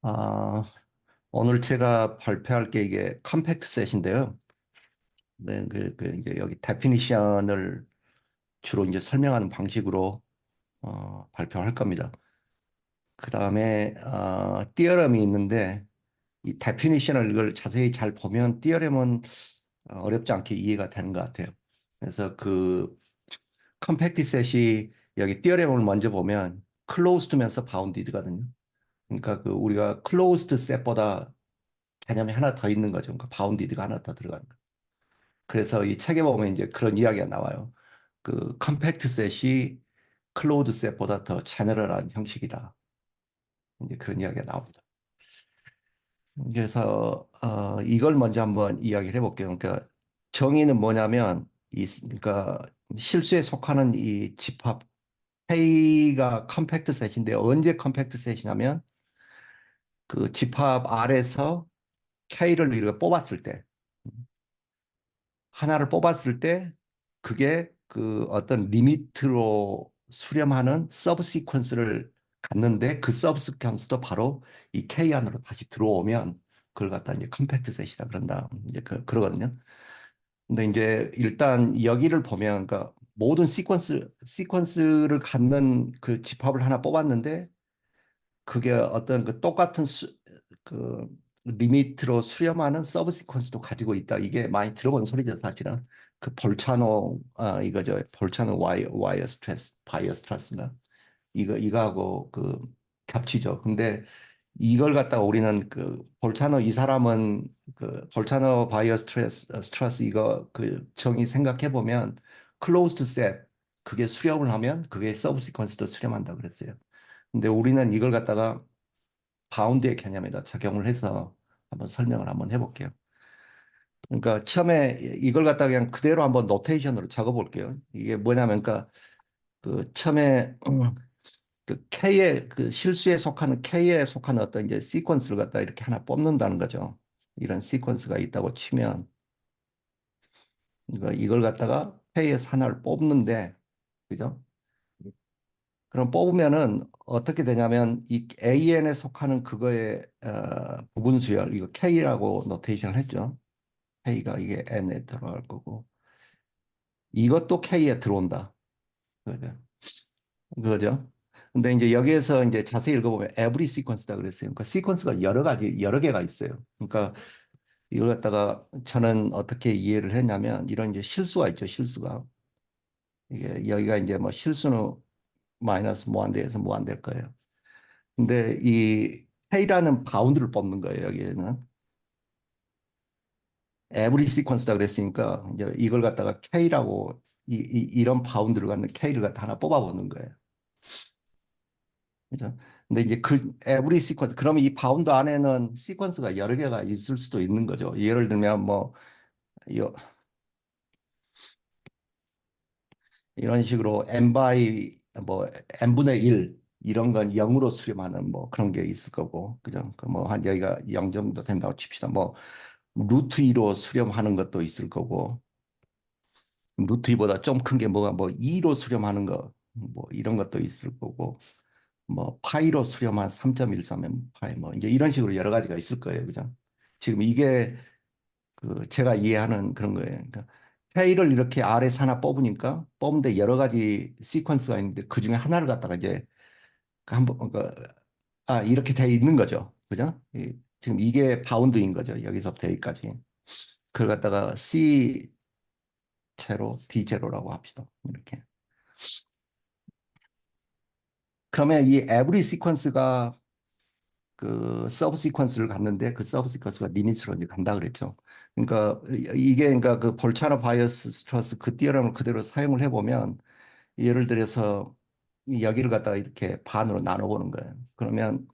아, 오늘 제가 발표할 게 이게 컴팩트 셋인데요. 네, 이제 여기 데피니션을 주로 이제 설명하는 방식으로 발표할 겁니다. 그 다음에 띠어럼이 있는데 이 데피니션을 이걸 자세히 잘 보면 띠어럼은 어렵지 않게 이해가 되는 것 같아요. 그래서 그 컴팩트 셋이 여기 띠어럼을 먼저 보면 클로즈드면서 바운디드거든요. 그러니까 그 우리가 클로즈드 셋보다 개념이 하나 더 있는 거죠. 그러니까 바운디드가 하나 더 들어가는 거. 그래서 이 책에 보면 이제 그런 이야기가 나와요. 그 컴팩트 셋이 클로우드 셋보다 더 제너럴한 형식이다. 이제 그런 이야기가 나옵니다. 그래서 이걸 먼저 한번 이야기를 해볼게요. 그러니까 정의는 뭐냐면 그러니까 실수에 속하는 이 집합 K가 컴팩트 셋인데 언제 컴팩트 셋이냐면 그 집합 R에서 K를 우리가 뽑았을 때 하나를 뽑았을 때 그게 그 어떤 리미트로 수렴하는 서브 시퀀스를 갖는데 그 서브 시퀀스도 바로 이 K 안으로 다시 들어오면 그걸 갖다 이제 컴팩트 셋이다 그런다. 이제 그러거든요. 근데 이제 일단 여기를 보면 그러니까 모든 시퀀스를 갖는 그 집합을 하나 뽑았는데 그게 어떤 그 똑같은 그 리미트로 수렴하는 서브 시퀀스도 가지고 있다. 이게 많이 들어본 소리죠, 사실은. 그 볼차노 이거죠. 볼차노 와이어 스트레스, 바이어 스트레스인가? 이거하고 그 겹치죠. 근데 이걸 갖다가 우리는 그 볼차노 이 사람은 그 볼차노 바이어 스트레스 이거 그 정의 생각해 보면 클로즈드 셋 그게 수렴을 하면 그게 서브 시퀀스도 수렴한다 그랬어요. 근데 우리는 이걸 갖다가 바운드의 개념에다 적용을 해서 한번 설명을 한번 해볼게요. 그러니까 처음에 이걸 갖다 그냥 그대로 한번 노테이션으로 적어볼게요. 이게 뭐냐면, 그러니까 그 처음에 그 K의 그 실수에 속하는 K에 속하는 어떤 이제 시퀀스를 갖다 이렇게 하나 뽑는다는 거죠. 이런 시퀀스가 있다고 치면, 그러니까 이걸 갖다가 K에서 하나를 뽑는데, 그죠? 그럼 뽑으면은 어떻게 되냐면 이 AN에 속하는 그거의 부분 수열 이거 K라고 노테이션을 했죠. K가 이게 N에 들어갈 거고 이것도 K에 들어온다. 그죠? 그죠? 근데 이제 여기에서 이제 자세히 읽어보면 every sequence다 그랬어요. 그러니까 시퀀스가 여러 가지 여러 개가 있어요. 그러니까 이걸 갖다가 저는 어떻게 이해를 했냐면 이런 이제 실수가 있죠. 실수가 이게 여기가 이제 뭐 실수는 마이너스 무한대에서 무한대일 거예요. 근데 이 K라는 바운드를 뽑는 거예요, 여기에는. every sequence다 그랬으니까 이제 이걸 갖다가 K라고 이런 바운드를 갖는 K를 갖다 하나 뽑아보는 거예요. 그죠? 근데 이제 그 every sequence 그러면 이 바운드 안에는 시퀀스가 여러 개가 있을 수도 있는 거죠. 예를 들면 뭐 요- 이런 식으로 n by 뭐 n분의 1 이런 건 0으로 수렴하는 뭐 그런 게 있을 거고 그죠? 그뭐한 여기가 0 정도 된다고 칩시다. 뭐 루트 2로 수렴하는 것도 있을 거고 루트 2보다 좀 큰 게 뭐가 뭐 2로 수렴하는 거 뭐 이런 것도 있을 거고 뭐 파이로 수렴한 3.13 파이 뭐 이제 이런 식으로 여러 가지가 있을 거예요. 그죠? 지금 이게 그 제가 이해하는 그런 거예요. 그러니까 파이를 이렇게 아래서 하나 뽑으니까 뽑는데 여러 가지 시퀀스가 있는데 그 중에 하나를 갖다가 이제 그 한번 이렇게 돼 있는 거죠. 그죠? 지금 이게 바운드인 거죠. 여기서부터 여기까지. 그걸 갖다가 C 제로, D 제로라고 합시다. 이렇게. 그러면 이 every 시퀀스가 그 서브 시퀀스를 갖는데 그 서브 시퀀스가 리미트로 이제 간다 그랬죠. 그러니까 이게 그러니까 그 볼차너 바이어스 스트러스 그 띠어럼을 그대로 사용을 해보면 예를 들어서 여기를 갖다가 이렇게 반으로 나눠보는 거예요. 그러면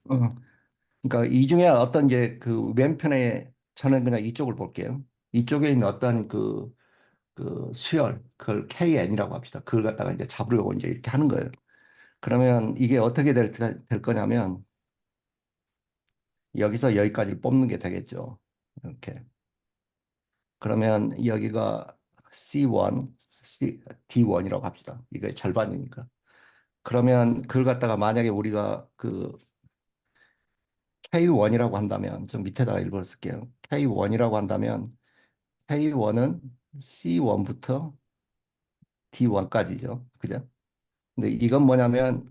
그러니까 이 중에 어떤 이제 그 왼편에 저는 그냥 이쪽을 볼게요. 이쪽에 있는 어떤 그 수열 그걸 KN이라고 합시다. 그걸 갖다가 이제 잡으려고 이제 이렇게 하는 거예요. 그러면 이게 어떻게 될 거냐면 여기서 여기까지 뽑는 게 되겠죠. 이렇게. 그러면 여기가 C1, D1이라고 합시다. 이게 절반이니까. 그러면 그걸 갖다가 만약에 우리가 그 K1이라고 한다면 좀 밑에다가 읽어 쓸게요. K1이라고 한다면 K1은 C1부터 D1까지죠. 그죠? 근데 이건 뭐냐면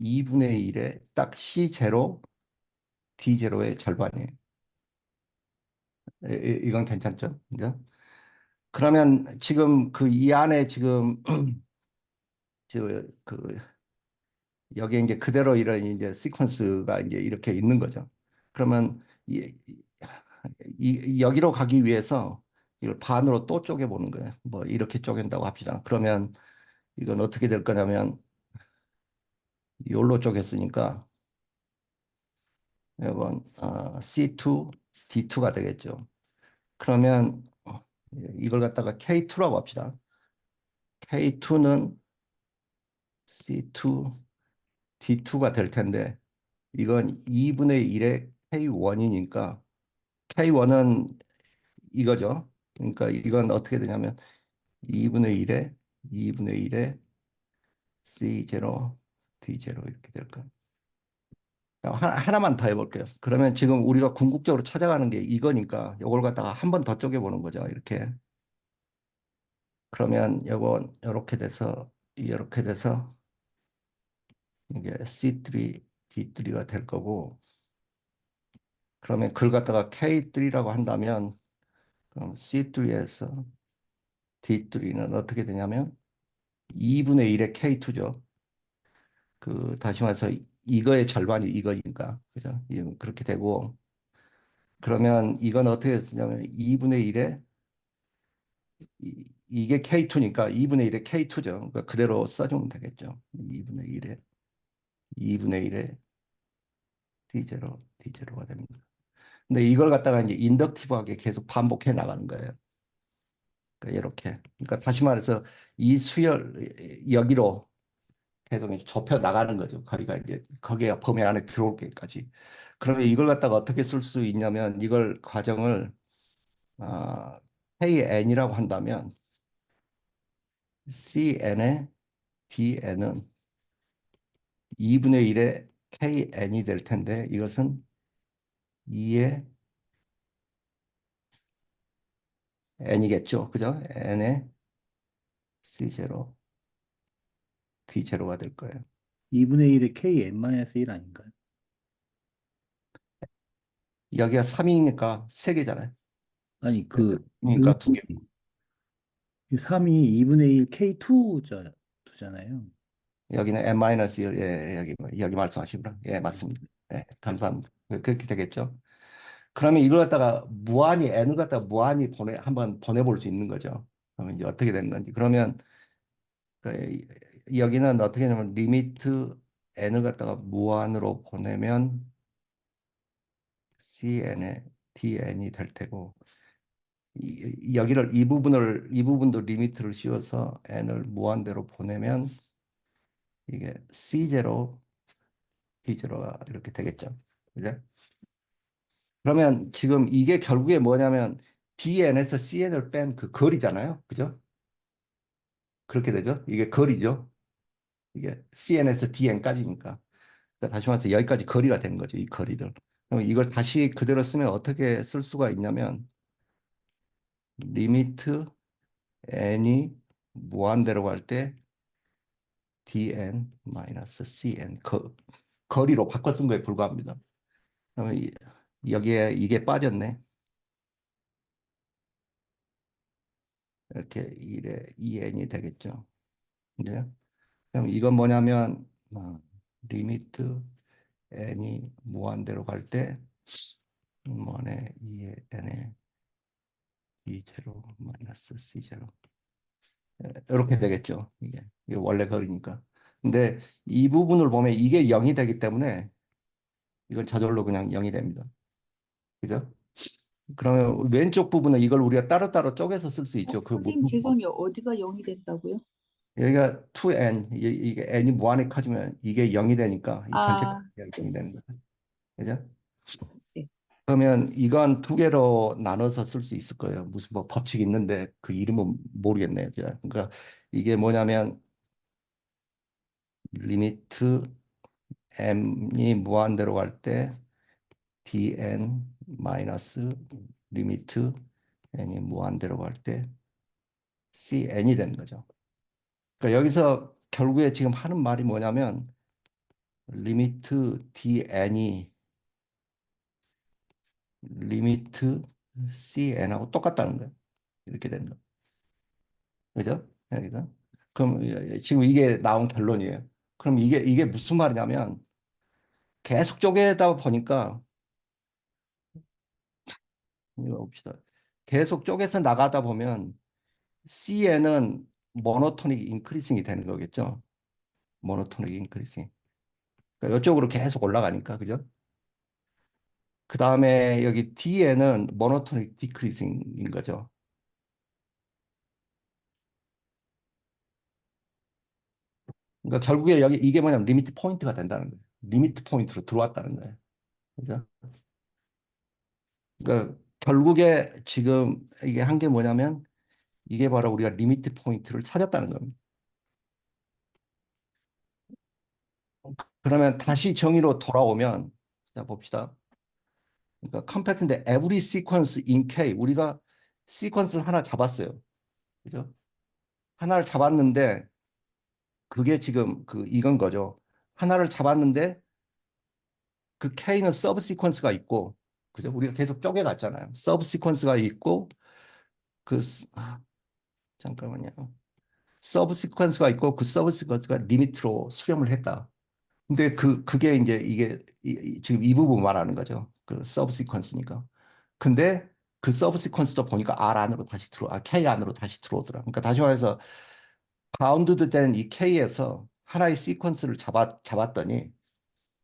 2분의 1의 딱 C0, D0의 절반이에요. 이건 괜찮죠? 그죠? 그러면 지금 그 이 안에 지금 저그 여기에 이제 그대로 이런 이제 시퀀스가 이제 이렇게 있는 거죠. 그러면 여기로 가기 위해서 이걸 반으로 또 쪼개 보는 거예요. 뭐 이렇게 쪼갠다고 합시다. 그러면 이건 어떻게 될 거냐면 요로 쪼갰으니까 이건 C2, D2가 되겠죠. 그러면 이걸 갖다가 K2라고 합시다. K2는 C2, D2가 될 텐데 이건 2분의 1의 K1이니까 K1은 이거죠. 그러니까 이건 어떻게 되냐면 2분의 1에 2분의 1에 C0, D0 이렇게 될 거예요. 하나만 더 해볼게요. 그러면 지금 우리가 궁극적으로 찾아가는 게 이거니까 이걸 갖다가 한 번 더 쪼개보는 거죠. 이렇게. 그러면 이건 이렇게 돼서 이게 C3, D3가 될 거고 그러면 그걸 갖다가 K3라고 한다면 그럼 C3에서 D3는 어떻게 되냐면 2분의 1의 K2죠. 그 다시 말해서 이거의 절반이 이거니까 그죠? 그렇게 되고 그러면 이건 어떻게 쓰냐면 2분의 1에 이게 K2니까 2분의 1의 K2죠. 그러니까 그대로 써주면 되겠죠. 2분의 1에 2분의 1에 D0, D0가 됩니다. 근데 이걸 갖다가 이제 인덕티브하게 계속 반복해 나가는 거예요. 그러니까 이렇게. 그러니까 다시 말해서 이 수열 여기로 계속 이제 좁혀 나가는 거죠. 거리가 이제 거기에 범위 안에 들어올 때까지. 그러면 이걸 갖다가 어떻게 쓸 수 있냐면 이걸 과정을 아, KN이라고 한다면 CN의 DN은 2분의 1의 KN이 될 텐데 이것은 2의 N이겠죠. 그죠? N의 C0, D0가 될 거예요. 2분의 1의 kn-1 아닌가요? 여기가 3이니까 3개잖아요. 아니, 그, 그러니까 2개. 3이 2분의 1 K2잖아요. 여기는 N-1, 예, 여기 말씀하시구나. 예, 맞습니다. 예, 감사합니다. 그렇게 되겠죠. 그러면 이걸 갖다가 N을 갖다가 무한히 한번 보내볼 수 있는 거죠. 그러면 이제 어떻게 되는 건지. 그러면 그 여기는 어떻게 되냐면 리미트 N을 갖다가 무한으로 보내면 CN의 DN이 될 테고, 여기를 이 부분도 리미트를 씌워서 N을 무한대로 보내면 이게 C0, D0가 이렇게 되겠죠. 그죠? 그러면 지금 이게 결국에 뭐냐면 DN에서 CN을 뺀 그 거리잖아요. 그죠? 그렇게 되죠. 이게 거리죠. 이게 CN에서 DN까지니까. 그러니까 다시 말해서 여기까지 거리가 되는 거죠. 이 거리들. 그럼 이걸 다시 그대로 쓰면 어떻게 쓸 수가 있냐면 리미트 n이 무한대로 갈 때 dn 마이너스 cn 거리로 바꿔 쓴 거에 불과합니다. 그러면 여기에 이게 빠졌네. 이렇게 1에 2n이 되겠죠. 이제 그럼 이건 뭐냐면 리미트 n이 무한대로 갈 때 무한에 2에 n에 E 제로 마이너스 C 제로 이렇게 되겠죠. 이게 원래 거리니까. 근데 이 부분을 보면 이게 0이 되기 때문에 이건 저절로 그냥 0이 됩니다. 그죠? 그러면 왼쪽 부분은 이걸 우리가 따로따로 쪼개서 쓸 수 있죠. 그 선생님 무슨 죄송해요. 어디가 0이 됐다고요? 여기가 2n 이게 n이 무한히 커지면 이게 0이 되니까 이 전체 아, 값이 0이 네, 되는 거죠. 그죠? 네. 그러면 이건 두 개로 나눠서 쓸 수 있을 거예요. 무슨 뭐 법칙이 있는데 그 이름은 모르겠네요. 그러니까 이게 뭐냐면 리미트 m이 무한대로 갈 때 dn 마이너스 리미트 n이 무한대로 갈 때 cn이 되는 거죠. 그러니까 여기서 결국에 지금 하는 말이 뭐냐면 리미트 dn이 리미트 cn하고 똑같다는 거예요. 이렇게 되는 거예요. 그죠? 여기서. 그럼 지금 이게 나온 결론이에요. 그럼 이게 무슨 말이냐면 계속 쪼개다 보니까 이거 봅시다. 계속 쪼개서 나가다 보면 cn은 모노토닉 인크리싱이 되는 거겠죠. 모노토닉 인크리싱. 그러니까 이쪽으로 계속 올라가니까 그죠? 그 다음에 여기 D에는 모노토닉 디크리징인 거죠. 그러니까 결국에 여기 이게 뭐냐면 리미트 포인트가 된다는 거예요. 리미트 포인트로 들어왔다는 거예요. 그죠? 그러니까 결국에 지금 이게 한 게 뭐냐면 이게 바로 우리가 리미트 포인트를 찾았다는 겁니다. 그러면 다시 정의로 돌아오면 자 봅시다. 그러니까 컴팩트인데 every sequence in K 우리가 시퀀스를 하나 잡았어요. 그죠? 하나를 잡았는데 그게 지금 이건 거죠. 하나를 잡았는데 그 K는 서브 시퀀스가 있고 그죠? 우리가 계속 쪼개갔잖아요. 서브 시퀀스가 있고 그 잠깐만요. 서브 시퀀스가 있고 그 서브 시퀀스가 리미트로 수렴을 했다. 근데 그게 이제 이게 지금 이 부분 말하는 거죠. 그 서브 시퀀스니까. 근데 그 서브 시퀀스도 보니까 R 안으로 다시 K 안으로 다시 들어오더라. 그러니까 다시 말해서 바운드드 된 이 K에서 하나의 시퀀스를 잡았더니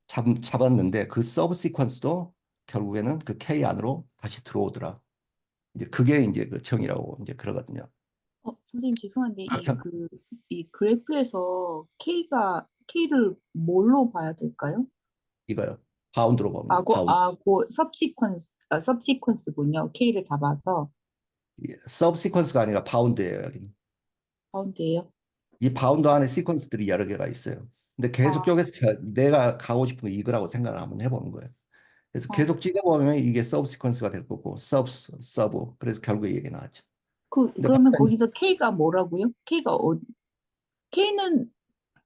잡았는데 그 서브 시퀀스도 결국에는 그 K 안으로 다시 들어오더라. 이제 그게 이제 그 정의라고 이제 그러거든요. 선생님 죄송한데 아, 이 그래프에서 K를 뭘로 봐야 될까요? 이거요. 바운드로 봅니다. 바운드. सब시퀀스군요. K를 잡아서 서브 시퀀스가 아니라 바운드예요, 여기는. 가운데예요. 이 바운드 안에 시퀀스들이 여러 개가 있어요. 근데 계속 아, 쪼개서 내가 가고 싶은 거 이거라고 생각을 한번 해보는 거예요. 그래서 아. 계속 찍어보면 이게 서브 시퀀스가 될 거고, 서브. 그래서 결국에 얘기 나왔죠. 근데 그러면 방금 거기서 K가 뭐라고요? K는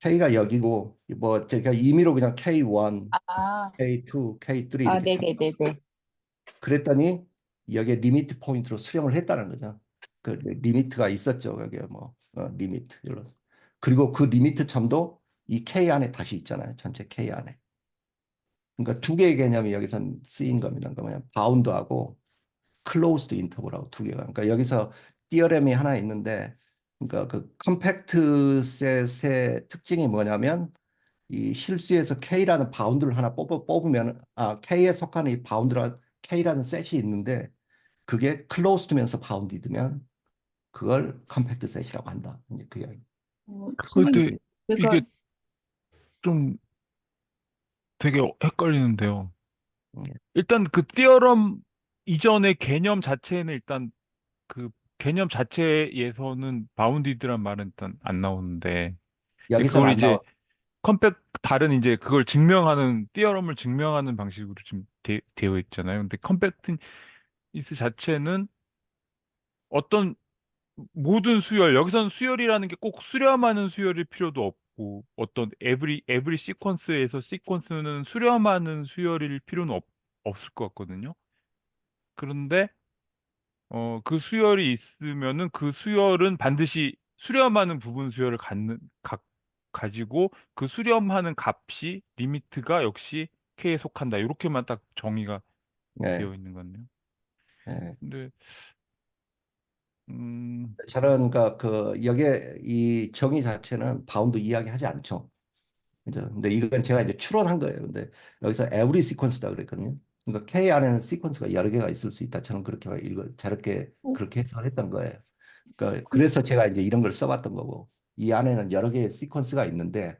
K가 여기고, 뭐, 제가 임의로 그냥 K1, 아, K2, K3 이렇게 네네네네. 그랬더니 여기에 리미트 포인트로 수렴을 했다는 거죠. 그 리미트가 있었죠. 여기에 뭐 리미트 이런. 그리고 그 리미트 점도 이 K 안에 다시 있잖아요. 전체 K 안에. 그러니까 두 개의 개념이 여기선 쓰인 겁니다. 그러니까 뭐냐 바운드하고 클로즈드 인터벌하고 두 개가. 그러니까 여기서 티어렘이 하나 있는데, 그러니까 그 컴팩트 셋의 특징이 뭐냐면 이 실수에서 K라는 바운드를 하나 뽑으면 K에 속하는 이 바운드라 K라는 셋이 있는데 그게 클로즈드면서 바운디드면 그걸 컴팩트 셋이라고 한다. 이제 그 이야기. 선생님, 근데 이게 제가 좀 되게 헷갈리는데요. 음, 일단 그 띠어럼 이전의 개념 자체는 일단 그 개념 자체에서는 바운디드란 말은 일단 안 나오는데 이제 여기서는 그걸 안 나와. 이제 다른 이제 그걸 증명하는 띠어럼을 증명하는 방식으로 지금 되어 있잖아요. 근데 컴팩트니스 자체는 어떤 모든 수열, 여기서는 수열이라는 게 꼭 수렴하는 수열일 필요도 없고, 어떤 에브리 시퀀스는 수렴하는 수열일 필요는 없을 것 같거든요. 그런데, 그 수열이 있으면은 그 수열은 반드시 수렴하는 부분 수열을 가지고 그 수렴하는 값이, 리미트가 역시 K에 속한다. 이렇게만 딱 정의가 네, 되어 있는 거네요. 네. 근데, 음, 저는 여기에 이 정의 자체는 바운드 이야기하지 않죠. 그죠? 근데 이건 제가 이제 추론한 거예요. 근데 여기서 every sequence다 그랬거든요. 그러니까 K 안에는 시퀀스가 여러 개가 있을 수 있다. 저는 그렇게 저렇게 어, 그렇게 해석을 했던 거예요. 그러니까 그, 그래서 제가 이제 이런 걸 써봤던 거고 이 안에는 여러 개의 시퀀스가 있는데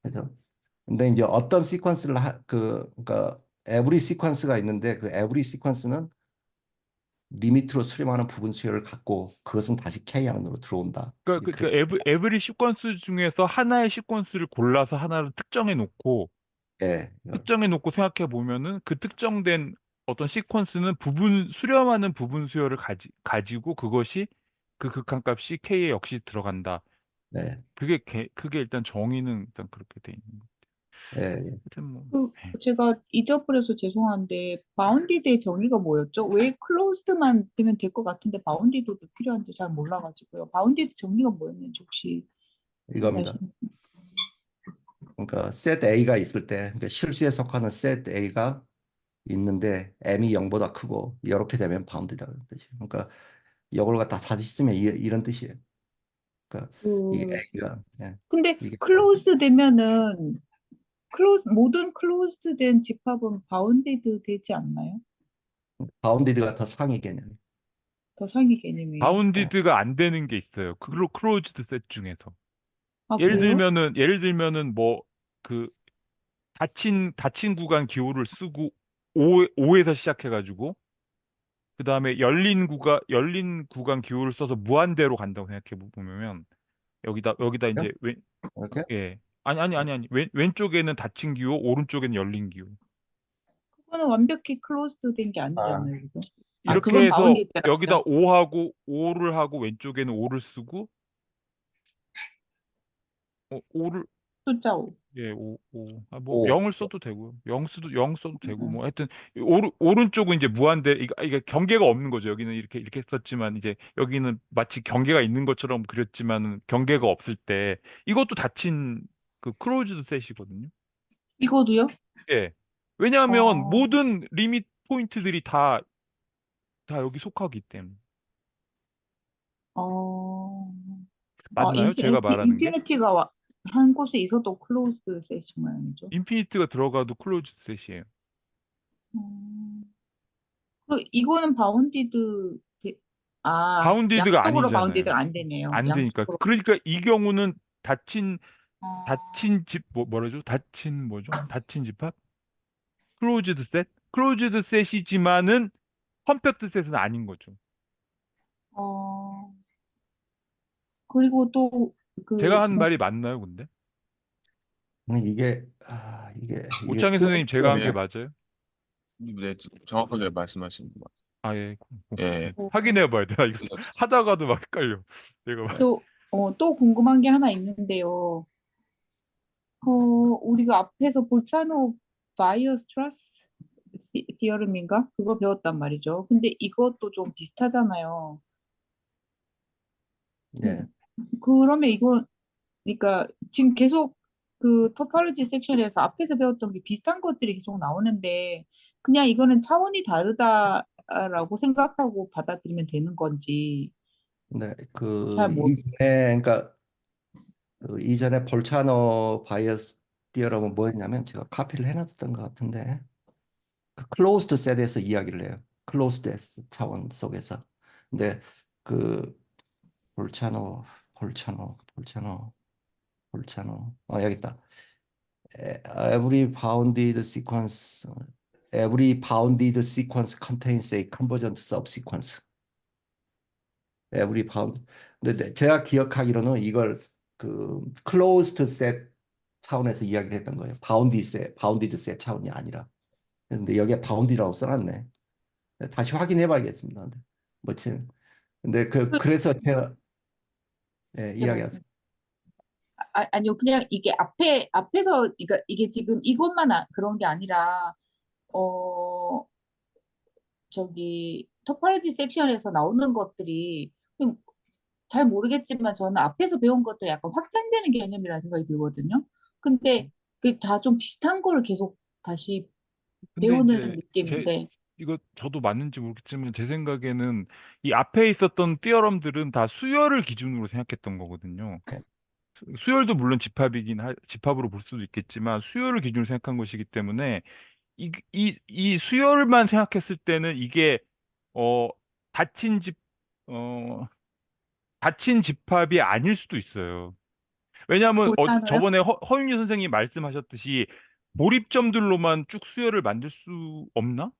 그죠? 근데 이제 어떤 시퀀스를 그러니까 every 시퀀스가 있는데 그 every 시퀀스는 리미트로 수렴하는 부분 수열을 갖고 그것은 다시 K 안으로 들어온다. 그러니까 그렇게. 에브리 시퀀스 중에서 하나의 시퀀스를 골라서 하나를 특정해 놓고 예, 특정해 놓고 생각해 보면은 그 특정된 어떤 시퀀스는 수렴하는 부분 수열을 가지고 그것이 그 극한값이 K에 역시 들어간다. 네, 그게 일단 정의는 일단 그렇게 돼 있는 거. 예. 하여튼 뭐 그 예. 제가 잊어버려서 죄송한데 바운디드의 정의가 뭐였죠? 왜 클로즈드만 되면 될 것 같은데 바운디드도 필요한지 잘 몰라가지고요. 바운디드 정의가 뭐였는지 혹시 이겁니다. 아시는? 그러니까 셋 A가 있을 때, 그러니까 실수에 속하는 셋 A가 있는데 M이 0보다 크고 이렇게 되면 바운드다는 뜻이에요. 그러니까 이걸 갖다 다시 쓰면 이런 뜻이에요. 그러니까 이게 그 A가 근데 이게 클로즈 되면은 모든 클로즈드 된 집합은 바운디드 되지 않나요? 바운디드가 더 상위 개념이에요. 더 상위 개념이에요. 네. 바운디드가 안 되는 게 있어요. 클로즈드 셋 중에서. 아, 예를 그래요? 들면은 예를 들면은 뭐 그 닫힌 구간 기호를 쓰고 5에서 시작해 가지고 그다음에 열린 구간 기호를 써서 무한대로 간다고 생각해 보면 여기다 이제 이렇게? 예. 아니. 왼쪽에는 닫힌 기호, 오른쪽에는 열린 기호. 그거는 완벽히 클로즈드 된 게 아, 아니잖아요, 그거. 아, 이렇게 그건 해서 여기다 바운디드랍니다. 5를 하고 왼쪽에는 5를 쓰고 5를 숫자 5. 예, 5. 아, 뭐, 오, 0을 써도 되고요. 0 써도 되고, 뭐, 하여튼, 오른쪽은 이제 무한대, 이게 경계가 없는 거죠. 여기는 이렇게 썼지만, 이제, 여기는 마치 경계가 있는 것처럼 그렸지만, 경계가 없을 때, 이것도 닫힌, 크로즈드 셋이거든요. 이거도요? 예. 왜냐하면, 어, 모든 리밋 포인트들이 다 여기 속하기 때문에. 어, 맞나요? 제가 말하는 게? 인피니티가 한 곳에 있어도 클로즈드 세시 모양이죠. 인피니트가 들어가도 클로즈드 셋이에요. 음, 이거는 바운디드, 바운디드가 양쪽으로 아니잖아요. 바운디드가 안 되네요. 안 되니까. 양쪽으로. 그러니까 이 경우는 닫힌 어, 닫힌 뭐라죠? 닫힌 집합? 클로즈드 셋? 클로즈드 셋이지만은 컴팩트 셋은 아닌 거죠. 어, 그리고 또, 제가 한 뭐, 말이 맞나요, 근데? 이게 오창희 또 선생님 제가 한 게 네, 맞아요? 네, 정확하게 말씀하신 것 아, 예. 같아요. 예, 확인해 봐야 돼. 나 이거 하다가도 막 헷갈려. 내가 또 궁금한 게 하나 있는데요. 우리가 앞에서 볼차노 바이어스트라스 디어름인가? 그거 배웠단 말이죠. 근데 이것도 좀 비슷하잖아요. 예. 음, 그러면 그러니까 지금 계속 그 토폴로지 섹션에서 앞에서 배웠던 게 비슷한 것들이 계속 나오는데 그냥 이거는 차원이 다르다라고 생각하고 받아들이면 되는 건지 네, 잘 이전에 그러니까 이전에 볼차노 바이어스 디어럼은 뭐였냐면 제가 카피를 해놨던 것 같은데 그 클로스드 셋에서 이야기를 해요. 클로스드 차원 속에서. 근데 그 볼차노 여기 있다. Every bounded sequence every bounded sequence contains a convergent subsequence. Every bound. 근데 제가 기억하기로는 이걸 그 closed set 차원에서 이야기를 했던 거예요. bounded set 차원이 아니라. 근데 여기에 bounded라고 써놨네. 다시 확인해 봐야겠습니다. 근데 근데 그, 그래서 제가 이야기하세요. 아니요, 그냥 이게 앞에서, 그러니까 이게 지금 이것만 그런 게 아니라, 어, 토폴로지 섹션에서 나오는 것들이 좀 잘 모르겠지만 저는 앞에서 배운 것들이 약간 확장되는 개념이라는 생각이 들거든요. 근데 그 다 좀 비슷한 거를 계속 다시 근데 배우는 이제 느낌인데, 이거 저도 맞는지 모르겠지만 제 생각에는 이 앞에 있었던 띠어럼들은 다 수열을 기준으로 생각했던 거거든요. 네. 수열도 물론 집합으로 볼 수도 있겠지만 수열을 기준으로 생각한 것이기 때문에 이 수열만 생각했을 때는 이게 어 닫힌 집 어 닫힌 집합이 아닐 수도 있어요. 왜냐하면 볼타노요? 저번에 허윤희 선생님이 말씀하셨듯이 몰입점들로만 쭉 수열을 만들 수 없나?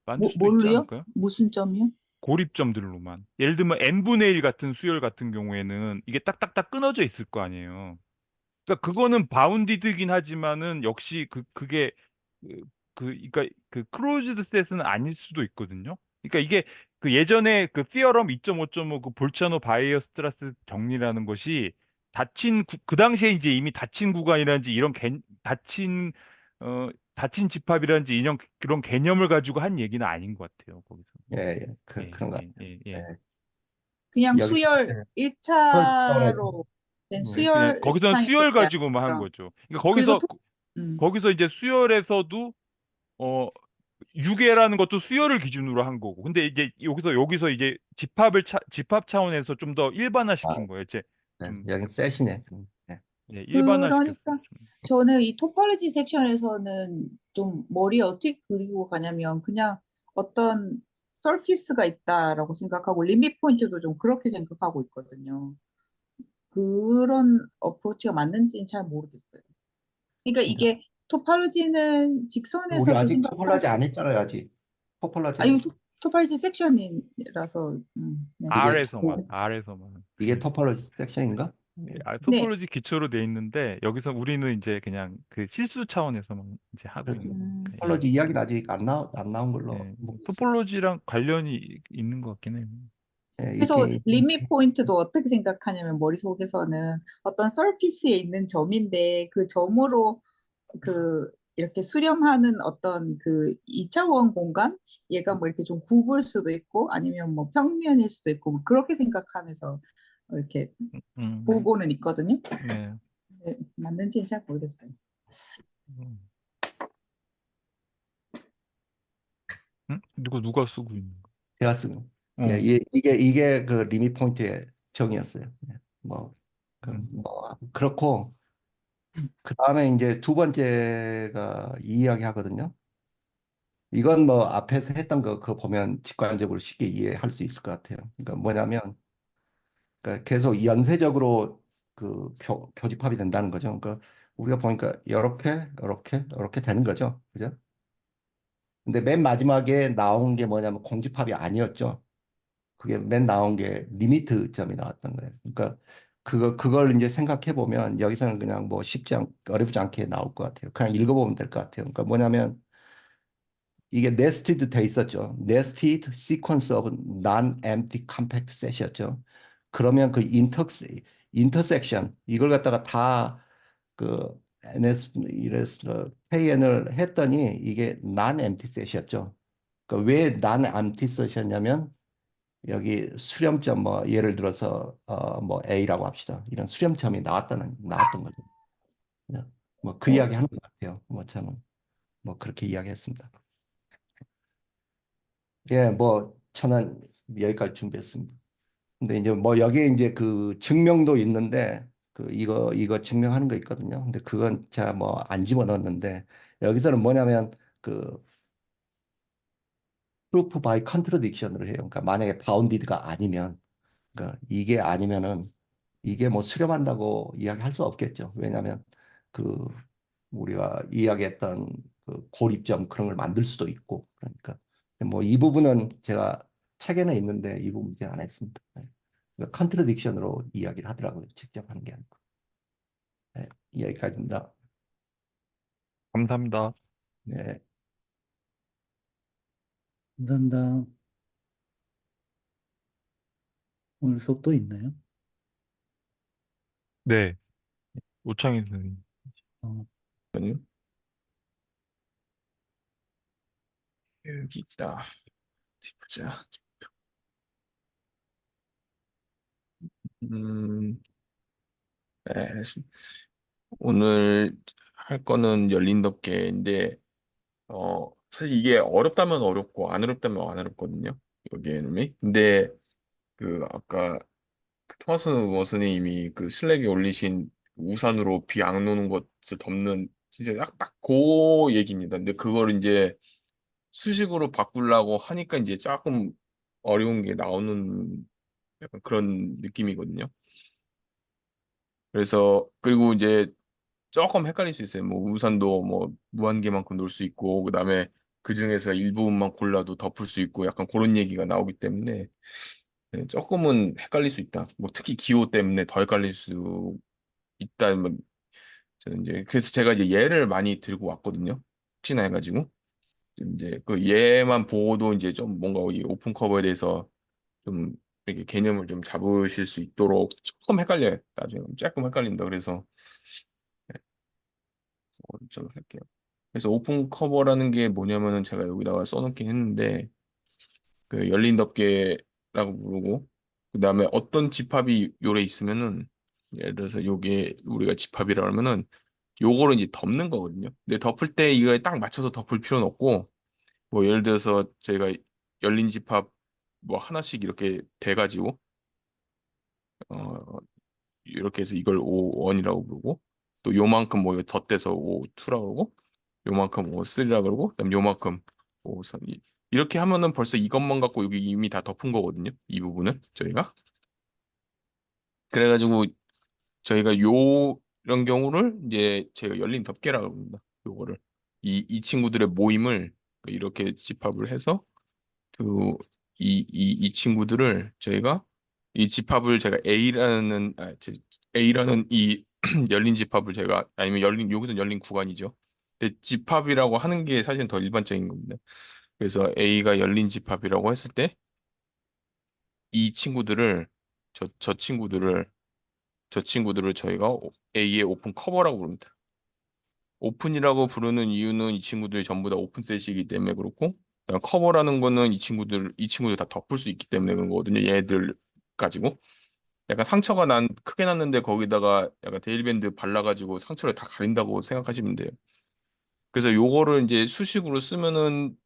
만들 수도 있지 뭘로요? 않을까요? 무슨 점이요? 고립점들로만. 예를 들면 n분의 1 같은 수열 같은 경우에는 이게 딱딱딱 끊어져 있을 거 아니에요. 그러니까 그거는 바운디드긴 하지만은 역시 그게 그, 그러니까 그 클로즈드 셋은 아닐 수도 있거든요. 그러니까 이게 그 예전에 그 피어럼 2.5.5 그 볼차노 바이어스트라스 정리라는 것이 그 당시에 이제 이미 닫힌 구간이라든지 이런 닫힌 집합이라든지 이런 그런 개념을 가지고 한 얘기는 아닌 것 같아요. 거기서. 예, 예, 예, 그런 것 예, 같아요. 예, 예. 예. 그냥 여기 수열 예, 펄스 차원에서 1차로 된 그냥 수열 거기서는 입장에서 수열 얘기하는 가지고만 한 거죠. 거죠. 그러니까 그리고 음. 거기서 이제 수열에서도 어 유계라는 것도 수열을 기준으로 한 거고. 근데 이제 여기서 이제 집합 차원에서 좀 더 아, 일반화시킨 거예요. 이제 네, 좀 여기 셋이네. 예. 예, 일반화시켰어요. 그러니까 좀. 저는 이 토폴로지 섹션에서는 좀 머리에 어떻게 그리고 가냐면 그냥 어떤 서피스가 있다라고 생각하고 리밋 포인트도 좀 그렇게 생각하고 있거든요. 그런 어프로치가 맞는지는 잘 모르겠어요. 그러니까 이게 토폴로지는 우리 직선에서도 아직 생각할 토폴라지 수, 안 했잖아요, 아직. 아, 이거 토폴라지는 토폴로지 섹션이라서, 네. 이게 R에서만. 이게 토폴라지 섹션인가? 예. 네. 토폴로지 기초로 돼 있는데 여기서 우리는 이제 그냥 그 실수 차원에서만 이제 하고 그래서 있는 거니까. 예. 토폴라지 이야기는 아직 안 나온 걸로 예. 모르겠어요. 토폴로지랑 관련이 있는 것 같긴 해요. 예, 그래서 있긴 리밋 포인트도 어떻게 생각하냐면 머릿속에서는 어떤 서피스에 있는 점인데 그 점으로 그 이렇게 수렴하는 어떤 그 2차원 공간 얘가 뭐 이렇게 좀 굽을 수도 있고 아니면 뭐 평면일 수도 있고 뭐 그렇게 생각하면서 이렇게 음, 보고는 있거든요. 네. 네, 맞는지는 잘 모르겠어요. 음. 누가 쓰고 있는 제가 쓴 거? 예, 이게 그 리밋 포인트의 정의였어요. 예. 뭐, 음, 그렇고 그 다음에 이제 두 번째가 이 이야기 하거든요. 이건 뭐 앞에서 했던 거 그거 보면 직관적으로 쉽게 이해할 수 있을 것 같아요. 그러니까 뭐냐면 그러니까 계속 연쇄적으로 그 교집합이 된다는 거죠. 그러니까 우리가 보니까 이렇게 되는 거죠. 그죠? 근데 맨 마지막에 나온 게 뭐냐면 공집합이 아니었죠. 그게 맨 나온 게 리미트 점이 나왔던 거예요. 그러니까 그걸 이제 생각해 보면 여기서는 그냥 뭐 어렵지 않게 나올 것 같아요. 그냥 읽어보면 될 것 같아요. 그러니까 뭐냐면 이게 nested 돼 있었죠. nested sequence of non-empty compact set이었죠. 그러면 그 intersection 이걸 갖다가 다 그 KN을 했더니 이게 non-empty set이었죠. 그러니까 왜 non-empty set이었냐면 여기 수렴점 뭐 예를 들어서 뭐 A라고 합시다. 이런 수렴점이 나왔던 거죠. 뭐 그 이야기 하는 것 같아요. 뭐 저는 뭐 그렇게 이야기했습니다. 예, 뭐 저는 여기까지 준비했습니다. 근데 이제 뭐 여기에 이제 그 증명도 있는데 그 이거 증명하는 거 있거든요. 근데 그건 제가 뭐 안 집어넣었는데 여기서는 뭐냐면 그 proof by contradiction을 해요. 그러니까 만약에 바운디드가 아니면 그러니까 이게 아니면은 이게 뭐 수렴한다고 이야기할 수 없겠죠. 왜냐하면 그 우리가 이야기했던 그 고립점 그런 걸 만들 수도 있고 그러니까 뭐 이 부분은 제가 책에는 있는데 이 부분 이제 안 했습니다. 네. 컨트라딕션으로 이야기를 하더라고요. 직접 하는 게 아니고. 네, 여기까지입니다. 감사합니다. 네. 감사합니다. 오늘 수업 또 있나요? 네, 오창희 선생님. 어, 아니요? 여기 있다. 어디 보자. 음, 네. 오늘 할 거는 열린 덮개인데, 사실 이게 어렵다면 어렵고, 안 어렵다면 안 어렵거든요. 여기에는. 근데, 아까 그 토마스 원스님이 그 슬랙에 올리신 우산으로 비 안 오는 것을 덮는, 진짜 딱 그 얘기입니다. 근데 그걸 이제 수식으로 바꾸려고 하니까 이제 조금 어려운 게 나오는 약간 그런 느낌이거든요. 그리고 이제 조금 헷갈릴 수 있어요. 뭐 우산도 뭐 무한개만큼 놓을 수 있고 그다음에 그 중에서 일부분만 골라도 덮을 수 있고 약간 그런 얘기가 나오기 때문에 네, 조금은 헷갈릴 수 있다. 뭐 특히 기호 때문에 더 헷갈릴 수 있다. 뭐 저는 이제 그래서 제가 이제 얘를 많이 들고 왔거든요. 혹시나 해가지고 이제 그 얘만 보고도 이제 좀 뭔가 이 오픈 커버에 대해서 좀 이렇게 개념을 좀 잡으실 수 있도록 조금 헷갈려요. 나중에 조금 헷갈린다. 그래서 좀 할게요. 그래서 오픈 커버라는 게 뭐냐면은 제가 여기다가 써놓긴 했는데 그 열린 덮개라고 부르고 그다음에 어떤 집합이 요래 있으면은 예를 들어서 요게 우리가 집합이라 하면은 요거를 이제 덮는 거거든요. 근데 덮을 때 이거에 딱 맞춰서 덮을 필요는 없고 뭐 예를 들어서 저희가 열린 집합 뭐 하나씩 이렇게 돼가지고 어 이렇게 해서 이걸 O1이라고 부르고 또 요만큼 뭐 이거 덧대서 O2라고 그러고 요만큼 O3라고 그러고 그다음 요만큼 O3 이렇게 하면은 벌써 이것만 갖고 여기 이미 다 덮은 거거든요. 이 부분은 저희가 그래가지고 저희가 이런 경우를 이제 제가 열린 덮개라고 합니다. 요거를 이 친구들의 모임을 이렇게 집합을 해서 그 이 친구들을 저희가 이 집합을 제가 A라는 이 열린 집합을 제가 아니면 열린 여기서 열린 구간이죠. 근데 집합이라고 하는 게 사실은 더 일반적인 겁니다. 그래서 A가 열린 집합이라고 했을 때 이 친구들을 저 친구들을 저희가 A의 오픈 커버라고 부릅니다. 오픈이라고 부르는 이유는 이 친구들이 전부 다 오픈셋이기 때문에 그렇고 그다음 커버라는 거는 이 친구들 다 덮을 수 있기 때문에 그런 거거든요. 얘들 가지고 약간 상처가 크게 났는데 거기다가 약간 데일밴드 발라가지고 상처를 다 가린다고 생각하시면 돼요. 그래서 요거를 이제 수식으로 쓰면은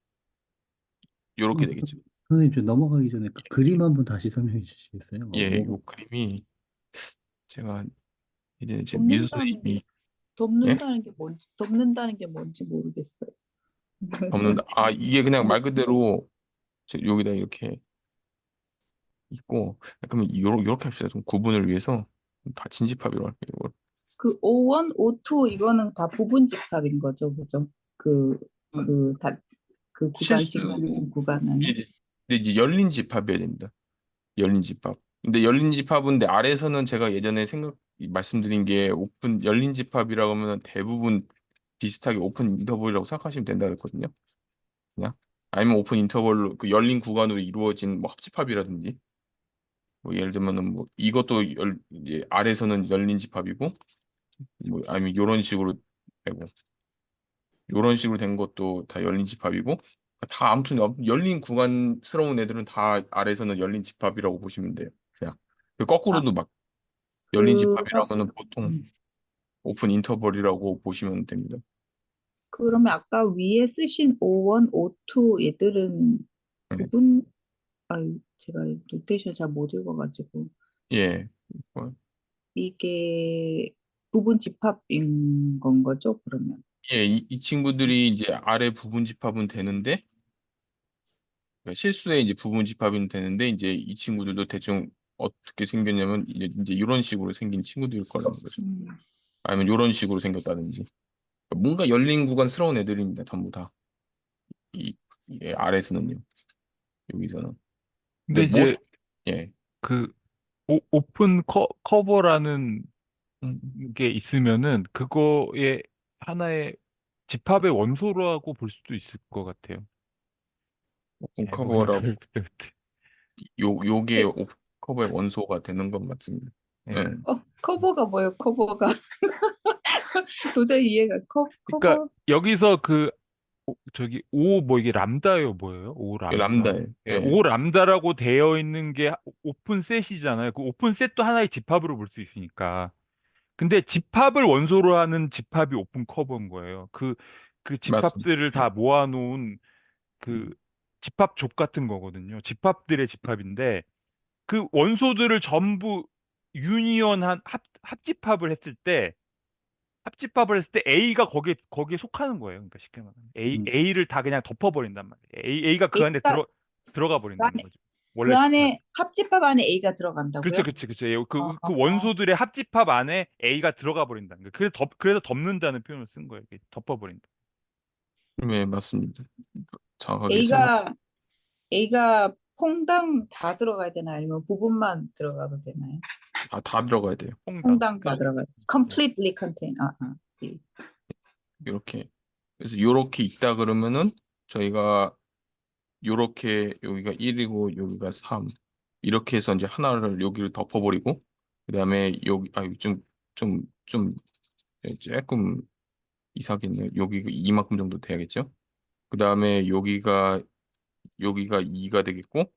요렇게 그- 되겠죠. 선생님, 좀 넘어가기 전에 그 그림 한번 다시 설명해 주시겠어요? 예, 요 그림이 제가 이제 제 미술 덮는다는 게 선생님이 예? 덮는다는 게 뭔지 모르겠어요. 없는데 이게 그냥 말 그대로 여기다 이렇게 있고 그러면 요렇게 합시다. 좀 구분을 위해서 다 진집합으로 할게요. 이걸. 그 O1, O2 이거는 다 부분 집합인 거죠, 그죠? 그 음, 그 다 그 구간 실수 지금 말해준 구간은 이제 근데 이제 열린 집합이어야 됩니다. 열린 집합. 근데 열린 집합인데 아래에서는 제가 예전에 말씀드린 게 열린 집합이라고 하면 대부분 비슷하게 오픈 인터벌이라고 생각하시면 된다 그랬거든요. 그냥 아니면 오픈 인터벌로 그 열린 구간으로 이루어진 뭐 합집합이라든지 뭐 예를 들면은 뭐 이것도 이제 아래에서는 열린 집합이고 뭐 아니면 요런 식으로 되고 요런 식으로 된 것도 다 열린 집합이고 다 아무튼 열린 구간스러운 애들은 다 아래에서는 열린 집합이라고 보시면 돼요. 그냥 그 아 거꾸로도 막 열린 그럼 집합이라고는 보통 음, 오픈 인터벌이라고 보시면 됩니다. 그러면 아까 위에 쓰신 O1, O2 얘들은 네. 부분 제가 노테이션 잘 못 읽어가지고 예. 어, 이게 부분 집합인 건 거죠, 그러면? 예, 이 친구들이 이제 아래 부분 집합은 되는데 그러니까 실수에 이제 부분 집합은 되는데 이제 이 친구들도 대충 어떻게 생겼냐면 이제 이런 식으로 생긴 친구들일 거라는 거죠. 음. 아니면 이런 식으로 생겼다든지 그러니까 뭔가 열린 구간스러운 애들입니다. 전부 다. 이, 이게 아래에서는요. 여기서는. 근데 근데 못 이제 예. 그 오픈 커버라는 음, 게 있으면은 그거의 하나의 집합의 원소라고 볼 수도 있을 것 같아요. 오픈 잘 커버라고 모르겠어요. 요게 네. 오픈 커버의 원소가 되는 건 맞습니다. 예. 예. 커버가 뭐예요, 커버가? 도저히 이해가, 그러니까 커버? 여기서 저기 오 뭐 이게 람다요 뭐예요? 오 람다. 람다예요. 예, 예. 오 람다라고 되어 있는 게 오픈 셋이잖아요. 그 오픈 셋도 하나의 집합으로 볼 수 있으니까. 근데 집합을 원소로 하는 집합이 오픈 커버인 거예요. 그 맞습니다. 집합들을 다 모아놓은 그 집합 족 같은 거거든요. 집합들의 집합인데 그 원소들을 전부 유니언한 합집합을 했을 때 A가 거기에 속하는 거예요. 그러니까 쉽게 말하면 음, A를 다 그냥 덮어버린단 말이에요. A가 그 안에 A가 들어가 그 버린다는 안에, 거죠. 그 원래 집합. 안에 합집합 안에 A가 그렇죠, 들어간다고요? 그렇죠, 그렇죠. 그 어, 원소들의 합집합 안에 A가 들어가 버린다는 거예요. 그래서 덮는다는 표현을 쓴 거예요. 이렇게 덮어버린다. 네, 맞습니다. 정확하게 설명. A가 A가 퐁당 다 들어가야 되나요? 아니면 부분만 들어가도 되나요? 다 들어가야 돼요. 퐁당. 퐁당 다 들어가야 돼. completely contain. 예. 이렇게. 그래서 요렇게 있다 그러면은 저희가 요렇게 여기가 1이고 여기가 3 이렇게 해서 이제 하나를 여기를 덮어버리고 그다음에 여기 좀 조금 이상하겠네. 여기 이만큼 정도 돼야겠죠? 그다음에 여기가 2가 되겠고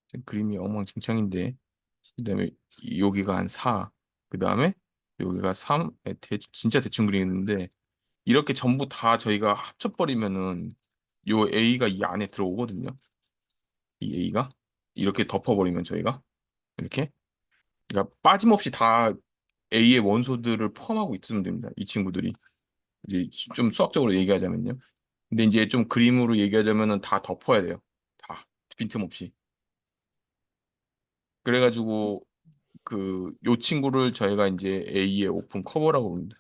지금 그림이 엉망진창인데 그다음에 여기가 한 4. 그다음에 여기가 3. 진짜 대충 그리는데 이렇게 전부 다 저희가 합쳐버리면은 요 A가 이 안에 들어오거든요. 이 A가 이렇게 덮어버리면 저희가 이렇게 그러니까 빠짐없이 다 A의 원소들을 포함하고 있으면 됩니다. 이 친구들이 이제 좀 수학적으로 얘기하자면요. 근데 이제 좀 그림으로 얘기하자면은 다 덮어야 돼요. 다 빈틈없이. 그래가지고 요 친구를 저희가 이제 A의 오픈 커버라고 합니다.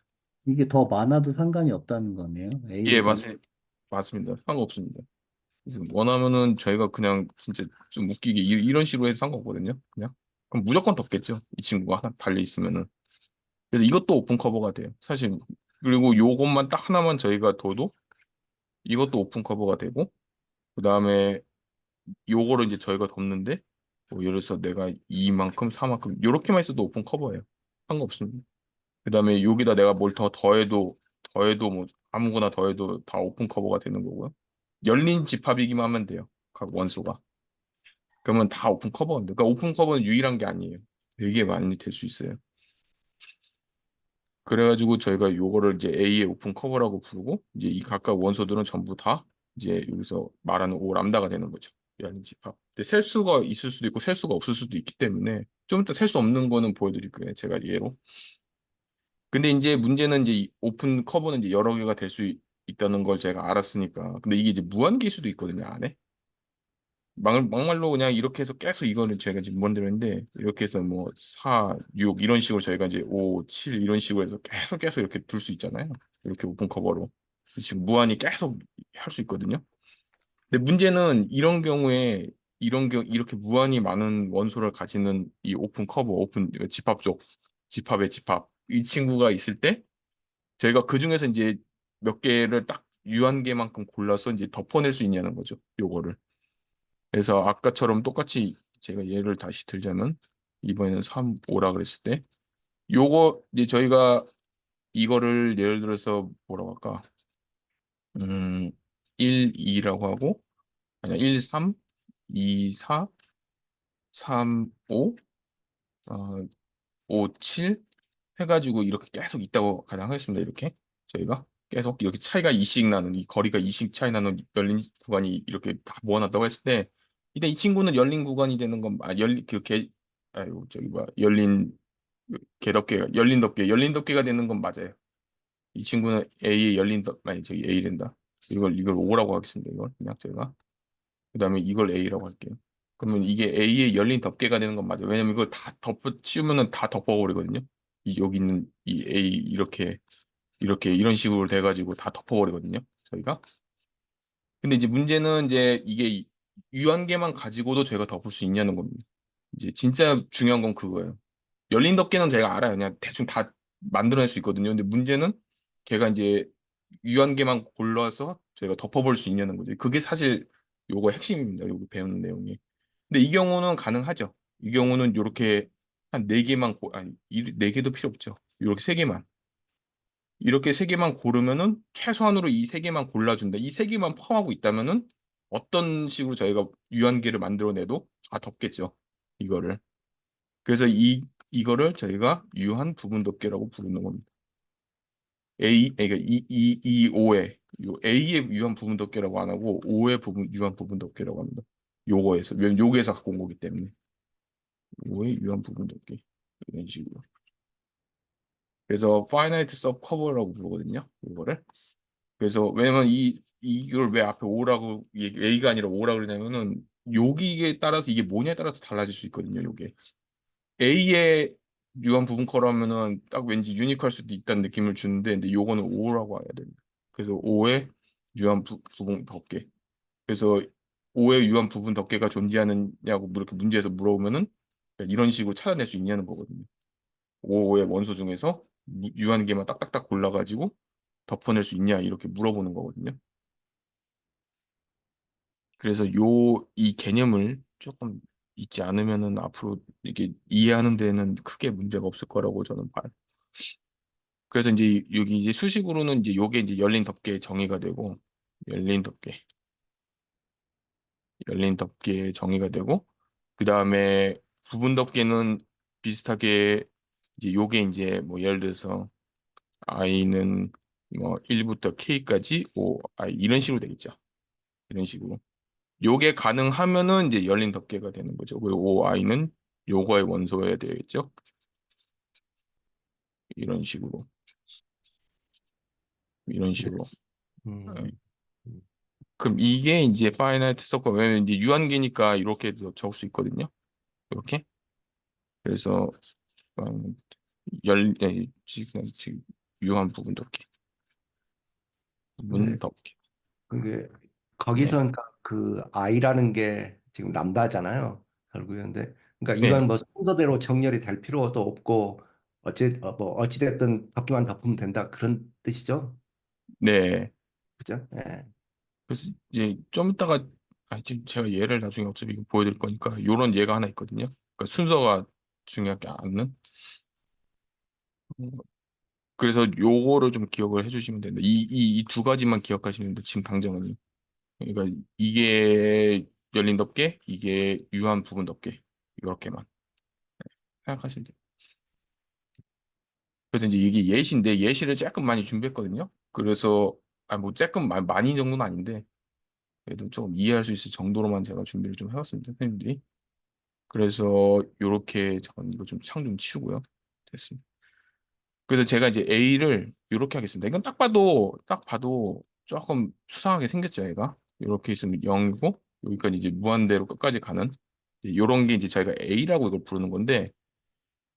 이게 더 많아도 상관이 없다는 거네요. 예, A가. 맞습니다. 상관없습니다. 그래서 원하면은 저희가 그냥 진짜 좀 웃기게 이런 식으로 해도 상관없거든요. 그냥 그럼 무조건 덮겠죠. 이 친구가 하나 달려 있으면은. 그래서 이것도 오픈 커버가 돼요. 사실 그리고 요것만 딱 하나만 저희가 둬도 이것도 오픈 커버가 되고 그다음에 요거를 이제 저희가 덮는데 뭐 예를 들어서 내가 이만큼 4만큼 요렇게만 있어도 오픈 커버예요. 상관없습니다. 그다음에 여기다 내가 뭘 더해도 뭐 아무거나 더해도 다 오픈 커버가 되는 거고요. 열린 집합이기만 하면 돼요. 각 원소가. 그러면 다 오픈 커버인데, 그러니까 오픈 커버는 유일한 게 아니에요. 되게 많이 될 수 있어요. 그래가지고 저희가 요거를 이제 A의 오픈 커버라고 부르고, 이제 이 각각 원소들은 전부 다 이제 여기서 말하는 O 람다가 되는 거죠. 열린 집합. 근데 셀 수가 있을 수도 있고 셀 수가 없을 수도 있기 때문에 좀 이따 셀 수 없는 거는 보여드릴 거예요. 제가 예로. 근데 이제 문제는 이제 이 오픈 커버는 이제 여러 개가 될 수 있다는 걸 제가 알았으니까. 근데 이게 이제 무한계일 수도 있거든요, 안에. 막말로 그냥 이렇게 해서 계속 이거는 제가 지금 뭔대로 했는데 이렇게 해서 뭐 4, 6 이런 식으로 저희가 이제 5, 7 이런 식으로 해서 계속 이렇게 둘 수 있잖아요. 이렇게 오픈 커버로. 지금 무한히 계속 할 수 있거든요. 근데 문제는 이런 경우에 이렇게 무한히 많은 원소를 가지는 이 오픈 커버, 오픈 집합 쪽, 집합의 집합 이 친구가 있을 때 저희가 그 중에서 이제 몇 개를 딱 유한계만큼 골라서 이제 덮어낼 수 있냐는 거죠. 요거를. 그래서 아까처럼 똑같이 제가 예를 다시 들자면 이번에는 3, 5라 그랬을 때 요거 이제 저희가 이거를 예를 들어서 뭐라고 할까? 1, 2라고 하고 아니야 1, 3, 2, 4, 3, 5, 5, 7 해가지고 이렇게 계속 있다고 가장 하겠습니다. 이렇게 저희가 계속 이렇게 차이가 2씩 나는 이 거리가 2씩 차이 나는 열린 구간이 이렇게 다 모아놨다고 했을 때 일단 이 친구는 열린 구간이 되는 건 열린 그개 아이고 저기 뭐야 열린 개덮개가 열린 덮개가 되는 건 맞아요. 이 친구는 A의 열린 덮 아니 저기 A 된다. 이걸 O라고 하겠습니다. 이걸 그냥 저희가 그다음에 이걸 A라고 할게요. 그러면 이게 A의 열린 덮개가 되는 건 맞아요. 왜냐면 이걸 다 덮어 씌우면은 다 덮어버리거든요. 여기 있는 이 A 이렇게 이런 식으로 돼가지고 다 덮어버리거든요. 저희가. 근데 이제 문제는 이제 이게 유한계만 가지고도 저희가 덮을 수 있냐는 겁니다. 이제 진짜 중요한 건 그거예요. 열린 덮개는 제가 알아요. 그냥 대충 다 만들어낼 수 있거든요. 근데 문제는 걔가 이제 유한계만 골라서 저희가 덮어볼 수 있냐는 거죠. 그게 사실 요거 핵심입니다. 요거 배우는 내용이. 근데 이 경우는 가능하죠. 이 경우는 이렇게 한 네개만 아니 네 개도 필요 없죠. 이렇게 세 개만. 이렇게 세 개만 고르면은 최소한으로 이 세 개만 골라준다. 이 세 개만 포함하고 있다면은 어떤 식으로 저희가 유한계를 만들어내도 다 덮겠죠. 이거를. 그래서 이거를 저희가 유한 부분 덮개라고 부르는 겁니다. 그러니까 O의 A의 유한 부분 덮개라고 안 하고 O의 유한 부분 덮개라고 합니다. 요거에서 왜냐면 요거에서 갖고 온 거기 때문에 O의 유한 부분 덮개 이런 식으로. 그래서 finite sub cover라고 부르거든요. 이거를. 그래서 왜냐면 이걸 왜 앞에 O라고 A가 아니라 O라고 그러냐면은 여기에 따라서 이게 뭐냐에 따라서 달라질 수 있거든요. 요게 A의 유한 부분 커라면은 딱 왠지 유니크할 수도 있다는 느낌을 주는데 근데 요거는 O라고 해야 됩니다. 그래서 O의 유한 부분 덮개. 그래서 O의 유한 부분 덮개가 존재하느냐고 이렇게 문제에서 물어보면은 이런 식으로 찾아낼 수 있냐는 거거든요. O의 원소 중에서 유한 개만 딱딱딱 골라가지고 덮어낼 수 있냐 이렇게 물어보는 거거든요. 그래서 이 개념을 조금 잊지 않으면은 앞으로 이게 이해하는 데는 크게 문제가 없을 거라고 저는 봐요. 그래서 이제 여기 이제 수식으로는 이제 요게 이제 열린 덮개 정의가 되고 열린 덮개 열린 덮개 정의가 되고 그 다음에 부분 덮개는 비슷하게 이제 요게 이제 뭐 예를 들어서 i는 뭐 1부터 k까지 o i 이런 식으로 되겠죠. 이런 식으로. 요게 가능하면은 이제 열린 덮개가 되는 거죠. 그리고 o i는 요거의 원소여야 되겠죠. 이런 식으로. 이런 네. 식으로. 예. 음, 음. 그럼 이게 이제 파이나이트 서클 왜냐면 이제 유한계니까 이렇게 적을 수 있거든요. 이렇게. 그래서 지금 유한 부분 덮개. 부분 네. 덮개. 그게 네. 거기선 그 i라는 게 지금 람다잖아요. 결국에 근데 그러니까 네. 이건 뭐 순서대로 정렬이 될 필요도 없고 뭐 어찌 됐든 덮기만 덮으면 된다 그런 뜻이죠. 네. 그죠? 예. 그래서 이제 좀 이따가 지금 제가 예를 나중에 어차피 이거 보여드릴 거니까 요런 예가 하나 있거든요. 그러니까 순서가 중요하지 않는. 그래서 요거를 좀 기억을 해주시면 된다. 이 두 가지만 기억하시면 된다. 지금 당장은. 그러니까 이게 열린 덮개, 이게 유한 부분 덮개. 이렇게만 생각하시면 돼요. 그래서 이제 이게 예시인데 예시를 조금 많이 준비했거든요. 그래서 뭐 조금 많이 정도는 아닌데 그래도 조금 이해할 수 있을 정도로만 제가 준비를 좀 해왔습니다. 선생님들이. 그래서 요렇게 잠깐 이거 좀 창 좀 치우고요. 됐습니다. 그래서 제가 이제 A를 요렇게 하겠습니다. 이건 딱 봐도 조금 수상하게 생겼죠, 얘가. 요렇게 있으면 0이고 여기까지 이제 무한대로 끝까지 가는 요런 게 이제 저희가 A라고 이걸 부르는 건데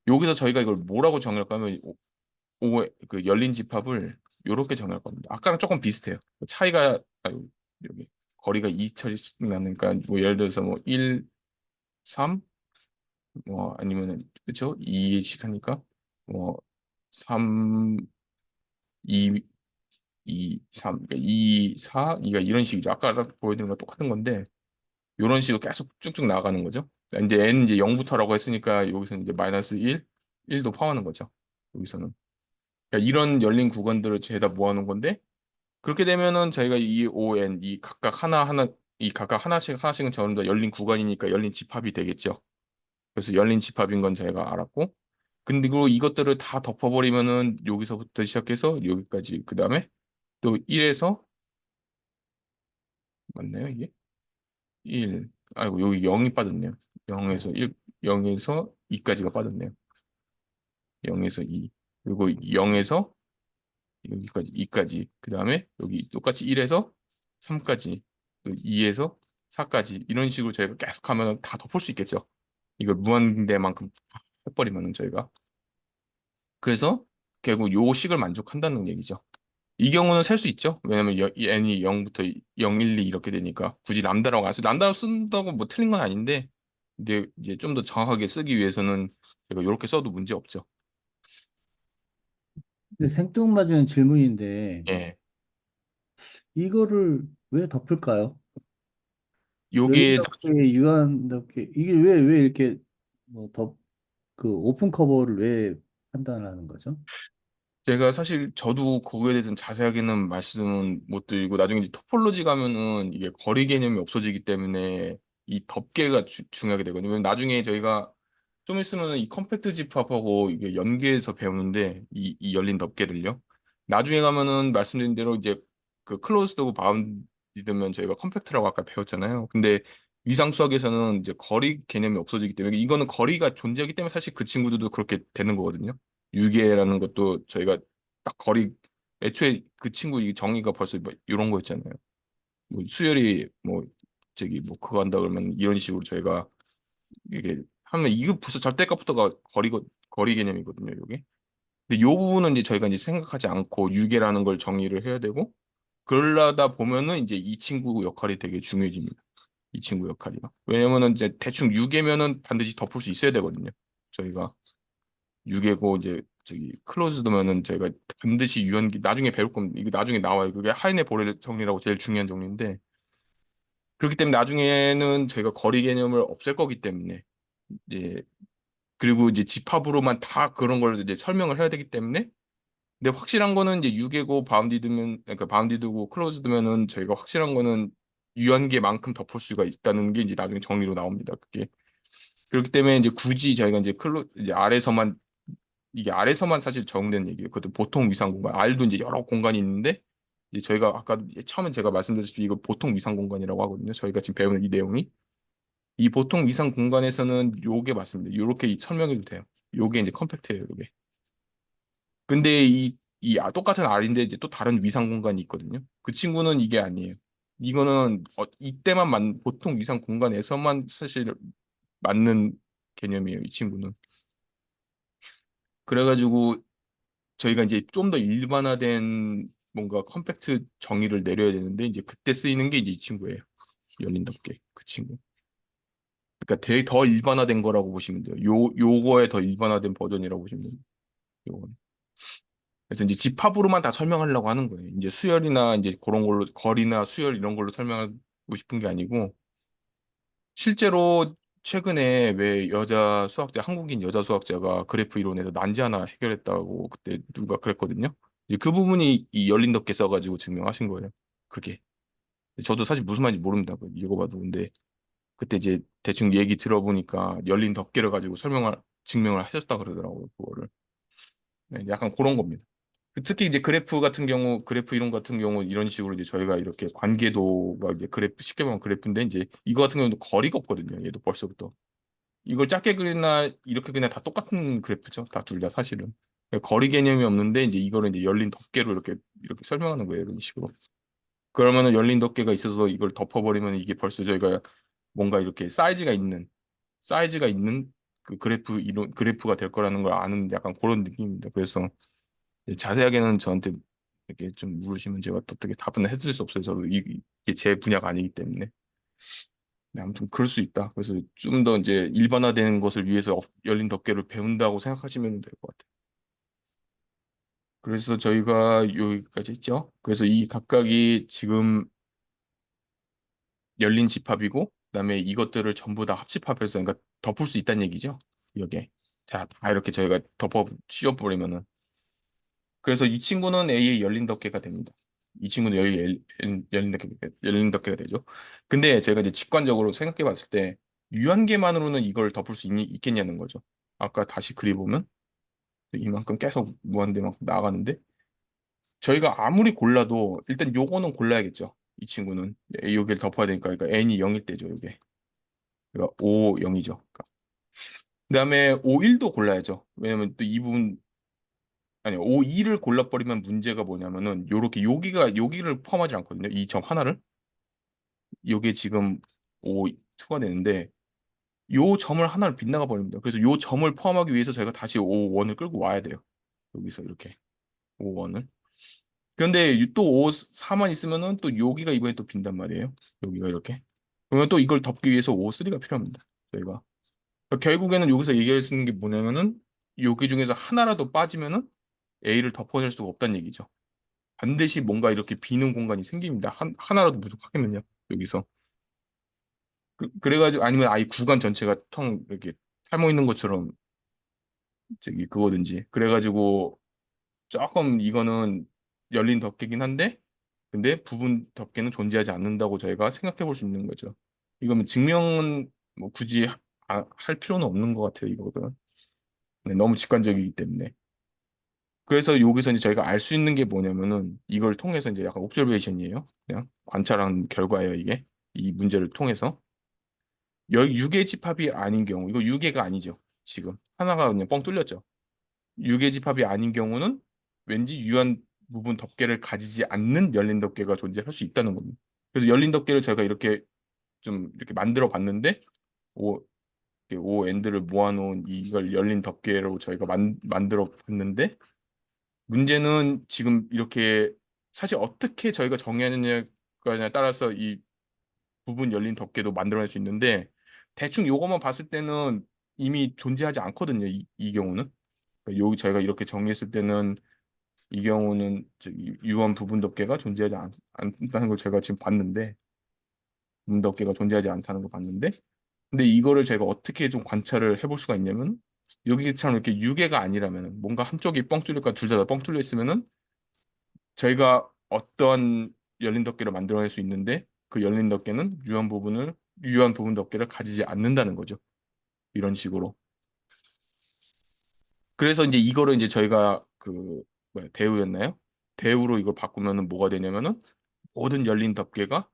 여기서 저희가 이걸 뭐라고 정의할 거면 그 열린 집합을 요렇게 정의할 겁니다. 아까랑 조금 비슷해요. 차이가 여기 거리가 2처리씩 나니까 뭐 예를 들어서 뭐 1, 3 뭐 아니면은 그쵸? 2씩 하니까 뭐 3, 2, 2, 3, 그러니까 2, 4, 2가 이런 식이죠. 아까 보여드린 거 똑같은 건데 이런 식으로 계속 쭉쭉 나가는 거죠. 이제 n 이제 0부터라고 했으니까 여기서는 이제 마이너스 1, 1도 포함하는 거죠. 여기서는. 그러니까 이런 열린 구간들을 죄다 모아놓은 건데 그렇게 되면은 저희가 이 ON 이 각각 이 각각 하나씩은 전부 다 열린 구간이니까 열린 집합이 되겠죠. 그래서 열린 집합인 건 저희가 알았고 근데 그리고 이것들을 다 덮어버리면은 여기서부터 시작해서 여기까지 그 다음에 또 1에서 맞나요 이게? 1 아이고 여기 0이 빠졌네요. 0에서 1 0에서 2까지가 빠졌네요. 0에서 2 그리고 0에서 여기까지 2까지 그 다음에 여기 똑같이 1에서 3까지 또 2에서 4까지 이런 식으로 저희가 계속 하면 다 덮을 수 있겠죠. 이걸 무한대만큼 해버리면은 저희가 그래서 결국 요 식을 만족한다는 얘기죠. 이 경우는 셀 수 있죠. 왜냐면 이 n이 0부터 0, 1, 2 이렇게 되니까 굳이 람다라고 안 써. 람다 쓴다고 뭐 틀린 건 아닌데 근데 이제 좀 더 정확하게 쓰기 위해서는 제가 이렇게 써도 문제 없죠. 근데 생뚱맞은 질문인데 예. 이거를 왜 덮을까요? 열린 요게 덮개, 유한 덮개 이게 왜 이렇게 그 오픈 커버를 왜 판단하는 거죠? 제가 사실 저도 그거에 대해서는 자세하게는 말씀은 못 드리고 나중에 이제 토폴로지 가면은 이게 거리 개념이 없어지기 때문에 이 덮개가 중요하게 되거든요. 왜냐면 나중에 저희가 좀 있으면 이 컴팩트 집합하고 이게 연계해서 배우는데 이 열린 덮개를요. 나중에 가면은 말씀드린 대로 이제 그 클로즈드고 바운디드면 저희가 컴팩트라고 아까 배웠잖아요. 근데 위상 수학에서는 이제 거리 개념이 없어지기 때문에 이거는 거리가 존재하기 때문에 사실 그 친구들도 그렇게 되는 거거든요. 유계라는 것도 저희가 딱 애초에 그 친구 이 정의가 벌써 뭐 이런 거였잖아요. 뭐 수열이 뭐 저기 뭐 그거 한다 그러면 이런 식으로 저희가 이게 하면 이거 벌써 절대값부터가 거리 개념이거든요, 이게. 근데 요 부분은 이제 저희가 이제 생각하지 않고 유계라는 걸 정의를 해야 되고 그러려다 보면은 이제 이 친구 역할이 되게 중요해집니다. 이 친구 역할이요. 왜냐면은 이제 대충 6개면은 반드시 덮을 수 있어야 되거든요. 저희가 6개고 이제 저기 클로즈드면은 저희가 반드시 유연기 나중에 배울 겁니다. 이거 나중에 나와요. 그게 하인의 보레 정리라고 제일 중요한 정리인데 그렇기 때문에 나중에는 저희가 거리 개념을 없앨 거기 때문에 이제 그리고 이제 집합으로만 다 그런 걸 이제 설명을 해야 되기 때문에 근데 확실한 거는 이제 6개고 바운디드면 그러니까 바운디드고 클로즈드면은 저희가 확실한 거는 유연계만큼 덮을 수가 있다는 게 이제 나중에 정리로 나옵니다. 그게 그렇기 때문에 이제 굳이 저희가 이제 이제 아래서만 이게 아래서만 사실 적용되는 얘기예요. 그것도 보통 위상 공간. R도 이제 여러 공간이 있는데 이제 저희가 아까 처음에 제가 말씀드렸듯이 이거 보통 위상 공간이라고 하거든요. 저희가 지금 배우는 이 내용이 이 보통 위상 공간에서는 요게 맞습니다. 요렇게 설명해도 돼요. 요게 이제 컴팩트예요. 요게. 근데 똑같은 R인데 이제 또 다른 위상 공간이 있거든요. 그 친구는 이게 아니에요. 이거는 보통 위상 공간에서만 사실 맞는 개념이에요. 이 친구는. 그래가지고 저희가 이제 좀 더 일반화된 뭔가 컴팩트 정의를 내려야 되는데 이제 그때 쓰이는 게 이제 이 친구예요. 열린 덮개 그 친구. 그러니까 되게 더 일반화된 거라고 보시면 돼요. 요거에 더 일반화된 버전이라고 보시면 돼요. 요거는. 그래서 이제 집합으로만 다 설명하려고 하는 거예요. 이제 수열이나 이제 그런 걸로 거리나 수열 이런 걸로 설명하고 싶은 게 아니고 실제로 최근에 왜 한국인 여자 수학자가 그래프 이론에서 난제 하나 해결했다고 그때 누가 그랬거든요. 이제 그 부분이 이 열린 덮개 써가지고 증명하신 거예요. 그게. 저도 사실 무슨 말인지 모릅니다. 그거 읽어봐도. 근데 그때 이제 대충 얘기 들어보니까 열린 덮개를 가지고 증명을 하셨다 그러더라고요. 그거를. 네, 약간 그런 겁니다. 특히 이제 그래프 이론 같은 경우 이런 식으로 이제 저희가 이렇게 관계도가 이제 그래프 쉽게 보면 그래프인데 이제 이거 같은 경우도 거리가 없거든요. 얘도 벌써부터. 이걸 작게 그리나 이렇게 그냥 다 똑같은 그래프죠. 다 둘 다 사실은. 그러니까 거리 개념이 없는데 이제 이거를 이제 열린 덮개로 이렇게 설명하는 거예요. 이런 식으로. 그러면은 열린 덮개가 있어서 이걸 덮어버리면 이게 벌써 저희가 뭔가 이렇게 사이즈가 있는 그 그래프가 될 거라는 걸 아는 약간 그런 느낌입니다. 그래서 자세하게는 저한테 이렇게 좀 물으시면 제가 또 어떻게 답은 해드릴 수 없어요. 저도 이게 제 분야가 아니기 때문에. 네, 아무튼 그럴 수 있다. 그래서 좀 더 이제 일반화되는 것을 위해서 열린 덮개를 배운다고 생각하시면 될 것 같아요. 그래서 저희가 여기까지 했죠. 그래서 이 각각이 지금 열린 집합이고, 그다음에 이것들을 전부 다 합집합해서 그러니까 덮을 수 있다는 얘기죠. 여기에. 자, 다 이렇게 저희가 씌워버리면은. 그래서 이 친구는 A의 열린 덮개가 됩니다. 이 친구는 열린 덮개가 되죠. 근데 제가 이제 직관적으로 생각해 봤을 때 유한계만으로는 이걸 덮을 수 있겠냐는 거죠. 아까 다시 그려보면 이만큼 계속 무한대만큼 나가는데 저희가 아무리 골라도 일단 요거는 골라야겠죠. 이 친구는 여기를 덮어야 되니까 그러니까 n이 0일 때죠. 이게 그러니까 5, 0이죠. 그다음에 5, 1도 골라야죠. 왜냐면 또 이 부분 아니 5, 2를 골라버리면 문제가 뭐냐면은 요렇게 여기를 포함하지 않거든요. 이 점 하나를 요게 지금 5, 2가 되는데 요 점을 하나를 빗나가 버립니다. 그래서 요 점을 포함하기 위해서 저희가 다시 5, 1을 끌고 와야 돼요. 여기서 이렇게 5, 1을. 그런데 또 5, 4만 있으면은 또 여기가 이번에 또 빈단 말이에요. 여기가 이렇게. 그러면 또 이걸 덮기 위해서 5, 3가 필요합니다. 저희가. 그러니까 결국에는 여기서 얘기할 수 있는 게 뭐냐면은 여기 중에서 하나라도 빠지면은 A를 덮어낼 수가 없다는 얘기죠. 반드시 뭔가 이렇게 비는 공간이 생깁니다. 하나라도 부족하겠느냐, 여기서. 그래가지고, 아니면 아예 구간 전체가 텅, 이렇게 삶아 있는 것처럼, 저기, 그거든지. 그래가지고, 조금 이거는 열린 덮개긴 한데, 근데 부분 덮개는 존재하지 않는다고 저희가 생각해 볼 수 있는 거죠. 이거는 증명은 뭐 굳이 할 필요는 없는 것 같아요, 이거는. 네, 너무 직관적이기 때문에. 그래서 여기서 이제 저희가 알 수 있는 게 뭐냐면은 이걸 통해서 이제 약간 옵저베이션이에요. 그냥 관찰한 결과예요, 이게. 이 문제를 통해서. 유계 집합이 아닌 경우, 이거 유계가 아니죠. 지금. 하나가 그냥 뻥 뚫렸죠. 유계 집합이 아닌 경우는 왠지 유한 부분 덮개를 가지지 않는 열린 덮개가 존재할 수 있다는 겁니다. 그래서 열린 덮개를 저희가 이렇게 좀 이렇게 만들어 봤는데, 오, 오 엔드를 모아놓은 이걸 열린 덮개로 저희가 만들어 봤는데, 문제는 지금 이렇게 사실 어떻게 저희가 정의하느냐에 따라서 이 부분 열린 덮개도 만들어낼 수 있는데 대충 요것만 봤을 때는 이미 존재하지 않거든요. 이 경우는. 그러니까 여기 저희가 이렇게 정리했을 때는 이 경우는 유한 부분 덮개가 존재하지 않다는 걸 제가 지금 봤는데 부분 덮개가 존재하지 않다는 걸 봤는데 근데 이거를 제가 어떻게 좀 관찰을 해볼 수가 있냐면 여기처럼 이렇게 유계가 아니라면 뭔가 한쪽이 뻥 뚫릴까 둘 다 뻥 뚫려 있으면은 저희가 어떤 열린 덮개를 만들어낼 수 있는데 그 열린 덮개는 유한 부분 덮개를 가지지 않는다는 거죠. 이런 식으로. 그래서 이제 이거를 이제 저희가 그 뭐야, 대우였나요? 대우로 이걸 바꾸면은 뭐가 되냐면은 모든 열린 덮개가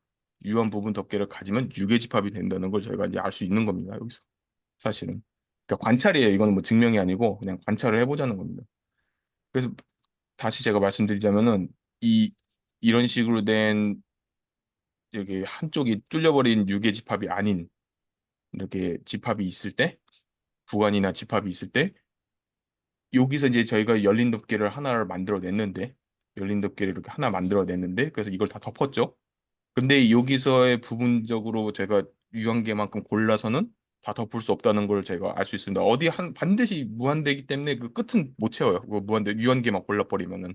유한 부분 덮개를 가지면 유계집합이 된다는 걸 저희가 이제 알 수 있는 겁니다. 여기서 사실은. 그러니까 관찰이에요. 이거는 뭐 증명이 아니고 그냥 관찰을 해보자는 겁니다. 그래서 다시 제가 말씀드리자면은 이런 식으로 된 여기 한쪽이 뚫려버린 유계집합이 아닌 이렇게 집합이 있을 때 구간이나 집합이 있을 때 여기서 이제 저희가 열린 덮개를 하나를 만들어냈는데 열린 덮개를 이렇게 하나 만들어냈는데 그래서 이걸 다 덮었죠. 근데 여기서의 부분적으로 제가 유한계만큼 골라서는 다 덮을 수 없다는 걸 제가 알 수 있습니다. 어디 한 반드시 무한대이기 때문에 그 끝은 못 채워요. 그 무한대 유한계만 골라버리면은.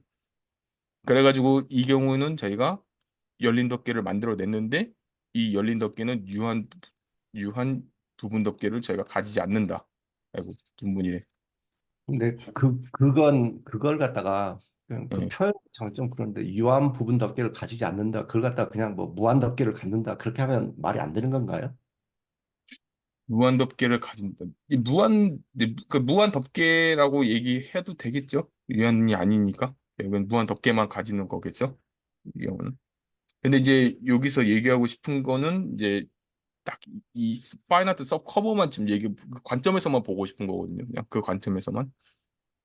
그래가지고 이 경우는 저희가 열린 덮개를 만들어냈는데 이 열린 덮개는 유한 부분 덮개를 저희가 가지지 않는다. 아이고 분분이네. 근데 그걸 갖다가 그냥 그 예. 표현 장점 그런데 유한 부분 덮개를 가지지 않는다. 그걸 갖다가 그냥 뭐 무한 덮개를 갖는다. 그렇게 하면 말이 안 되는 건가요? 무한 덮개를 가진다. 그 무한 덮개라고 얘기해도 되겠죠? 유한이 아니니까. 이건 무한 덮개만 가지는 거겠죠? 이 경우는. 근데 이제 여기서 얘기하고 싶은 거는 이제 딱 이 파인아트 서브 커버만 지금 그 관점에서만 보고 싶은 거거든요. 그냥 그 관점에서만.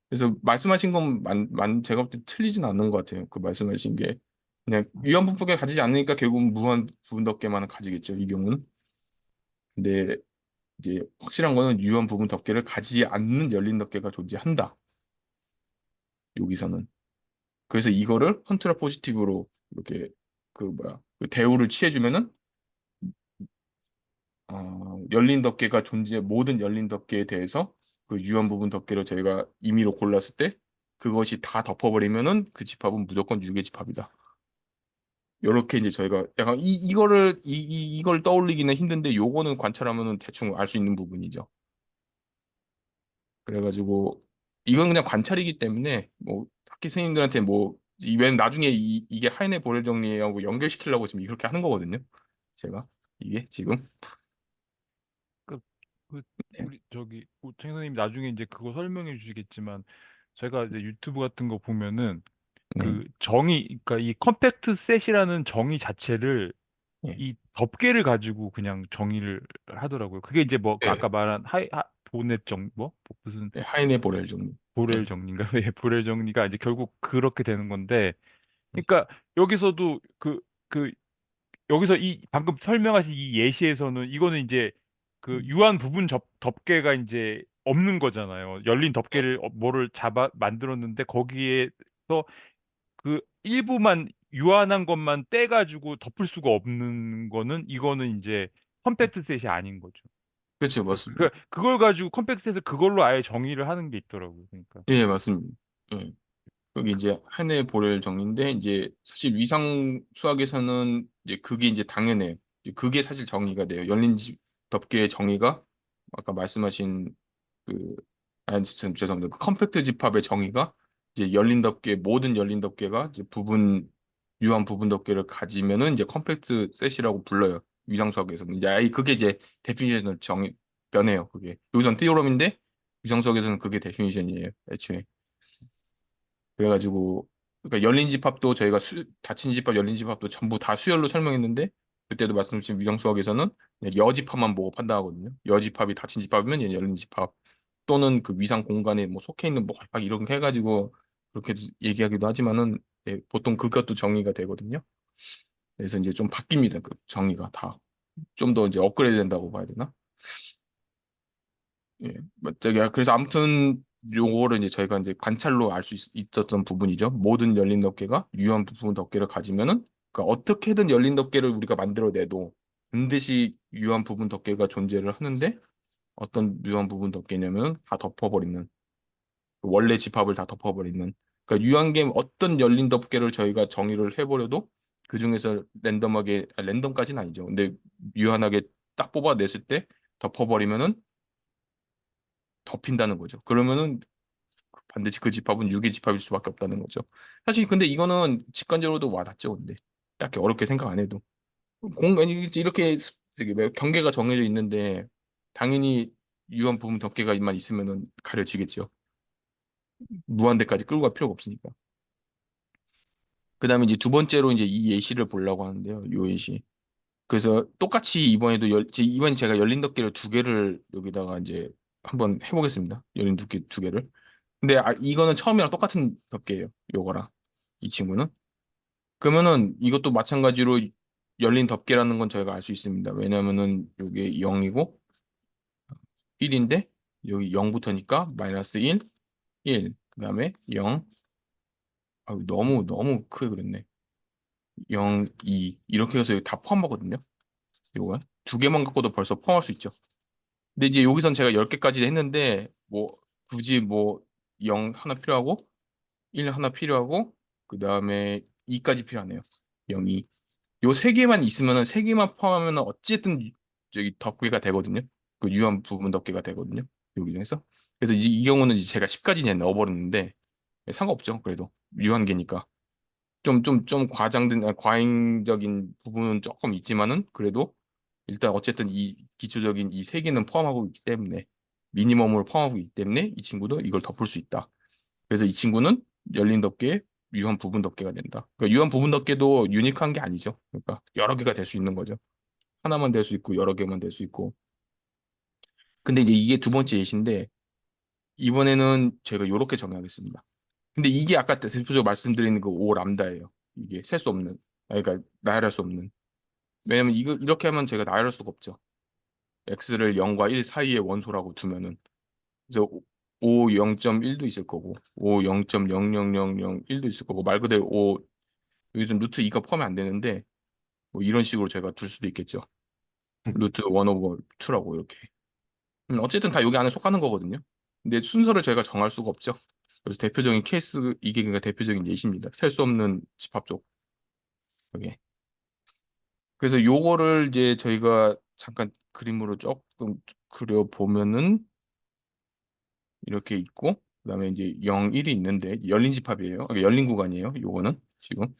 그래서 말씀하신 건 제가 볼 때 틀리진 않는 것 같아요. 그 말씀하신 게 그냥 유한 분석에 가지지 않으니까 결국은 무한 부분 덮개만은 가지겠죠. 이 경우는. 근데 이제 확실한 거는 유한 부분 덮개를 가지지 않는 열린 덮개가 존재한다. 여기서는. 그래서 이거를 컨트라 포지티브로 이렇게 그 뭐야 그 대우를 취해주면은 열린 덮개가 모든 열린 덮개에 대해서 그 유한 부분 덮개를 저희가 임의로 골랐을 때 그것이 다 덮어버리면은 그 집합은 무조건 유계 집합이다. 요렇게 이제 저희가 약간 이걸 떠올리기는 힘든데 요거는 관찰하면은 대충 알 수 있는 부분이죠. 그래가지고 이건 그냥 관찰이기 때문에 뭐 학기 선생님들한테 뭐 이wen 나중에 이게 하이네 보렐 정리하고 연결시키려고 지금 이렇게 하는 거거든요. 제가 이게 지금 그, 그 네. 우리 저기 오창 선생님 나중에 이제 그거 설명해 주시겠지만 제가 이제 유튜브 같은 거 보면은 네. 그 그러니까 이 컴팩트 셋이라는 정의 자체를 네. 이 덮개를 가지고 그냥 정의를 하더라고요. 그게 이제 뭐 네. 아까 말한 보넷 무슨 네. 하이네 보렐 정리. 보렐 네. 정리인가? 예, 보렐 정리가 이제 결국 그렇게 되는 건데, 그러니까 여기서도 여기서 이 방금 설명하신 이 예시에서는 이거는 이제 그 유한 부분 덮개가 이제 없는 거잖아요. 열린 덮개를 뭐를 잡아 만들었는데 거기에서 그 일부만 유한한 것만 떼가지고 덮을 수가 없는 거는 이거는 이제 컴팩트 셋이 아닌 거죠. 그렇죠, 맞습니다. 그걸 가지고 컴팩트 셋을 그걸로 아예 정의를 하는 게 있더라고요. 그러니까. 예, 맞습니다. 예. 여기 이제 하이네 보렐 정리인데 이제 사실 위상 수학에서는 이제 그게 이제 당연해요. 이제 그게 사실 정의가 돼요. 덮개의 정의가 아까 말씀하신 그 죄송합니다. 그 컴팩트 집합의 정의가 이제 모든 열린 덮개가 이제 유한 부분 덮개를 가지면은 이제 컴팩트 셋이라고 불러요. 위상수학에서는 이제 아예 그게 이제 데피니션을 변해요. 그게 여기선 티오럼인데 위상수학에서는 그게 데피니션이에요. 애초에. 그래가지고 그러니까 열린 집합도 저희가 닫힌 집합, 열린 집합도 전부 다 수열로 설명했는데 그때도 말씀드린 위상수학에서는 그냥 여집합만 보고 판단하거든요. 여집합이 닫힌 집합이면 얘는 열린 집합 또는 그 위상 공간에 뭐 속해 있는 뭐 막 이런 거 해가지고 그렇게 얘기하기도 하지만은 예, 보통 그것도 정의가 되거든요. 그래서 이제 좀 바뀝니다. 그 정의가 다. 좀 더 이제 업그레이드 된다고 봐야 되나? 예. 그래서 아무튼 요거를 이제 저희가 이제 관찰로 알 수 있었던 부분이죠. 모든 열린 덮개가 유한 부분 덮개를 가지면은 그러니까 어떻게든 열린 덮개를 우리가 만들어내도 반드시 유한 부분 덮개가 존재를 하는데 어떤 유한 부분 덮개냐면 다 덮어버리는 원래 집합을 다 덮어버리는 그러니까 유한계 어떤 열린 덮개를 저희가 정의를 해버려도 그 중에서 랜덤하게 랜덤까지는 아니죠. 근데 유한하게 딱 뽑아냈을 때 덮어버리면은 덮인다는 거죠. 그러면은 반드시 그 집합은 유기 집합일 수밖에 없다는 거죠. 사실 근데 이거는 직관적으로도 와닿죠. 근데 딱히 어렵게 생각 안 해도 공간이 이렇게 되게 경계가 정해져 있는데 당연히 유한 부분 덮개가만 있으면은 가려지겠죠. 무한대까지 끌고 갈 필요가 없으니까. 그다음에 이제 두 번째로 이제 이 예시를 보려고 하는데요. 요 예시. 그래서 똑같이 이번에도 이번 제가 열린 덮개를 두 개를 여기다가 이제 한번 해보겠습니다. 열린 덮개 두 개를. 근데 이거는 처음이랑 똑같은 덮개예요. 요거랑 이 친구는. 그러면은 이것도 마찬가지로 열린 덮개라는 건 저희가 알 수 있습니다. 왜냐면은 요게 0이고 1인데 여기 0부터니까 마이너스 1, 1. 그다음에 0. 아, 너무 크게 그랬네. 0, 2 이렇게 해서 다 포함하거든요. 요거 두 개만 갖고도 벌써 포함할 수 있죠. 근데 이제 여기선 제가 10개까지 했는데 뭐 굳이 뭐 0 하나 필요하고 1 하나 필요하고 그다음에 2까지 필요하네요. 0, 2. 요 세 개만 있으면은 세 개만 포함하면 어쨌든 저기 덮개가 되거든요. 그 유한 부분 덮개가 되거든요. 여기 중에서. 그래서 이 경우는 이제 제가 10까지 그냥 넣어버렸는데 상관없죠. 그래도 유한계니까. 좀 과장된, 과잉적인 부분은 조금 있지만은 그래도 일단 어쨌든 이 기초적인 이 세 개는 포함하고 있기 때문에 미니멈으로 포함하고 있기 때문에 이 친구도 이걸 덮을 수 있다. 그래서 이 친구는 열린 덮개, 유한 부분 덮개가 된다. 그러니까 유한 부분 덮개도 유니크한 게 아니죠. 그러니까 여러 개가 될 수 있는 거죠. 하나만 될 수 있고 여러 개만 될 수 있고. 근데 이제 이게 두 번째 예시인데 이번에는 제가 이렇게 정의하겠습니다. 근데 이게 아까 대표적으로 말씀드린 그 O 람다예요. 이게 셀 수 없는, 그러니까 나열할 수 없는. 왜냐면 이거 이렇게 하면 제가 나열할 수가 없죠. x를 0과 1 사이의 원소라고 두면은 그래서 O 0.1도 있을 거고 O 0.00001도 있을 거고 말 그대로 O 여기서 루트 2가 포함이 안 되는데 뭐 이런 식으로 제가 둘 수도 있겠죠. 루트 1 오버 2라고 이렇게. 어쨌든 다 여기 안에 속하는 거거든요. 근데 순서를 저희가 정할 수가 없죠. 그래서 대표적인 케이스 이게 그러니까 대표적인 예시입니다. 셀 수 없는 집합적. 여기. 그래서 요거를 이제 저희가 잠깐 그림으로 조금 그려 보면은 이렇게 있고 그다음에 이제 0, 1이 있는데 열린 집합이에요. 열린 구간이에요. 요거는 지금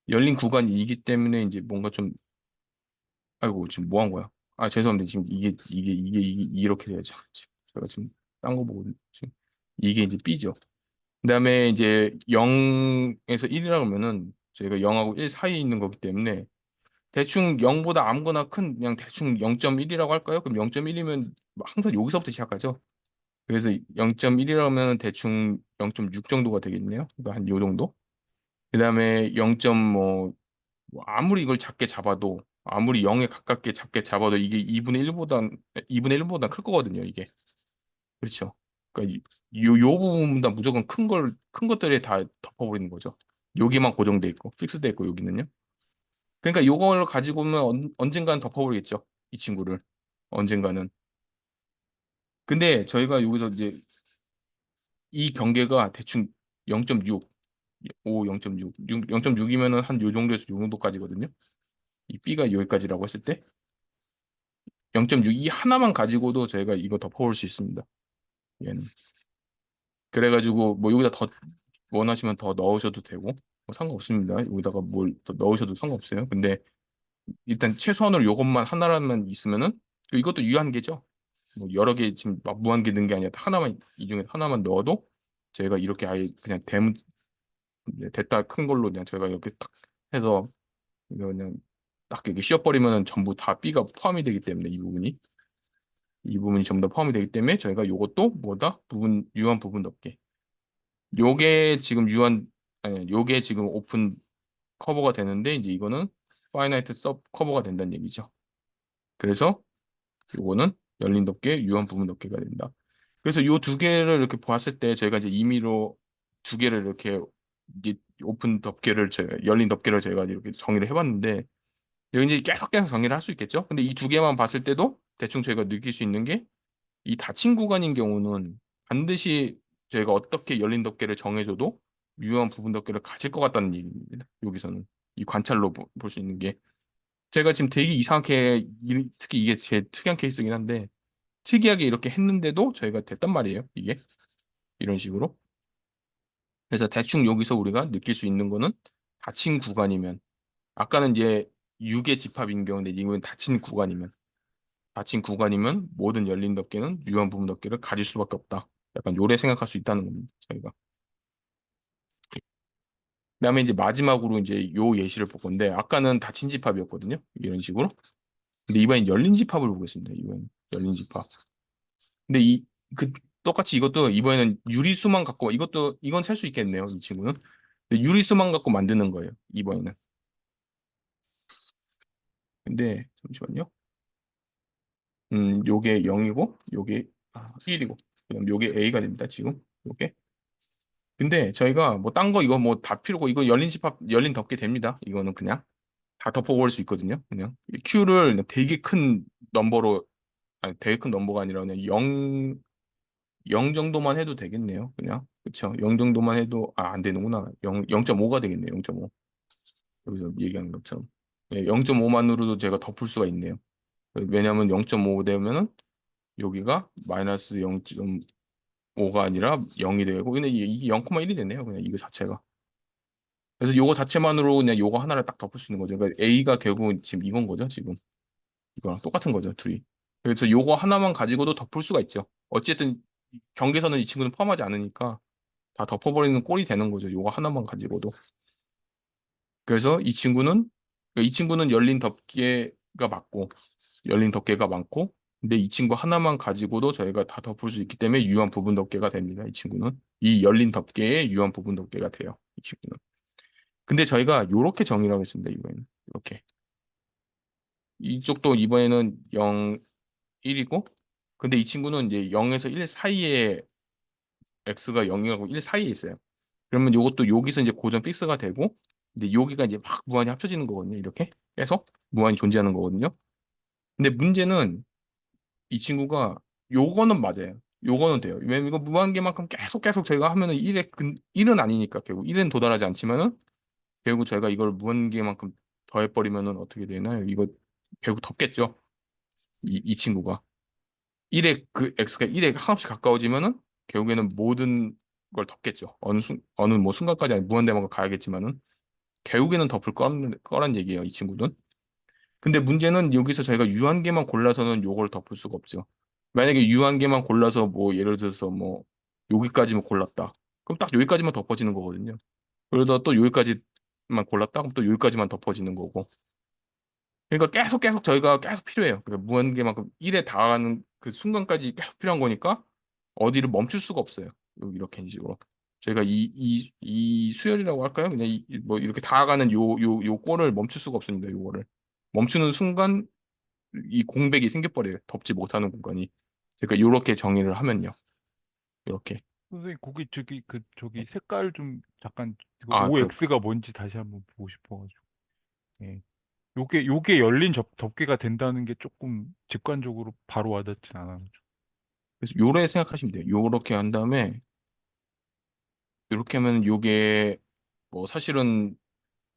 열린 구간이기 때문에 이제 뭔가 좀 아이고 지금 뭐 한 거야? 아 죄송합니다. 지금 이게 이렇게 돼야죠. 제가 지금 딴 거 보고 지금 이게 이제 B죠. 그다음에 이제 0에서 1이라고 하면은 저희가 0하고 1 사이에 있는 거기 때문에 대충 0보다 아무거나 큰 그냥 대충 0.1이라고 할까요? 그럼 0.1이면 항상 여기서부터 시작하죠. 그래서 0.1이라고 하면 대충 0.6 정도가 되겠네요. 그러니까 한 요 정도. 그다음에 0. 뭐 아무리 이걸 작게 잡아도 아무리 0에 가깝게 작게 잡아도 이게 2분의 1보다 클 거거든요, 이게. 그렇죠. 그러니까 요 부분보다 무조건 큰 것들에 다 덮어버리는 거죠. 여기만 고정돼 있고, 픽스돼 있고, 여기는요. 그러니까 요걸 가지고 오면 언젠가는 덮어버리겠죠. 이 친구를. 언젠가는. 근데 저희가 여기서 이제 이 경계가 대충 0.6, 5, 0.6, 0.6이면은 한 요 정도에서 요 정도까지거든요. 이 B가 여기까지라고 했을 때 0.6 이 하나만 가지고도 저희가 이거 덮어올 수 있습니다. 얘는. 그래가지고 뭐 여기다 더 원하시면 더 넣으셔도 되고 뭐 상관없습니다. 여기다가 뭘 더 넣으셔도 상관없어요. 근데 일단 최소한으로 요것만 하나라면 있으면은 이것도 유한계죠. 뭐 여러 개 지금 막 무한계 넣은 게 아니라 하나만 이 중에 하나만 넣어도 저희가 이렇게 아예 그냥 됐다 큰 걸로 그냥 저희가 이렇게 딱 해서 이거 그냥 딱 이렇게 씌워버리면은 전부 다 B가 포함이 되기 때문에 이 부분이 전부 다 포함이 되기 때문에 저희가 요것도 뭐다 유한 부분 덮개 요게 지금 요게 지금 오픈 커버가 되는데 이제 이거는 파이나이트 섭 커버가 된다는 얘기죠. 그래서 요거는 열린 덮개, 유한 부분 덮개가 된다. 그래서 요 두 개를 이렇게 보았을 때 저희가 이제 임의로 두 개를 이렇게 이제 오픈 덮개를 저희가 열린 덮개를 저희가 이렇게 정의를 해봤는데 여기 이제 계속 정리를 할 수 있겠죠. 근데 이 두 개만 봤을 때도 대충 저희가 느낄 수 있는 게 이 닫힌 구간인 경우는 반드시 저희가 어떻게 열린 덮개를 정해줘도 유효한 부분 덮개를 가질 것 같다는 얘기입니다. 여기서는 이 관찰로 볼 수 있는 게 제가 지금 되게 이상하게 특히 이게 제 특이한 케이스긴 한데 특이하게 이렇게 했는데도 저희가 됐단 말이에요. 이게 이런 식으로. 그래서 대충 여기서 우리가 느낄 수 있는 거는 닫힌 구간이면 아까는 이제 6의 집합인 경우인데 이건 닫힌 구간이면 모든 열린 덮개는 유한 부분 덮개를 가질 수밖에 없다. 약간 요래 생각할 수 있다는 겁니다. 저희가. 그다음에 이제 마지막으로 이제 요 예시를 볼 건데 아까는 닫힌 집합이었거든요. 이런 식으로. 근데 이번엔 열린 집합을 보겠습니다. 이번엔 열린 집합. 근데 그 똑같이 이것도 이번에는 유리수만 갖고 이건 셀 수 있겠네요. 이 친구는. 근데 유리수만 갖고 만드는 거예요. 이번에는. 근데 잠시만요. 요게 0이고 요게 1이고 그럼 요게 A가 됩니다. 지금 요게. 근데 저희가 뭐 딴 거 이거 뭐 다 필요고 이거 열린 집합 열린 덮개 됩니다. 이거는 그냥 다 덮어버릴 수 있거든요. 그냥 이 Q를 되게 큰 넘버로 아니 되게 큰 넘버가 아니라 그냥 0 정도만 해도 되겠네요. 그냥 그렇죠. 0 정도만 해도 안 되는구나. 0.5가 되겠네요. 0.5 여기서 얘기하는 것처럼 0.5만으로도 제가 덮을 수가 있네요. 왜냐하면 0.5 되면은 여기가 마이너스 0.5가 아니라 0이 되고 근데 이게 0,1이 되네요. 그냥 이거 자체가. 그래서 요거 자체만으로 그냥 요거 하나를 딱 덮을 수 있는 거죠. 그러니까 A가 결국은 지금 이건 거죠. 지금 이거랑 똑같은 거죠. 둘이. 그래서 요거 하나만 가지고도 덮을 수가 있죠. 어쨌든 경계선은 이 친구는 포함하지 않으니까 다 덮어버리는 꼴이 되는 거죠. 요거 하나만 가지고도. 그래서 이 친구는 열린 덮개가 많고 근데 이 친구 하나만 가지고도 저희가 다 덮을 수 있기 때문에 유한 부분 덮개가 됩니다. 이 친구는 이 열린 덮개의 유한 부분 덮개가 돼요. 이 친구는. 근데 저희가 요렇게 정의를 하겠습니다. 이번에는 이렇게 이쪽도 이번에는 0, 1이고 근데 이 친구는 이제 0에서 1 사이에 x가 0하고 1 사이에 있어요. 그러면 요것도 여기서 이제 고정 픽스가 되고 근데 여기가 이제 막 무한히 합쳐지는 거거든요. 이렇게 계속 무한히 존재하는 거거든요. 근데 문제는 이 친구가 요거는 맞아요. 요거는 돼요. 왜냐면 이거 무한계만큼 계속 저희가 하면은 1은 아니니까 결국 1은 도달하지 않지만은 결국 저희가 이걸 무한계만큼 더해버리면은 어떻게 되나요? 이거 결국 덮겠죠. 이 친구가 1에 그 x가 1에 하나씩 가까워지면은 결국에는 모든 걸 덮겠죠. 어느 뭐 순간까지 아니 무한대만큼 가야겠지만은 결국에는 덮을 거란 얘기예요. 이 친구는. 근데 문제는 여기서 저희가 유한계만 골라서는 요걸 덮을 수가 없죠. 만약에 유한계만 골라서 뭐 예를 들어서 뭐 여기까지만 골랐다. 그럼 딱 여기까지만 덮어지는 거거든요. 그러다 또 여기까지만 골랐다. 그럼 또 여기까지만 덮어지는 거고. 그러니까 계속 저희가 계속 필요해요. 그러니까 무한계만큼 1에 달하는 그 순간까지 계속 필요한 거니까 어디를 멈출 수가 없어요. 이렇게 식으로. 저희가 이 수열이라고 할까요? 그냥 뭐 이렇게 다가가는 요 꼴을 멈출 수가 없습니다. 요거를. 멈추는 순간 이 공백이 생겨버려요. 덮지 못하는 공간이. 그러니까 요렇게 정의를 하면요. 이렇게. 선생님 거기 저기 색깔 좀 잠깐 이거 그럴까. OX가 뭔지 다시 한번 보고 싶어가지고. 예. 요게 열린 덮개가 된다는 게 조금 직관적으로 바로 와닿진 않아가지고. 그래서 요래 생각하시면 돼요. 요렇게 한 다음에 요렇게 하면 요게 뭐 사실은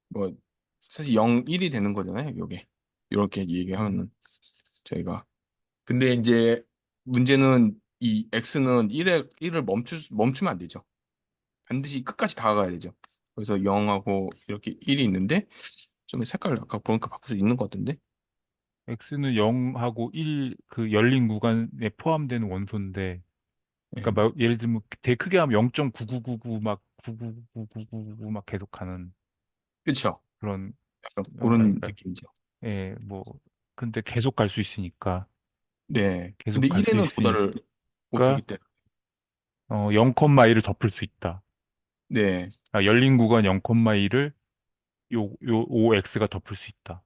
뭐 사실 0, 1이 되는 거잖아요. 요게. 요렇게 얘기하면은 저희가 근데 이제 문제는 이 x는 1을 멈추면 안 되죠. 반드시 끝까지 다가가야 되죠. 그래서 0하고 이렇게 1이 있는데 좀 색깔을 아까 보니까 바꿀 수 있는 것 같은데 X는 0하고 1 그 열린 구간에 포함되는 원소인데 예. 그러니까 막 예를 들면 되게 크게 하면 0.9999 막 99999 막 계속 가는 그렇죠. 그런 약간 그런 그러니까 느낌이죠. 예, 뭐 근데 계속 갈 수 있으니까 네. 근데 계속 갈 수 1에는 도달을 못하기 있으니까 때문에 0,1을 덮을 수 있다. 네. 열린 구간 0,1을 요 OX가 덮을 수 있다.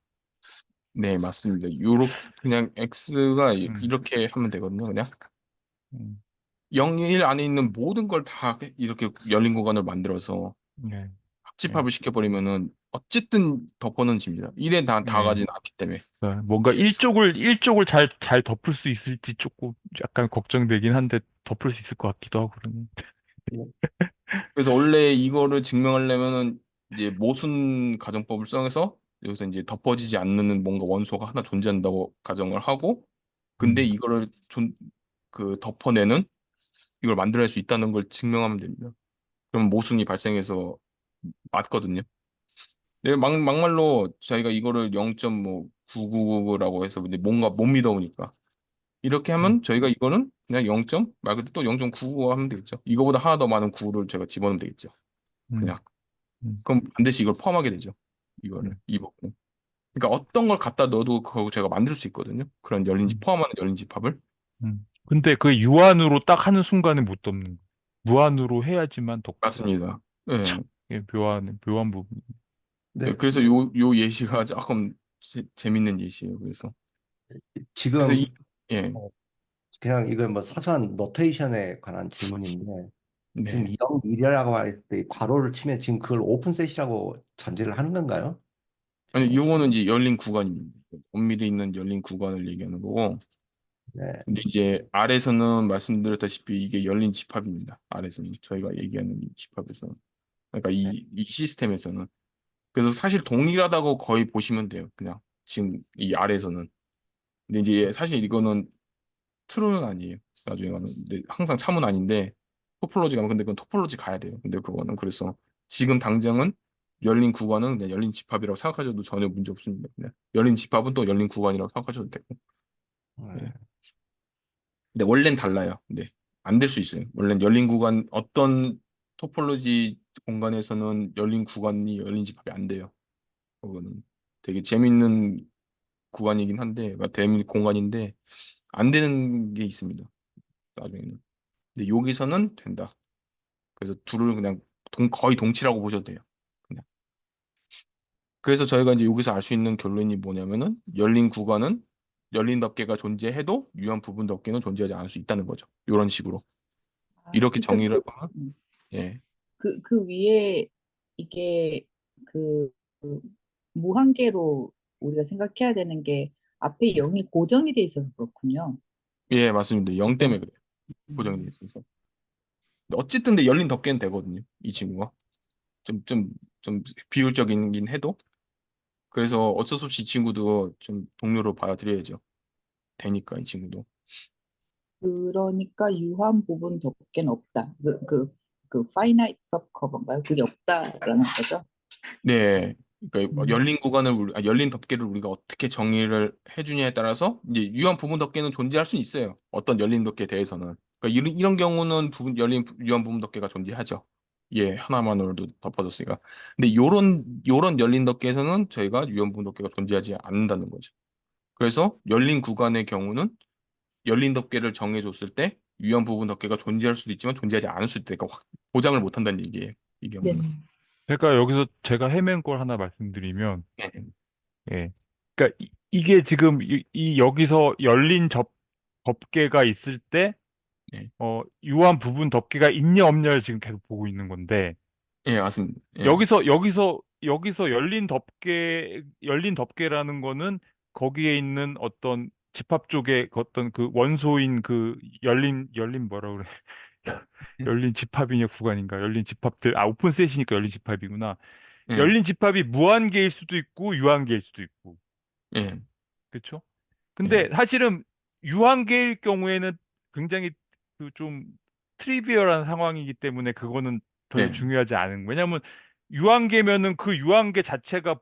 네, 맞습니다. 요렇게 그냥 x가 음, 이렇게 하면 되거든요. 그냥 음, 0, 1 안에 있는 모든 걸 다 이렇게 열린 구간을 만들어서 네, 네, 합집합을 시켜버리면은 어쨌든 덮어는 집니다. 1에 다 예. 가진 않기 때문에. 뭔가 일쪽을 잘 덮을 수 있을지 조금 약간 걱정되긴 한데 덮을 수 있을 것 같기도 하고 그러네. 그래서 원래 이거를 증명하려면은 이제 모순 가정법을 써서 여기서 이제 덮어지지 않는 뭔가 원소가 하나 존재한다고 가정을 하고, 근데 음, 이거를 덮어내는 이걸 만들어낼 수 있다는 걸 증명하면 됩니다. 그럼 모순이 발생해서 맞거든요. 네, 막말로 저희가 이거를 0.999라고 해서 이제 뭔가 못 믿어오니까 이렇게 음, 하면 저희가 이거는 그냥 0점 말 그대로 또 0.99 하면 되겠죠. 이거보다 하나 더 많은 9를 제가 집어넣으면 되겠죠. 음, 그냥 음, 그럼 반드시 이걸 포함하게 되죠. 음, 이 부분. 그러니까 어떤 걸 갖다 넣어도 그거 제가 만들 수 있거든요. 그런 열린 집 음, 포함하는 열린 집합을. 근데 그 유한으로 딱 하는 순간에 못 덮는 거야. 무한으로 해야지만 덮고. 맞습니다. 예. 참, 묘한 부분. 예, 근데 그래서 요 예시가 조금 재밌는 예시예요. 그래서 지금 예. 어, 그냥 이거 뭐 사소한 노테이션에 관한 질문인데 지금 네. 0일이라고 할 때 괄호를 치면 지금 그걸 오픈셋이라고 전제를 하는 건가요? 아니, 요거는 이제 열린 구간입니다. 엄밀히 있는 열린 구간을 얘기하는 거고, 네. 근데 이제 아래서는 말씀드렸다시피 이게 열린 집합입니다. 아래서는 저희가 얘기하는 이 집합에서는, 그러니까 네. 이 시스템에서는. 그래서 사실 동일하다고 거의 보시면 돼요. 그냥 지금 이 아래서는. 근데 이제 사실 이거는 트루는 아니에요. 나중에 가면. 근데 항상 참은 아닌데 토폴로지 가면 근데 그건 토폴로지 가야 돼요. 근데 그거는 그래서 지금 당장은 열린 구간은 그냥 열린 집합이라고 생각하셔도 전혀 문제 없습니다. 그냥 열린 집합은 또 열린 구간이라고 생각하셔도 되고. 예. 네. 근데 원래는 달라요. 근데 안 될 수 있어요. 원래는 열린 구간 어떤 토폴로지 공간에서는 열린 구간이 열린 집합이 안 돼요. 그거는 되게 재밌는 구간이긴 한데, 재밌는 공간인데 안 되는 게 있습니다. 나중에는. 근데 여기서는 된다. 그래서 둘을 그냥 거의 동치라고 보셔도 돼요. 그냥. 그래서 저희가 이제 여기서 알 수 있는 결론이 뭐냐면은 열린 구간은 열린 덮개가 존재해도 유한 부분 덮개는 존재하지 않을 수 있다는 거죠. 이런 식으로. 아, 이렇게 그러니까 정의를 하면 음, 예. 그 위에 이게 그 무한계로 우리가 생각해야 되는 게 앞에 0이 고정이 돼 있어서 그렇군요. 예, 맞습니다. 0 그죠? 때문에 그래요. 고정돼 음. 있어서. 근데 어쨌든 근데 열린 덮개는 되거든요. 이 친구가. 좀, 좀, 좀 비효율적이긴 해도. 그래서 어쩔 수 없이 이 친구도 좀 동료로 받아들여야죠. 되니까 이 친구도. 그러니까 유한 부분 덮개는 없다. 그 finite subcover인가요? 그게 없다라는 거죠. 네. 그러니까 음. 열린 덮개를 우리가 어떻게 정의를 해주냐에 따라서 이제 유한 부분 덮개는 존재할 수는 있어요. 어떤 열린 덮개에 대해서는. 그러니까 이런 경우는 유한 부분 덮개가 존재하죠. 예, 하나만으로도 덮어졌으니까. 근데 요런 열린 덮개에서는 저희가 유한 부분 덮개가 존재하지 않는다는 거죠. 그래서 열린 구간의 경우는 열린 덮개를 정해줬을 때 유한 부분 덮개가 존재할 수도 있지만 존재하지 않을 수도 있다. 그러니까 보장을 못 한다는 얘기예요. 이 네. 경우는. 제가 여기서 제가 헤맨 걸 하나 말씀드리면, 예. 예. 그러니까 이게 지금 여기서 덮개가 있을 때, 예. 유한 부분 덮개가 있냐 없냐를 지금 계속 보고 있는 건데, 예, 맞습니다. 예. 여기서 열린 덮개라는 거는 거기에 있는 어떤 집합 쪽에 그 어떤 그 원소인 그 열린 뭐라 그래? 열린 집합이냐 구간인가? 열린 집합들, 오픈셋이니까 열린 집합이구나. 예. 열린 집합이 무한계일 수도 있고 유한계일 수도 있고. 예. 그렇죠? 예. 근데 사실은 유한계일 경우에는 굉장히 그 좀 트리비얼한 상황이기 때문에 그거는 별로 네. 중요하지 않은 거예요. 왜냐하면 유한계면은 그 유한계 자체가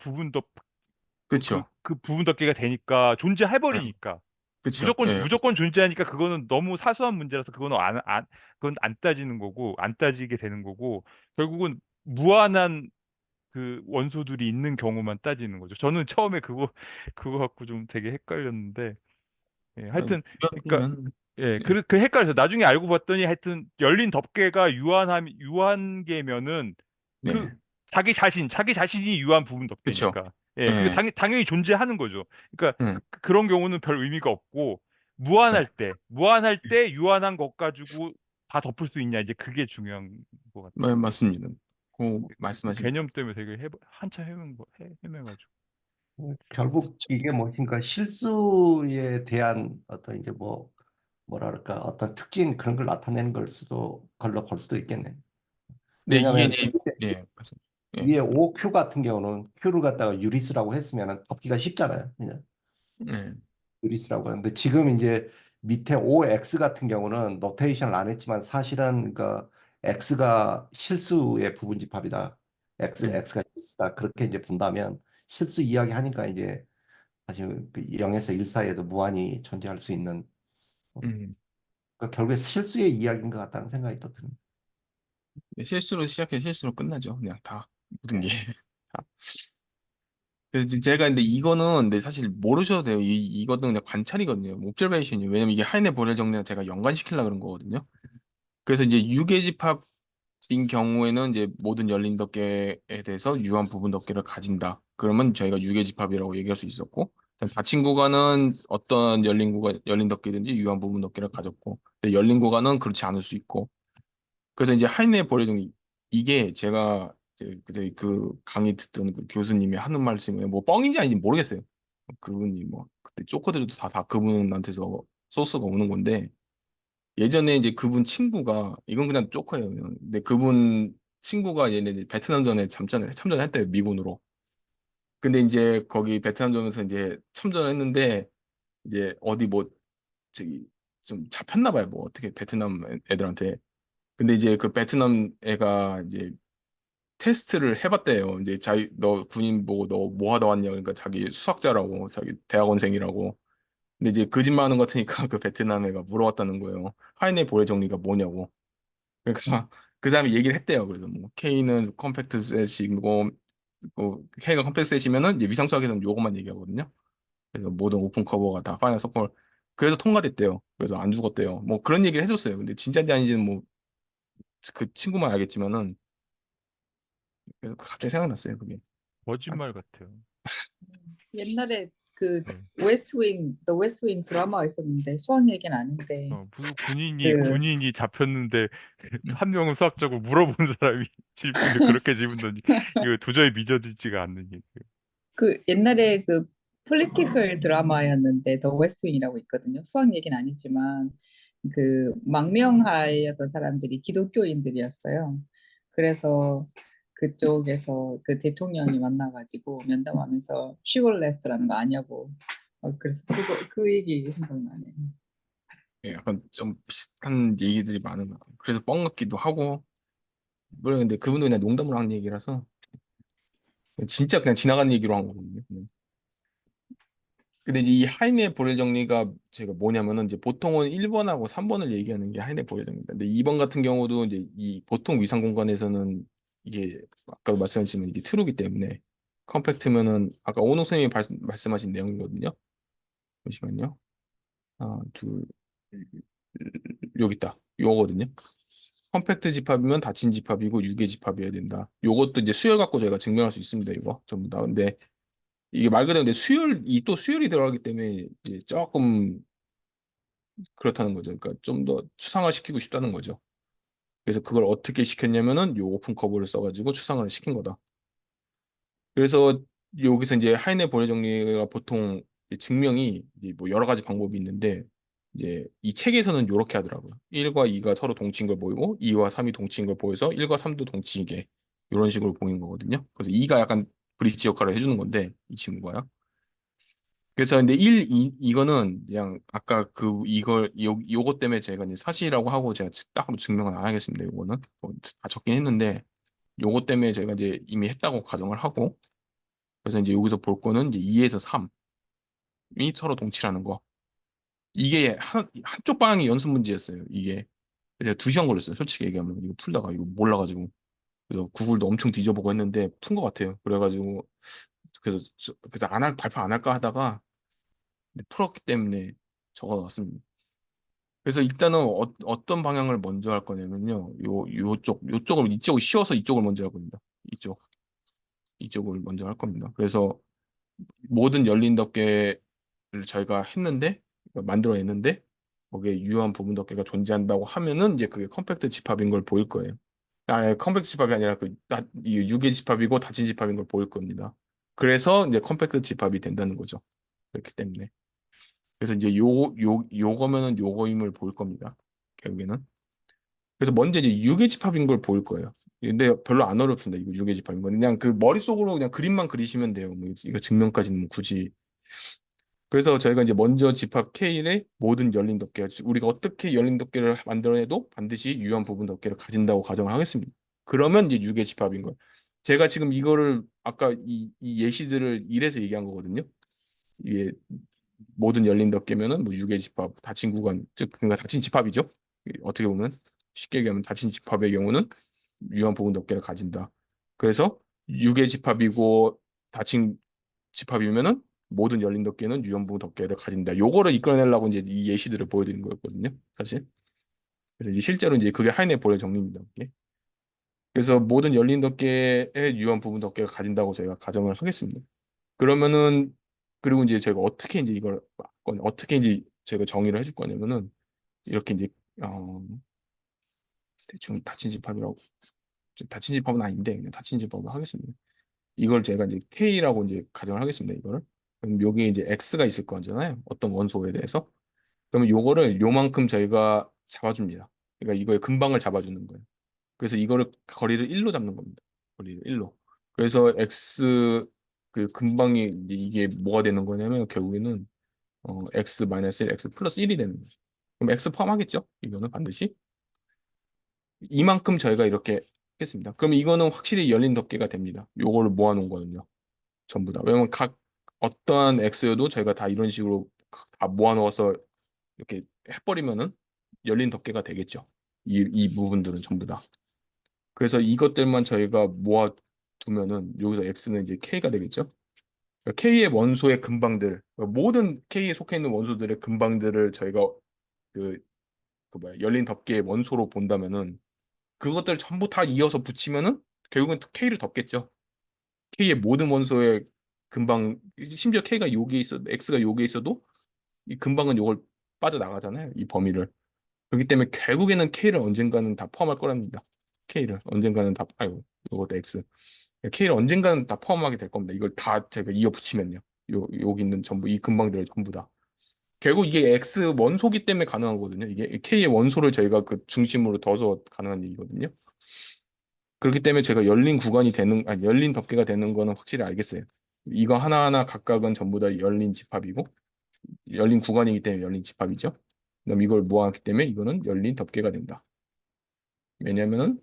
그쵸. 그 부분 덮개가 되니까 예. 존재해버리니까 그쵸. 예. 무조건 존재하니까 그거는 너무 사소한 문제라서 그건 안 따지는 거고 안 따지게 되는 거고 결국은 무한한 그 원소들이 있는 경우만 따지는 거죠. 저는 처음에 그거 갖고 좀 되게 헷갈렸는데 예, 하여튼 그러니까 유학이면 예, 네. 그 헷갈려서 나중에 알고 봤더니 하여튼 열린 덮개가 유한계면은 그 네. 자기 자신이 유한 부분 그쵸. 덮개니까 예, 그게 예. 당연히 존재하는 거죠. 그러니까 예. 그런 경우는 별 의미가 없고 네. 무한할 때 유한한 것 가지고 다 덮을 수 있냐 이제 그게 중요한 것 같아요. 맞습니다. 그 말씀하신 개념 때문에 되게 한참 헤매가지고. 결국 이게 무엇인가 실수에 대한 어떤 이제 뭐랄까 어떤 특징 그런 걸 나타내는 걸로 볼 수도 있겠네. 네, 이게 왜냐하면 이제 예, 예, 위에 OQ 같은 경우는 Q를 갖다가 유리스라고 했으면 덮기가 쉽잖아요. 그냥 예, 유리스라고 하는데 지금 이제 밑에 OX 같은 경우는 노테이션을 안 했지만 사실은 그 X가 실수의 부분 집합이다. 예, X가 실수다. 그렇게 이제 본다면 실수 이야기하니까 이제 사실 그 0에서 1 사이에도 무한히 존재할 수 있는 음. 그 결국에 실수의 이야기인 것 같다는 생각이 또 듭니다. 실수로 시작해 실수로 끝나죠. 그냥 다 모든 게. 네. 다. 그래서 제가 근데 이거는 근데 사실 모르셔도 돼요. 이거는 그냥 관찰이거든요. 옵저베이션이. 왜냐면 이게 하이네 보렐 정리랑 제가 연관시키려고 그런 거거든요. 그래서 이제 유계 집합인 경우에는 이제 모든 열린 덮개에 대해서 유한 부분 덮개를 가진다. 그러면 저희가 유계 집합이라고 얘기할 수 있었고, 닫힌 구간은 어떤 열린 덮개든지 유한 부분 덮개를 가졌고, 근데 열린 구간은 그렇지 않을 수 있고. 그래서 이제 하이네 보렐 정리 이게 제가 이제 그때 그 강의 듣던 그 교수님이 하는 말씀에 뭐 뻥인지 아닌지 모르겠어요. 그분이 뭐 그때 쪼커들도 다 그분한테서 소스가 오는 건데 예전에 이제 그분 친구가 이건 그냥 쪼커예요. 그냥. 근데 그분 친구가 얘네 이제 베트남전에 참전했대요. 미군으로. 근데 이제 거기 베트남전에서 이제 참전을 했는데 이제 어디 뭐 저기 좀 잡혔나 봐요. 뭐 어떻게 베트남 애들한테. 근데 이제 그 베트남 애가 이제 테스트를 해봤대요. 이제 너 군인 보고 너 뭐 하다 왔냐. 그러니까 자기 수학자라고 자기 대학원생이라고. 근데 이제 거짓말하는 것 같으니까 그 베트남 애가 물어봤다는 거예요. 하이네 보레 정리가 뭐냐고. 그러니까 그 사람이 얘기를 했대요. 그래서 뭐 K는 컴팩트 셋이고 뭐 K가 컴팩트 셋이면은 이제 위상수학에서는 요것만 얘기하거든요. 그래서 모든 오픈 커버가 다 파이널 서클 그래서 통과됐대요. 그래서 안 죽었대요. 뭐 그런 얘기를 해줬어요. 근데 진짜인지 아닌지는 뭐 그 친구만 알겠지만은 그래서 갑자기 생각났어요. 그게. 아, 거짓말 같아요. 옛날에 그 네. The West Wing 드라마가 있었는데 수학 얘기는 아닌데 무슨 군인이 그 군인이 잡혔는데 음. 한 명은 수학자고 물어본 사람이 질문을 그렇게 질문 던지 이거 도저히 믿어지지가 않는 얘기예요. 그 옛날에 그 폴리티컬 드라마였는데 더 웨스트윙이라고 있거든요. 수학 얘기는 아니지만 그 망명하였던 사람들이 기독교인들이었어요. 그래서 그쪽에서 그 대통령이 만나가지고 면담하면서 쉬골레스라는 거 아냐고. 그래서 그 얘기 생각나네. 예, 약간 좀 비슷한 얘기들이 많은 것 같아요. 그래서 뻥 같기도 하고 물론 근데 그분도 그냥 농담으로 한 얘기라서 진짜 그냥 지나가는 얘기로 한 거거든요. 근데 이제 이 하이네 보레 정리가 제가 뭐냐면은 이제 보통은 1번하고 3번을 얘기하는 게 하이네 보레 정리입니다. 근데 2번 같은 경우도 이제 이 보통 위상 공간에서는 이게 아까 말씀하신 이게 트루기 때문에 컴팩트면은 아까 오노 선생님이 말씀하신 내용이거든요. 잠시만요. 하나, 둘, 여기 있다. 요거거든요. 컴팩트 집합이면 닫힌 집합이고 유계 집합이어야 된다. 요것도 이제 수열 갖고 저희가 증명할 수 있습니다. 이거 전부 다. 근데 이게 말 그대로 근데 수열이 또 수열이 들어가기 때문에 이제 조금 그렇다는 거죠. 그러니까 좀 더 추상화 시키고 싶다는 거죠. 그래서 그걸 어떻게 시켰냐면은 요 오픈 커브를 써가지고 추상화를 시킨 거다. 그래서 여기서 이제 하이네 보내 정리가 보통 이제 증명이 이제 뭐 여러 가지 방법이 있는데 이제 이 책에서는 이렇게 하더라고요. 1과 2가 서로 동치인 걸 보이고 2와 3이 동치인 걸 보여서 1과 3도 동치이게 이런 식으로 보이는 거거든요. 그래서 2가 약간 브릿지 역할을 해주는 건데 이 친구가요. 그래서 근데 이거는 그냥 아까 그 이걸 요거 때문에 제가 이제 사실이라고 하고 제가 딱 한번 증명은 안 하겠습니다. 요거는 뭐다 적긴 했는데 요거 때문에 제가 이제 이미 했다고 가정을 하고 그래서 이제 여기서 볼 거는 이제 2에서 3이 서로 동치라는 거. 이게 한쪽 방향이 연습 문제였어요. 이게 제가 2시간 걸렸어요. 솔직히 얘기하면 이거 풀다가 이거 몰라가지고 그래서 구글도 엄청 뒤져보고 했는데 푼 것 같아요. 그래가지고 그래서 발표 안 할까 하다가 근데 풀었기 때문에 적어놨습니다. 그래서 일단은 어떤 방향을 먼저 할 거냐면요. 이쪽을 씌워서 이쪽을 먼저 할 겁니다. 이쪽을 먼저 할 겁니다. 그래서 모든 열린 덮개를 저희가 했는데, 만들어냈는데, 거기에 유한 부분 덮개가 존재한다고 하면은 이제 그게 컴팩트 집합인 걸 보일 거예요. 컴팩트 집합이 아니라 이 6의 집합이고 닫힌 집합인 걸 보일 겁니다. 그래서 이제 컴팩트 집합이 된다는 거죠. 그렇기 때문에. 그래서 이제 요거면은 요거임을 보일 겁니다. 결국에는. 그래서 먼저 이제 6의 집합인 걸 보일 거예요. 근데 별로 안 어렵습니다. 이거 6의 집합인 건. 그냥 그 머릿속으로 그냥 그림만 그리시면 돼요. 뭐 이거 증명까지는 뭐 굳이. 그래서 저희가 이제 먼저 집합 K의 모든 열린 덮개, 우리가 어떻게 열린 덮개를 만들어내도 반드시 유한 부분 덮개를 가진다고 가정을 하겠습니다. 그러면 이제 6의 집합인 거예요. 제가 지금 이거를 아까 이 예시들을 이래서 얘기한 거거든요. 이게 모든 열린 덮개면은 뭐 6의 집합, 닫힌 구간, 즉 그러니까 닫힌 집합이죠. 어떻게 보면 쉽게 얘기하면 닫힌 집합의 경우는 유한 부분 덮개를 가진다. 그래서 6의 집합이고 닫힌 집합이면은 모든 열린 덮개는 유연부 덮개를 가진다. 요거를 이끌어내려고 이제 이 예시들을 보여드린 거였거든요, 사실. 그래서 이제 실제로 이제 그게 하이네 볼의 정리입니다. 이게. 그래서 모든 열린 덮개의 유한 부분 덮개가 가진다고 저희가 가정을 하겠습니다. 그러면은 그리고 이제 저희가 어떻게 이제 이걸 어떻게 이제 저희가 정의를 해줄 거냐면은 이렇게 이제 어, 대충 닫힌 집합은 아닌데 그냥 닫힌 집합을 하겠습니다. 이걸 제가 이제 K라고 이제 가정을 하겠습니다. 이거를. 그럼 여기에 이제 X가 있을 거잖아요. 어떤 원소에 대해서. 그러면 요거를 요만큼 저희가 잡아줍니다. 그러니까 이거의 근방을 잡아주는 거예요. 그래서 이거를 거리를 1로 잡는 겁니다. 거리를 1로. 그래서 X 그 근방이 이게 뭐가 되는 거냐면 결국에는 X 마이너스 1, X 플러스 1이 되는 거죠. 그럼 X 포함하겠죠? 이거는 반드시. 이만큼 저희가 이렇게 했습니다. 그럼 이거는 확실히 열린 덮개가 됩니다. 요거를 모아놓은 거는요. 전부 다. 왜냐면 각 어떠한 X여도 저희가 다 이런 식으로 다 모아넣어서 이렇게 해버리면은 열린 덮개가 되겠죠. 이 부분들은 전부 다. 그래서 이것들만 저희가 모아두면은 여기서 X는 이제 K가 되겠죠. 그러니까 K의 원소의 근방들, 그러니까 모든 K에 속해 있는 원소들의 근방들을 저희가 그, 그 뭐야 열린 덮개의 원소로 본다면은 그것들 전부 다 이어서 붙이면은 결국은 K를 덮겠죠. K의 모든 원소의 근방, 심지어 K가 여기에 있어, X가 여기에 있어도 이 근방은 요걸 빠져나가잖아요. 이 범위를. 그렇기 때문에 결국에는 K를 언젠가는 다 포함할 거랍니다. K를 언젠가는 다, 아이고, 이것도 X. K를 언젠가는 다 포함하게 될 겁니다. 이걸 다 제가 이어 붙이면요. 여기 있는 전부, 이 근방들 전부 다. 결국 이게 X 원소기 때문에 가능한 거거든요. 이게 K의 원소를 저희가 그 중심으로 둬서 가능한 얘기거든요. 그렇기 때문에 제가 열린 구간이 되는, 아니, 열린 덮개가 되는 거는 확실히 알겠어요. 이거 하나하나 각각은 전부 다 열린 집합이고, 열린 구간이기 때문에 열린 집합이죠. 그럼 이걸 모았기 때문에 이거는 열린 덮개가 된다. 왜냐면은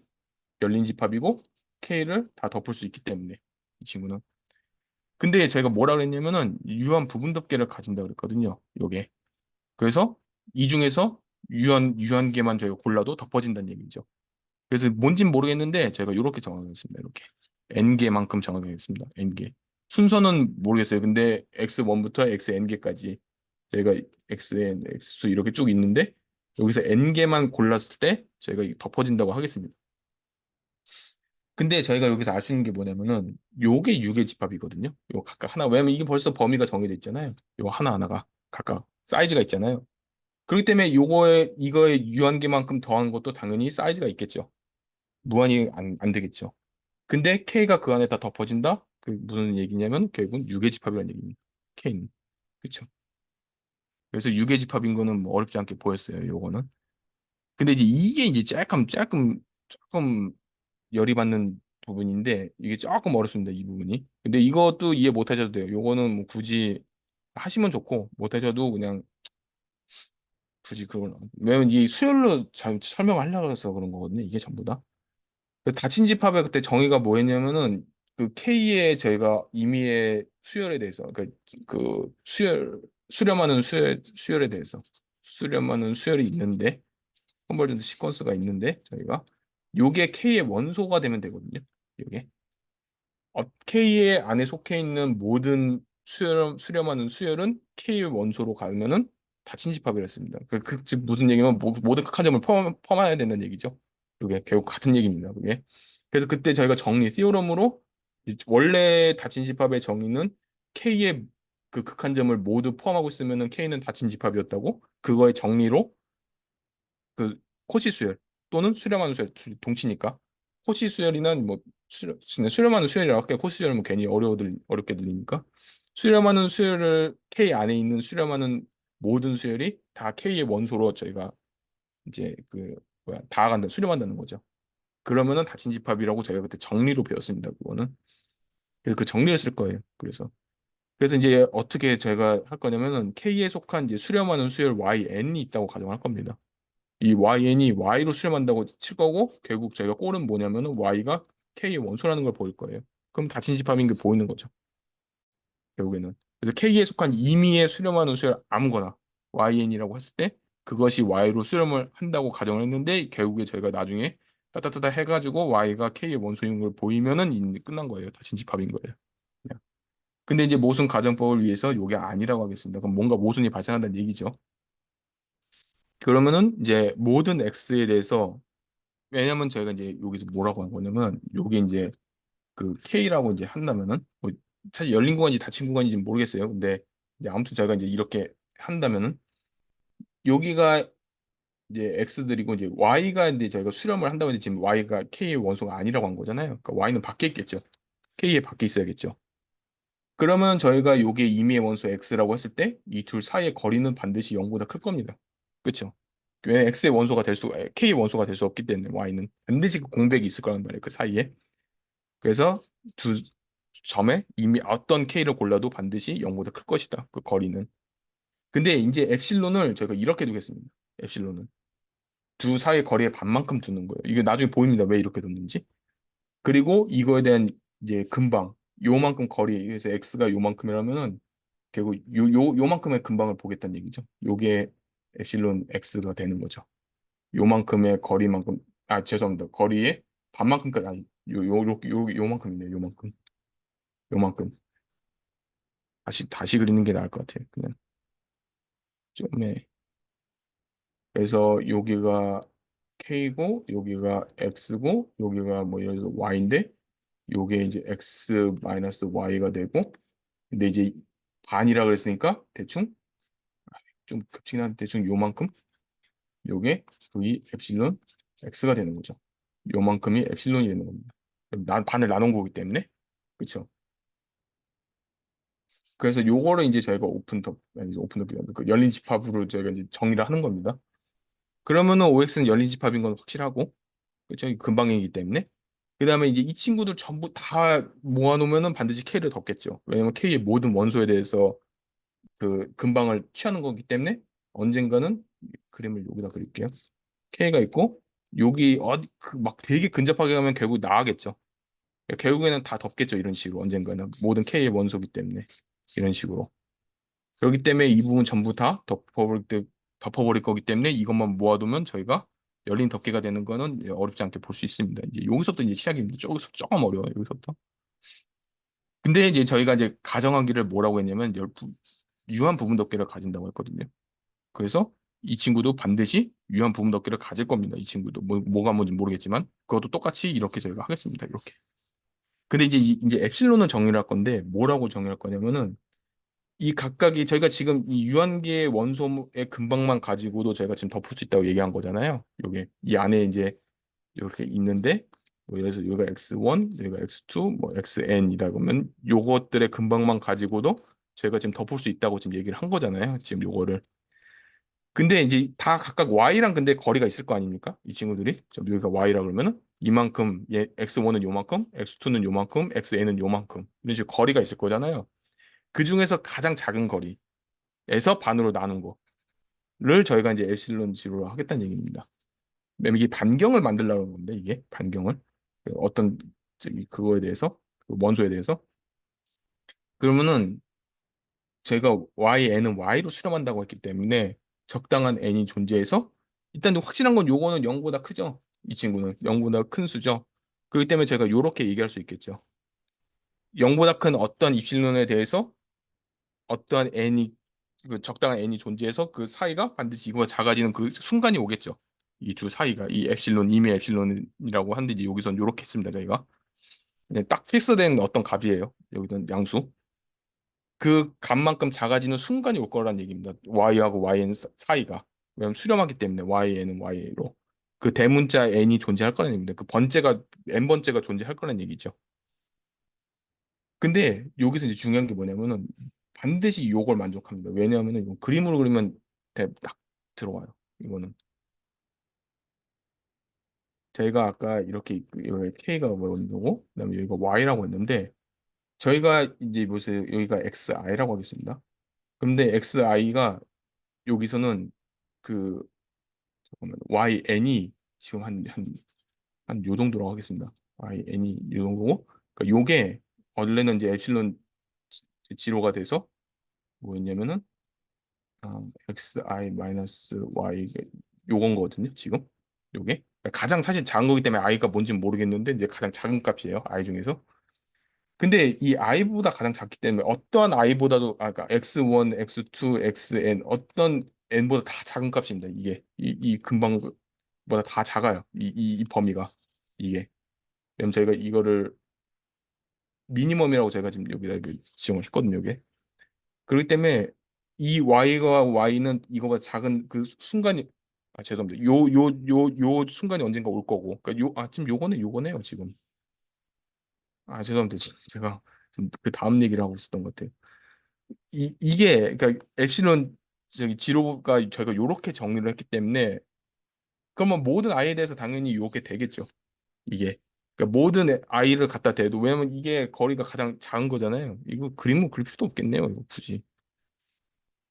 열린 집합이고 K를 다 덮을 수 있기 때문에 이 친구는. 근데 제가 뭐라 그랬냐면은 유한 부분 덮개를 가진다 그랬거든요. 요게. 그래서 이 중에서 유한계만 저희가 골라도 덮어진다는 얘기죠. 그래서 뭔진 모르겠는데 제가 이렇게 정하겠습니다. 이렇게 n개만큼 정하겠습니다. n개. 순서는 모르겠어요. 근데 x1부터 xn개까지 저희가 xn, x수 이렇게 쭉 있는데 여기서 n개만 골랐을 때 저희가 덮어진다고 하겠습니다. 근데 저희가 여기서 알 수 있는 게 뭐냐면은 요게 6의 집합이거든요. 요 각각 하나. 왜냐면 이게 벌써 범위가 정해져 있잖아요. 요 하나하나가 각각 사이즈가 있잖아요. 그렇기 때문에 이거의 유한계만큼 더한 것도 당연히 사이즈가 있겠죠. 무한히 안 되겠죠. 근데 K가 그 안에 다 덮어진다? 그 무슨 얘기냐면 결국은 6의 집합이라는 얘기입니다. K는. 그렇죠. 그래서 6의 집합인 거는 뭐 어렵지 않게 보였어요. 요거는. 근데 이제 이게 이제 조금 열이 받는 부분인데 이게 조금 어렵습니다. 이 부분이. 근데 이것도 이해 못 하셔도 돼요. 요거는 뭐 굳이 하시면 좋고 못 하셔도 그냥 굳이 그걸 왜냐면 이 수열로 잘 설명하려고 해서 그런 거거든요. 이게 전부 다. 그 닫힌 집합의 그때 정의가 뭐였냐면은 그 K의 저희가 임의의 수열에 대해서 그 수렴하는 수열에 대해서 수렴하는 수열이 있는데 컨버전트 시퀀스가 있는데 저희가 요게 K의 원소가 되면 되거든요. 요게 K의 안에 속해 있는 모든 수렴하는 수열은 K의 원소로 가면은 닫힌 집합이라 했습니다. 즉 무슨 얘기냐면 모든 극한점을 포함해야 된다는 얘기죠. 그게 결국 같은 얘기입니다. 그게. 그래서 그때 저희가 정리, 티오럼으로 원래 닫힌 집합의 정의는 K의 그 극한점을 모두 포함하고 있으면은 K는 닫힌 집합이었다고 그거의 정리로 그 코시 수열 또는 수렴하는 수열 동치니까 코시 수열이나 뭐 수렴하는 수열이라고 할게요. 코시 수열은 뭐 괜히 어렵게 들리니까 수렴하는 수열을 K 안에 있는 수렴하는 모든 수열이 다 K의 원소로 저희가 이제 그 뭐야 다간다 수렴한다는 거죠. 그러면은 다친집합이라고 저희가 그때 정리로 배웠습니다. 그거는. 그래서 그 정리를 쓸 거예요. 그래서 이제 어떻게 저희가 할 거냐면은 K에 속한 이제 수렴하는 수열 YN이 있다고 가정할 겁니다. 이 YN이 Y로 수렴한다고 칠 거고 결국 저희가 꼴은 뭐냐면은 Y가 K의 원소라는 걸 보일 거예요. 그럼 다친집합인 게 보이는 거죠. 결국에는. 그래서 K에 속한 임의의 수렴하는 수열 아무거나 YN이라고 했을 때 그것이 Y로 수렴을 한다고 가정을 했는데 결국에 저희가 나중에 따따따따 해가지고 Y가 K의 원소인 걸 보이면은 이제 끝난 거예요. 다친집합인 거예요. 그냥. 근데 이제 모순 가정법을 위해서 요게 아니라고 하겠습니다. 그럼 뭔가 모순이 발생한다는 얘기죠. 그러면은 이제 모든 X에 대해서 왜냐면 저희가 이제 여기서 뭐라고 한 거냐면 요게 이제 그 K라고 이제 한다면은 뭐 사실 열린 구간인지 닫힌 구간인지 모르겠어요. 근데 이제 아무튼 저희가 이제 이렇게 한다면은 여기가 이제 X들이고 이제 Y가 이제 저희가 수렴을 한다고 했는데 지금 Y가 K의 원소가 아니라고 한 거잖아요. 그러니까 Y는 밖에 있겠죠. K에 밖에 있어야겠죠. 그러면 저희가 요게 임의의 원소 X라고 했을 때 이 둘 사이의 거리는 반드시 0보다 클 겁니다. 그렇죠? 왜냐면 X의 원소가 될 수, K의 원소가 될 수 없기 때문에 Y는 반드시 그 공백이 있을 거란 말이에요. 그 사이에. 그래서 두 점에 이미 어떤 K를 골라도 반드시 0보다 클 것이다. 그 거리는. 근데 이제 엡실론을 저희가 이렇게 두겠습니다. 엡실론은. 두 사이의 거리의 반만큼 두는 거예요. 이게 나중에 보입니다. 왜 이렇게 뒀는지. 그리고 이거에 대한 이제 근방, 요만큼 거리, 그래서 X가 요만큼이라면은 결국 요만큼의 근방을 보겠다는 얘기죠. 요게 엡실론 X가 되는 거죠. 요만큼의 거리만큼, 죄송합니다. 거리의 반만큼까지, 아니, 요만큼이네요. 요만큼. 다시 그리는 게 나을 것 같아요. 그냥 좀, 네. 그래서 여기가 K고, 여기가 X고, 여기가 뭐 예를 들어서 Y인데, 요게 이제 X 마이너스 Y가 되고, 근데 이제 반이라 그랬으니까 대충 좀 겹치긴 한데 대충 요만큼 요게 V 엡실론 X가 되는 거죠. 요만큼이 엡실론이 되는 겁니다. 반을 나눈 거기 때문에 그렇죠. 그래서 요거를 이제 저희가 오픈덮 그 열린 집합으로 저희가 이제 정의를 하는 겁니다. 그러면은 OX는 열린 집합인 건 확실하고 그렇죠. 근방이기 때문에 그 다음에 이제 이 친구들 전부 다 모아놓으면은 반드시 K를 덮겠죠. 왜냐면 K의 모든 원소에 대해서 그 근방을 취하는 거기 때문에 언젠가는 그림을 여기다 그릴게요. K가 있고 여기 어디 막 되게 근접하게 가면 결국 나가겠죠. 결국에는 다 덮겠죠. 이런 식으로 언젠가는 모든 K의 원소기 때문에 이런 식으로. 그렇기 때문에 이 부분 전부 다 덮어버릴 거기 때문에 이것만 모아두면 저희가 열린 덮개가 되는 거는 어렵지 않게 볼 수 있습니다. 이제 여기서부터 이제 시작입니다. 조금 어려워요. 여기서부터. 근데 이제 저희가 이제 가정하기를 뭐라고 했냐면 유한 부분 덮개를 가진다고 했거든요. 그래서 이 친구도 반드시 유한 부분 덮개를 가질 겁니다. 이 친구도 뭐가 뭔지 모르겠지만 그것도 똑같이 이렇게 저희가 하겠습니다. 이렇게. 근데 이제 엡실론은 정의를 할 건데 뭐라고 정의할 거냐면은 이 각각이 저희가 지금 이 유한계의 원소의 근방만 가지고도 저희가 지금 덮을 수 있다고 얘기한 거잖아요. 요게 이 안에 이제 이렇게 있는데 뭐 예를 들어서 여기가 x1, 여기가 x2, 뭐 xn이다 그러면 요것들의 근방만 가지고도 저희가 지금 덮을 수 있다고 지금 얘기를 한 거잖아요. 지금 요거를. 근데 이제 다 각각 y랑 근데 거리가 있을 거 아닙니까? 이 친구들이. 여기가 y라 그러면은 이만큼 x1은 요만큼, x2는 요만큼, xn은 요만큼 이런 식으로 거리가 있을 거잖아요. 그 중에서 가장 작은 거리에서 반으로 나눈 거를 저희가 이제 엡실론 지로 하겠다는 얘기입니다. 왜냐면 이게 반경을 만들려는 건데 이게 반경을 어떤 그거에 대해서 그 원소에 대해서 그러면은 제가 n은 y로 수렴한다고 했기 때문에 적당한 n이 존재해서 일단 확실한 건 요거는 0보다 크죠. 이 친구는 0보다 큰 수죠. 그렇기 때문에 제가 요렇게 얘기할 수 있겠죠. 0보다 큰 어떤 입실론에 대해서 어떠한 n이 그 적당한 n이 존재해서 그 사이가 반드시 이거가 작아지는 그 순간이 오겠죠. 이 두 사이가 이 엡실론 이미 엡실론이라고 하는데 이제 여기선 요렇게 했습니다. 저희가 딱 필수된 어떤 값이에요. 여기는 양수. 그 값만큼 작아지는 순간이 올 거란 얘기입니다. y하고 yn 사이가 왜냐면 수렴하기 때문에yn은 y로 그 대문자 n이 존재할 거라는 얘기입니다. 그 번째가 n번째가 존재할 거라는 얘기죠. 근데 여기서 이제 중요한 게 뭐냐면은 반드시 요걸 만족합니다. 왜냐하면은 이거 그림으로 그리면 딱 들어와요. 이거는 저희가 아까 이렇게 k가 뭐였고 그다음에 여기가 y라고 했는데 저희가 이제 보세요. 여기가 xi라고 하겠습니다. 근데 xi가 여기서는 그 잠깐만 yn이 지금 한 요 정도라고 하겠습니다. yn이 요 정도고 그러니까 요게 원래는 이제 엡실론 지로가 돼서 뭐였냐면은 xi 마이너스 y 요건 거거든요. 지금 요게 가장 사실 작은 거기 때문에 i가 뭔지는 모르겠는데 이제 가장 작은 값이에요. i 중에서. 근데 이 i보다 가장 작기 때문에 어떠한 i보다도 그러니까 x1, x2, xn 어떤 n보다 다 작은 값입니다. 이게 이 근방보다 다 작아요. 이 범위가 이게. 왜냐면 저희가 이거를 미니멈이라고 저희가 지금 여기다 지정을 했거든요. 이게. 그렇기 때문에 이 y가 y는 이거보다 작은 그 순간이 죄송합니다. 요 순간이 언젠가 올 거고. 그러니까 지금 요거네요, 지금. 죄송합니다. 제가 좀 그 다음 얘기를 하고 있었던 것 같아요. 이게 그러니까 엡실론 지로가 저희가 요렇게 정리를 했기 때문에 그러면 모든 i에 대해서 당연히 요렇게 되겠죠. 이게. 그러니까 모든 i를 갖다 대도 왜냐면 이게 거리가 가장 작은 거잖아요. 이거 그림은 그릴 필요도 없겠네요. 이거 굳이.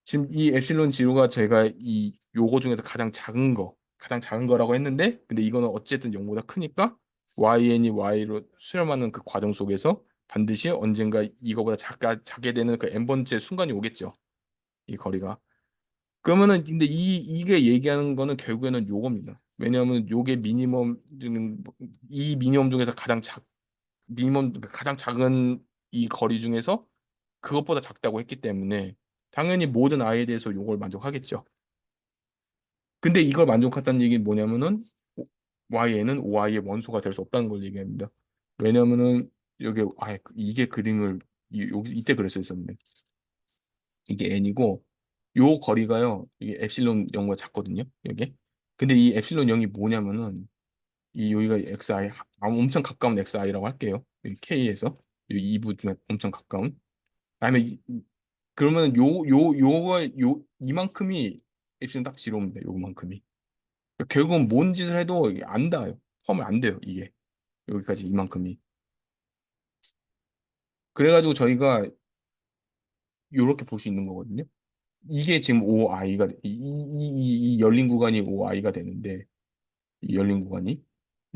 지금 이 엡실론 지로가 제가 이 요거 중에서 가장 작은 거라고 했는데, 근데 이거는 어쨌든 0보다 크니까yn이 y로 수렴하는 그 과정 속에서 반드시 언젠가 이거보다 작게 되는 그 n번째 순간이 오겠죠. 이 거리가. 그러면은 근데 이게 얘기하는 거는 결국에는 요겁니다. 왜냐하면 요게 이 미니멈 중에서 가장 작은 이 거리 중에서 그것보다 작다고 했기 때문에 당연히 모든 i에 대해서 요걸 만족하겠죠. 근데 이걸 만족한다는 얘기는 뭐냐면은 y는 oi의 원소가 될 수 없다는 걸 얘기합니다. 왜냐면은 여기 이게 그림을 여기 이때 그랬어 있었는데 이게 n이고 요 거리가요. 이게 엡실론 0보다 작거든요. 여기. 근데 이 엡실론 0이 뭐냐면은 여기가 xi 엄청 가까운 xi라고 할게요. 여기 k에서 이 부 중에 엄청 가까운. 다음에 그러면 이만큼이 엡실론 딱 지로입니다. 요만큼이. 그러니까 결국은 뭔 짓을 해도 이게 안 닿아요. 포함을 안 돼요. 이게 여기까지 이만큼이. 그래가지고 저희가 요렇게 볼 수 있는 거거든요. 이게 지금 OI가 이 열린 구간이 OI가 되는데 이 열린 구간이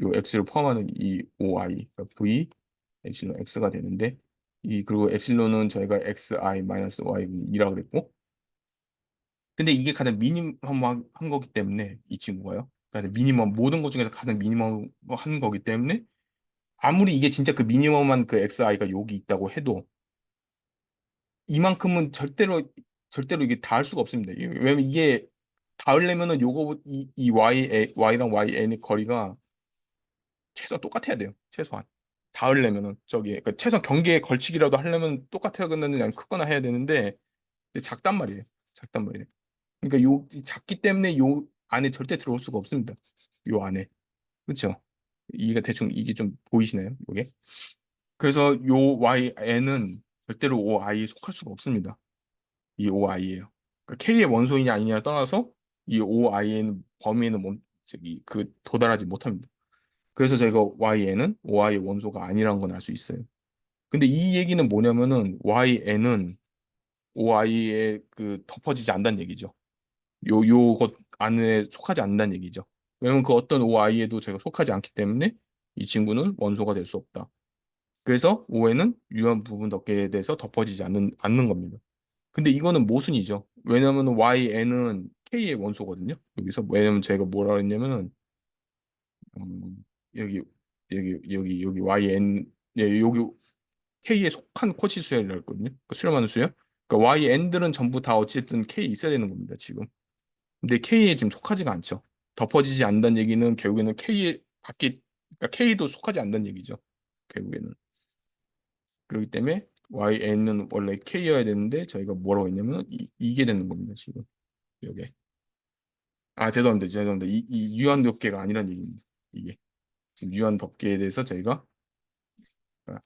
요 X를 포함하는 이 OI 그러니까 V 엡실론 X가 되는데 그리고 엡실론은 저희가 XI-Y2라고 그랬고 근데 이게 가장 미니멈한 거기 때문에 이 친구가요. 가장 미니멈 모든 것 중에서 가장 미니멈 한 거기 때문에 아무리 이게 진짜 그 미니멈한 그 XI가 여기 있다고 해도 이만큼은 절대로 이게 닿을 수가 없습니다. 왜냐면 이게 닿으려면은 이 Y랑 YN의 거리가 최소한 똑같아야 돼요. 최소한. 닿으려면은 그러니까 최소한 경계에 걸치기라도 하려면 똑같아야 되는데 그냥 크거나 해야 되는데 근데 작단 말이에요. 작단 말이에요. 그러니까 작기 때문에 요 안에 절대 들어올 수가 없습니다. 요 안에. 그렇죠? 이게 대충 이게 좀 보이시나요? 이게? 그래서 요 YN은 절대로 OI에 속할 수가 없습니다. 이 OI예요. 그러니까 K의 원소이냐 아니냐를 떠나서 이 OIN 범위에는 도달하지 못합니다. 그래서 저희가 YN은 OI의 원소가 아니라는 건 알 수 있어요. 근데 이 얘기는 뭐냐면은 YN은 OI에 덮어지지 않는다는 얘기죠. 요것 안에 속하지 않는다는 얘기죠. 왜냐면 그 어떤 OI에도 저희가 속하지 않기 때문에 이 친구는 원소가 될 수 없다. 그래서 ON은 유한 부분 덮개에 대해서 덮어지지 않는 겁니다. 근데 이거는 모순이죠. 왜냐하면 YN은 K의 원소거든요. 여기서 왜냐면 제가 뭐라 했냐면은 여기 여기 YN 여기 K에 속한 코치 수열이라고 했거든요. 수렴하는 수열. 그러니까 YN들은 전부 다 어쨌든 K에 있어야 되는 겁니다. 지금. 근데 K에 지금 속하지가 않죠. 덮어지지 않는다는 얘기는 결국에는 그러니까 K도 속하지 않는다는 얘기죠. 결국에는. 그렇기 때문에 YN은 원래 K여야 되는데 저희가 뭐라고 했냐면 이게 되는 겁니다. 지금. 요게. 아, 죄송합니다. 죄송합니다. 이 유한 덮개가 아니란 얘기입니다. 이게 지금 유한 덮개에 대해서 저희가 아,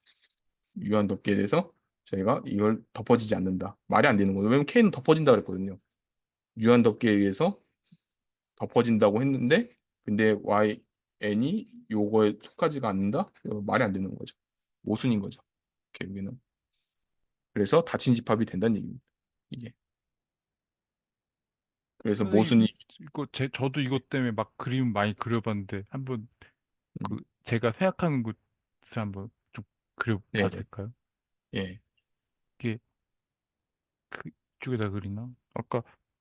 유한 덮개에 대해서 저희가 이걸 덮어지지 않는다. 말이 안 되는 거예요. 왜냐면 K는 덮어진다 그랬거든요. 유한 덮개에 의해서 덮어진다고 했는데 근데 N이 요거에 속하지가 않는다? 이거 말이 안 되는 거죠. 모순인 거죠. 결국에는. 그래서 닫힌 집합이 된다는 얘기입니다. 이게. 그래서 선생님, 모순이 저도 이것 때문에 막 그림 많이 그려봤는데, 한번 음, 제가 생각하는 곳을 한번 좀 그려봐도 네네. 될까요? 예. 이게 그쪽에다 그리나?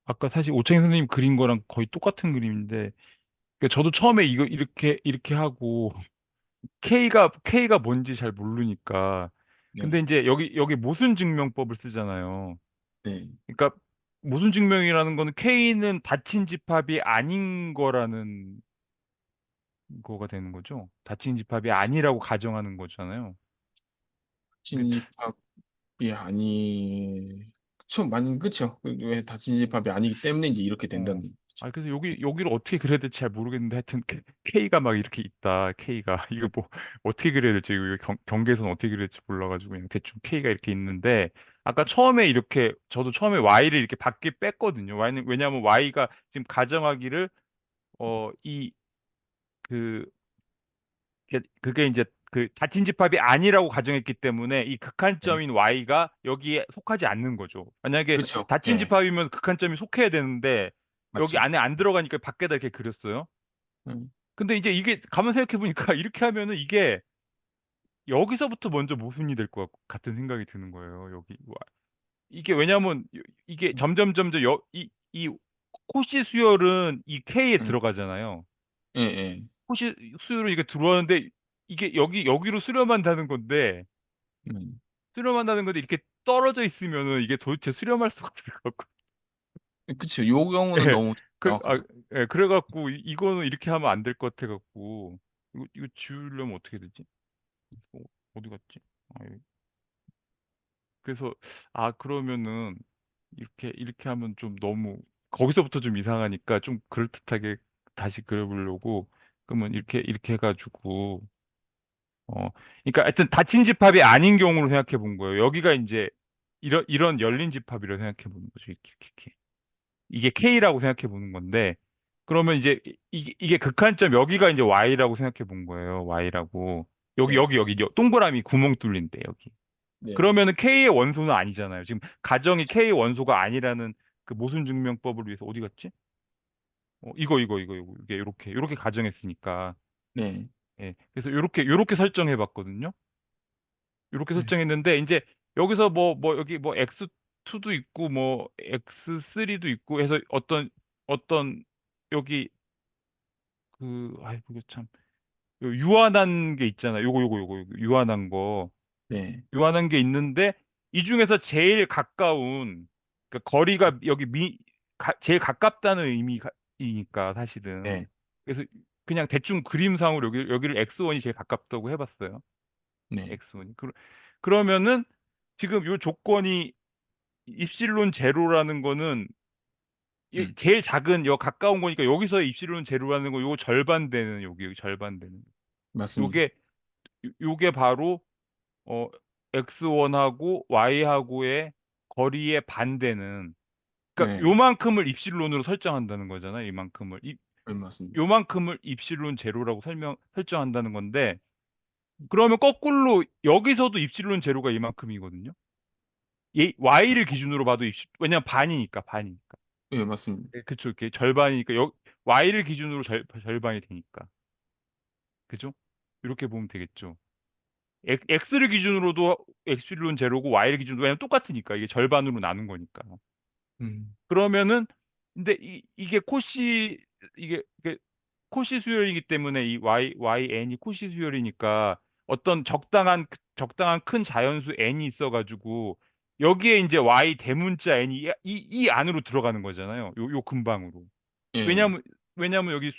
아까 사실 오창희 선생님 그린 거랑 거의 똑같은 그림인데, 그러니까 저도 처음에 이거 이렇게 하고, K가 뭔지 잘 모르니까. 네. 근데 이제 여기 모순 증명법을 쓰잖아요. 네. 그러니까 모순 증명이라는 거는 K는 닫힌 집합이 아닌 거라는 거가 되는 거죠. 닫힌 집합이 아니라고 가정하는 거잖아요. 그- 집합이 그쵸, 그쵸. 왜 닫힌 집합이 아니기 때문에 이제 이렇게 된다는 어. 거죠. 그래서 여기를 어떻게 그려야 될지 잘 모르겠는데, 하여튼 K가 막 이렇게 있다. K가 이거 뭐 어떻게 그려야 될지, 이거 경계선 어떻게 그려야 될지 몰라가지고 그냥 대충 K가 이렇게 있는데, 아까 처음에 저도 처음에 Y를 이렇게 밖에 뺐거든요. 왜냐하면 Y가 지금 가정하기를 이 그 그게 이제 그 닫힌 집합이 아니라고 가정했기 때문에 이 네. 극한점인 Y가 여기에 속하지 않는 거죠. 만약에 그쵸. 닫힌 예. 집합이면 극한점이 속해야 되는데 여기 맞죠. 안에 안 들어가니까 밖에다 이렇게 그렸어요. 음, 근데 이제 이게 가만 생각해 보니까 이렇게 하면은 이게 여기서부터 먼저 모순이 될 것 같은 생각이 드는 거예요. 이게 왜냐하면 이게 음, 점점 이 코시 수열은 이 K에 음, 들어가잖아요. 예, 예. 코시 수열은 이게 들어가는데 이게 여기로 수렴한다는 건데 음. 수렴한다는 건데 이렇게 떨어져 있으면은 이게 도대체 수렴할 수가 없을 것 같고. 그쵸. 요 경우는 예. 너무 그, 아, 명확하죠. 예, 그래갖고 이거는 이렇게 하면 안 될 것 같아갖고 이거 지우려면 어떻게 되지? 어, 어디 갔지? 여기. 그래서 그러면은 이렇게 하면 좀 너무 거기서부터 좀 이상하니까 좀 그럴듯하게 다시 그려보려고. 그러면 이렇게 해가지고 그러니까 하여튼 닫힌 집합이 아닌 경우로 생각해 본 거예요. 여기가 이제 이런 열린 집합이라고 생각해 보는 거죠. 이렇게. 이게 K라고 생각해 보는 건데, 그러면 이제 이게 극한점 여기가 이제 Y라고 생각해 본 거예요. Y라고. 네. 여기 동그라미 구멍 뚫린 데 여기. 네. 그러면은 K의 원소는 아니잖아요. 지금 가정이 K의 원소가 아니라는 그 모순 증명법을 위해서 어디 갔지? 이거 이게 이렇게 가정했으니까. 네. 예. 그래서 요렇게 설정해 봤거든요. 이렇게 네. 설정했는데 이제 여기서 여기 뭐 X2도 있고 뭐 X3도 있고 해서 어떤 여기 이거 참 유한한 게 있잖아요. 요거 유한한 거. 네. 유한한 게 있는데 이 중에서 제일 가까운 그러니까 거리가 여기 제일 가깝다는 의미이니까 사실은. 네. 그래서 그냥 대충 그림상으로 여기를 X1이 제일 가깝다고 해봤어요. 네. X1이. 그러면은 지금 요 조건이 입실론 제로라는 거는 음, 제일 작은 가까운 거니까 여기서 입실론 제로라는 거 요거 절반 되는 여기 절반 되는 맞습니다. 요게 요게 바로 어 X1하고 Y하고의 거리의 반대는 그러니까 네. 요만큼을 입실론으로 설정한다는 거잖아요. 이만큼을 네, 맞습니다. 요만큼을 입실론 제로라고 설정한다는 건데 그러면 거꾸로 여기서도 입실론 제로가 이만큼이거든요. Y를 기준으로 봐도 왜냐면 반이니까. 네, 맞습니다. 예, 그쵸. 이렇게 절반이니까 Y를 기준으로 절반이 되니까. 그죠? 이렇게 보면 되겠죠. X를 기준으로도 엑실론 제로고 Y를 기준으로 왜냐면 똑같으니까 이게 절반으로 나눈 거니까. 음, 그러면은 근데 이게 이게 코시 수열이기 때문에 이 Yn이 코시 수열이니까 어떤 적당한 큰 자연수 n이 있어가지고 여기에 이제 Y 대문자 n이 이 안으로 들어가는 거잖아요. 요 근방으로. 예. 왜냐면 여기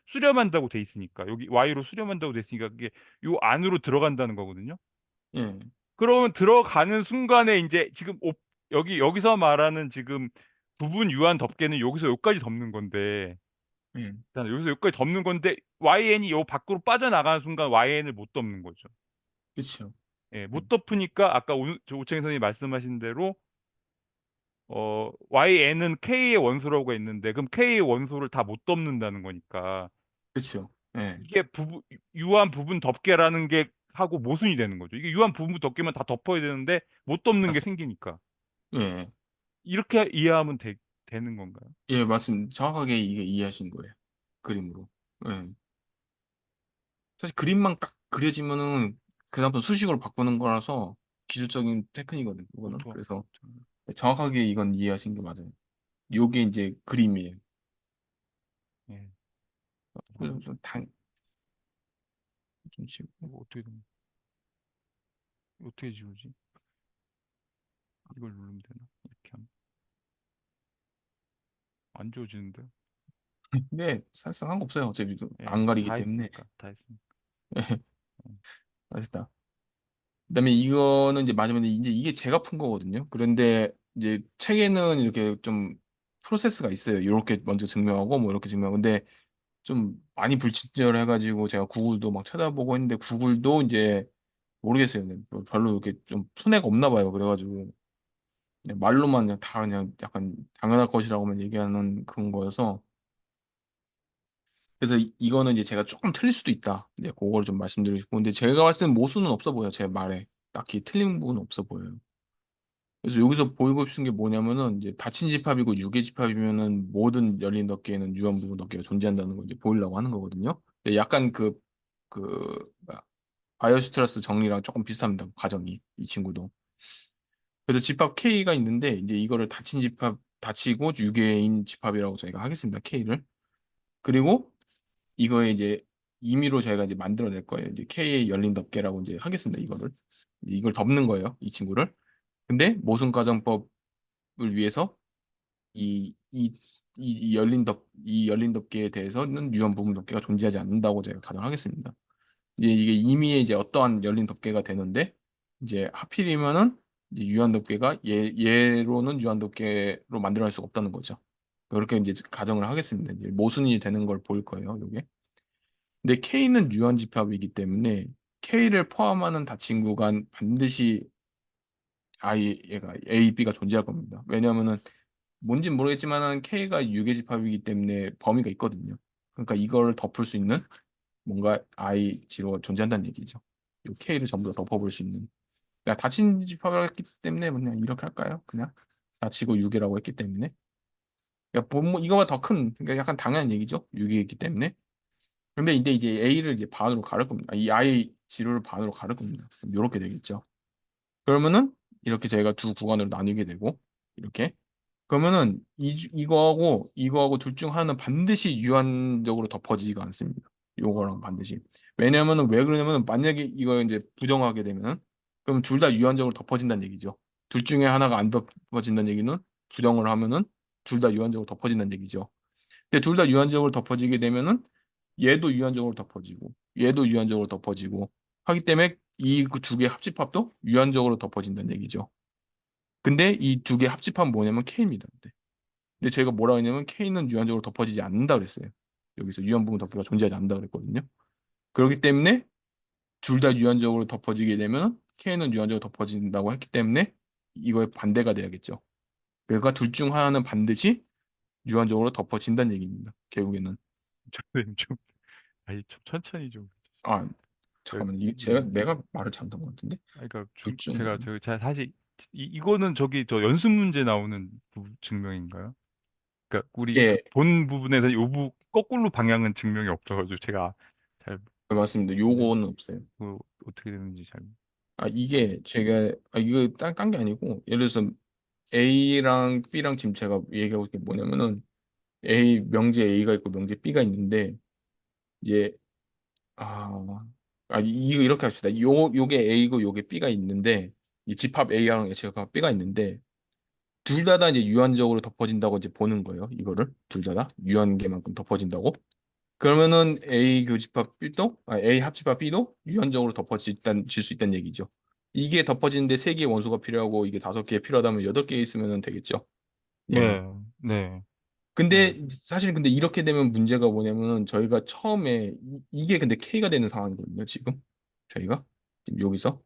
수렴한다고 돼 있으니까 여기 Y로 수렴한다고 돼 있으니까 그게 요 안으로 들어간다는 거거든요. 예. 그러면 들어가는 순간에 이제 지금 여기서 말하는 지금 부분 유한 덮개는 여기서 여기까지 덮는 건데 일단 여기서 여기까지 덮는 건데 YN이 요 밖으로 빠져나가는 순간 YN을 못 덮는 거죠. 그렇죠. 예, 음, 못 덮으니까 아까 오창희 선생님이 말씀하신 대로 YN은 K의 원소라고 했는데 그럼 K의 원소를 다 못 덮는다는 거니까 그렇죠. 예, 이게 유한 부분 덮개라는 게 하고 모순이 되는 거죠. 이게 유한 부분 덮개만 다 덮어야 되는데 못 덮는 게 맞습니다. 생기니까 예, 이렇게 이해하면 되는 건가요? 예, 맞습니다. 정확하게 이게 이해하신 거예요. 그림으로. 예. 사실 그림만 딱 그려지면은 그다음부터 수식으로 바꾸는 거라서 기술적인 테크닉이거든요. 이거는. 보통 그래서 정확하게 이건 이해하신 게 맞아요. 요게 이제 그림이에요. 예. 그래서 그럼 좀 지우고. 이거 어떻게 지우지? 이걸 누르면 되나? 이렇게 하면 안 지워지는데? 근데 사실상 한 거 없어요. 어차피 예, 안 가리기 다 때문에. 했으니까 다 했으니까. 예. 맛있다. 그다음에 이거는 이제 마지막에 이제 이게 제가 푼 거거든요. 그런데 이제 책에는 이렇게 좀 프로세스가 있어요. 이렇게 먼저 증명하고 뭐 이렇게 증명하고. 근데 좀 많이 불친절해가지고 제가 구글도 막 찾아보고 했는데 구글도 이제 모르겠어요. 근데 뭐 별로 이렇게 좀 푼애가 없나 봐요. 그래가지고 그냥 말로만 그냥 다 그냥 약간 당연할 것이라고만 얘기하는 그런 거여서 그래서 이거는 이제 제가 조금 틀릴 수도 있다. 이제 그거를 좀 말씀드리고 싶고 근데 제가 봤을 때는 모순은 없어 보여요. 제 말에 딱히 틀린 부분은 없어 보여요. 그래서 여기서 보이고 싶은 게 뭐냐면은 이제 닫힌 집합이고 유계 집합이면은 모든 열린 덮개에는 유한 부분 덮개가 존재한다는 걸 이제 보이려고 하는 거거든요. 근데 약간 뭐야, 바이오스트러스 정리랑 조금 비슷합니다. 과정이 이 친구도. 그래서 집합 K가 있는데 이제 이거를 닫힌 집합 닫히고 유계인 집합이라고 저희가 하겠습니다. K를. 그리고 이거에 이제 임의로 저희가 이제 만들어낼 거예요. 이제 K의 열린 덮개라고 이제 하겠습니다. 이걸 덮는 거예요. 이 친구를. 근데 모순가정법을 위해서 이 열린 덮개에 대해서는 유한 부분 덮개가 존재하지 않는다고 제가 가정하겠습니다. 이게 임의의 이제 어떠한 열린 덮개가 되는데 이제 하필이면은 이제 유한 덮개가 얘로는 유한 덮개로 만들어낼 수가 없다는 거죠. 그렇게 이제 가정을 하겠습니다. 이제 모순이 되는 걸 볼 거예요, 이게. 근데 K는 유한 집합이기 때문에 K를 포함하는 닫힌 구간 반드시 얘가 A, B가 존재할 겁니다. 왜냐하면은 뭔진 모르겠지만은 K가 유계집합이기 때문에 범위가 있거든요. 그러니까 이걸 덮을 수 있는 뭔가 IG로 존재한다는 얘기죠. 이 K를 전부 다 덮어볼 수 있는. 내가 닫힌 집합이라고 했기 때문에 그냥 이렇게 할까요? 그냥 닫히고 유계라고 했기 때문에. 그러니까 뭐 이거보다 더 큰, 그러니까 약간 당연한 얘기죠. 유계이기 때문에. 근데 이제 A를 이제 반으로 가를 겁니다. 이 IG로를 반으로 가를 겁니다. 이렇게 되겠죠. 그러면은 이렇게 저희가 두 구간으로 나뉘게 되고 이렇게. 그러면은 이거하고 둘 중 하나는 반드시 유한적으로 덮어지지가 않습니다. 요거랑 반드시. 왜냐면은 왜 그러냐면은 만약에 이거 이제 부정하게 되면은 그럼 둘 다 유한적으로 덮어진다는 얘기죠. 둘 중에 하나가 안 덮어진다는 얘기는 부정을 하면은 둘 다 유한적으로 덮어진다는 얘기죠. 근데 둘 다 유한적으로 덮어지게 되면은 얘도 유한적으로 덮어지고 얘도 유한적으로 덮어지고 하기 때문에 이 두 개 합집합도 유한적으로 덮어진다는 얘기죠. 근데 이 두 개 합집합은 뭐냐면 K입니다. 근데 저희가 뭐라 했냐면 K는 유한적으로 덮어지지 않는다 그랬어요. 여기서 유한 부분 덮개가 존재하지 않는다 그랬거든요. 그렇기 때문에 둘 다 유한적으로 덮어지게 되면 K는 유한적으로 덮어진다고 했기 때문에 이거의 반대가 돼야겠죠. 그러니까 둘 중 하나는 반드시 유한적으로 덮어진다는 얘기입니다. 결국에는. 선생님 좀, 아니, 좀 천천히 좀. 아, 저, 잠깐만. 예. 내가 말을 잘못한 것 같은데. 아니, 그러니까 둘 중, 제가 사실 이거는 저기 저 연습 문제 나오는 증명인가요? 그러니까 우리 그 예, 본 부분에서 거꾸로 방향은 증명이 없어가지고 제가 잘 맞습니다. 네, 요거는 없어요. 그 어떻게 되는지 잘. 이게 제가, 이거 딴 게 아니고, 예를 들어서 A랑 B랑 지금 제가 얘기하고 있는 게 뭐냐면은, 명제 A가 있고 명제 B가 있는데, 이제, 아, 이거 이렇게 합시다. 요게 A고 요게 B가 있는데, 이 집합 A랑 집합 B가 있는데, 둘 다 이제 유한적으로 덮어진다고 이제 보는 거예요. 이거를. 둘 다 유한계만큼 덮어진다고. 그러면은 A 교집합 B도, A 합집합 B도 유한적으로 질 수 있다는 얘기죠. 이게 덮어지는데 세 개의 원소가 필요하고 이게 다섯 개 필요하다면 여덟 개 있으면 되겠죠. 얘는. 네, 네. 네. 근데 사실 근데 이렇게 되면 문제가 뭐냐면은 저희가 처음에 이게 근데 K가 되는 상황이거든요, 지금. 저희가 지금 여기서.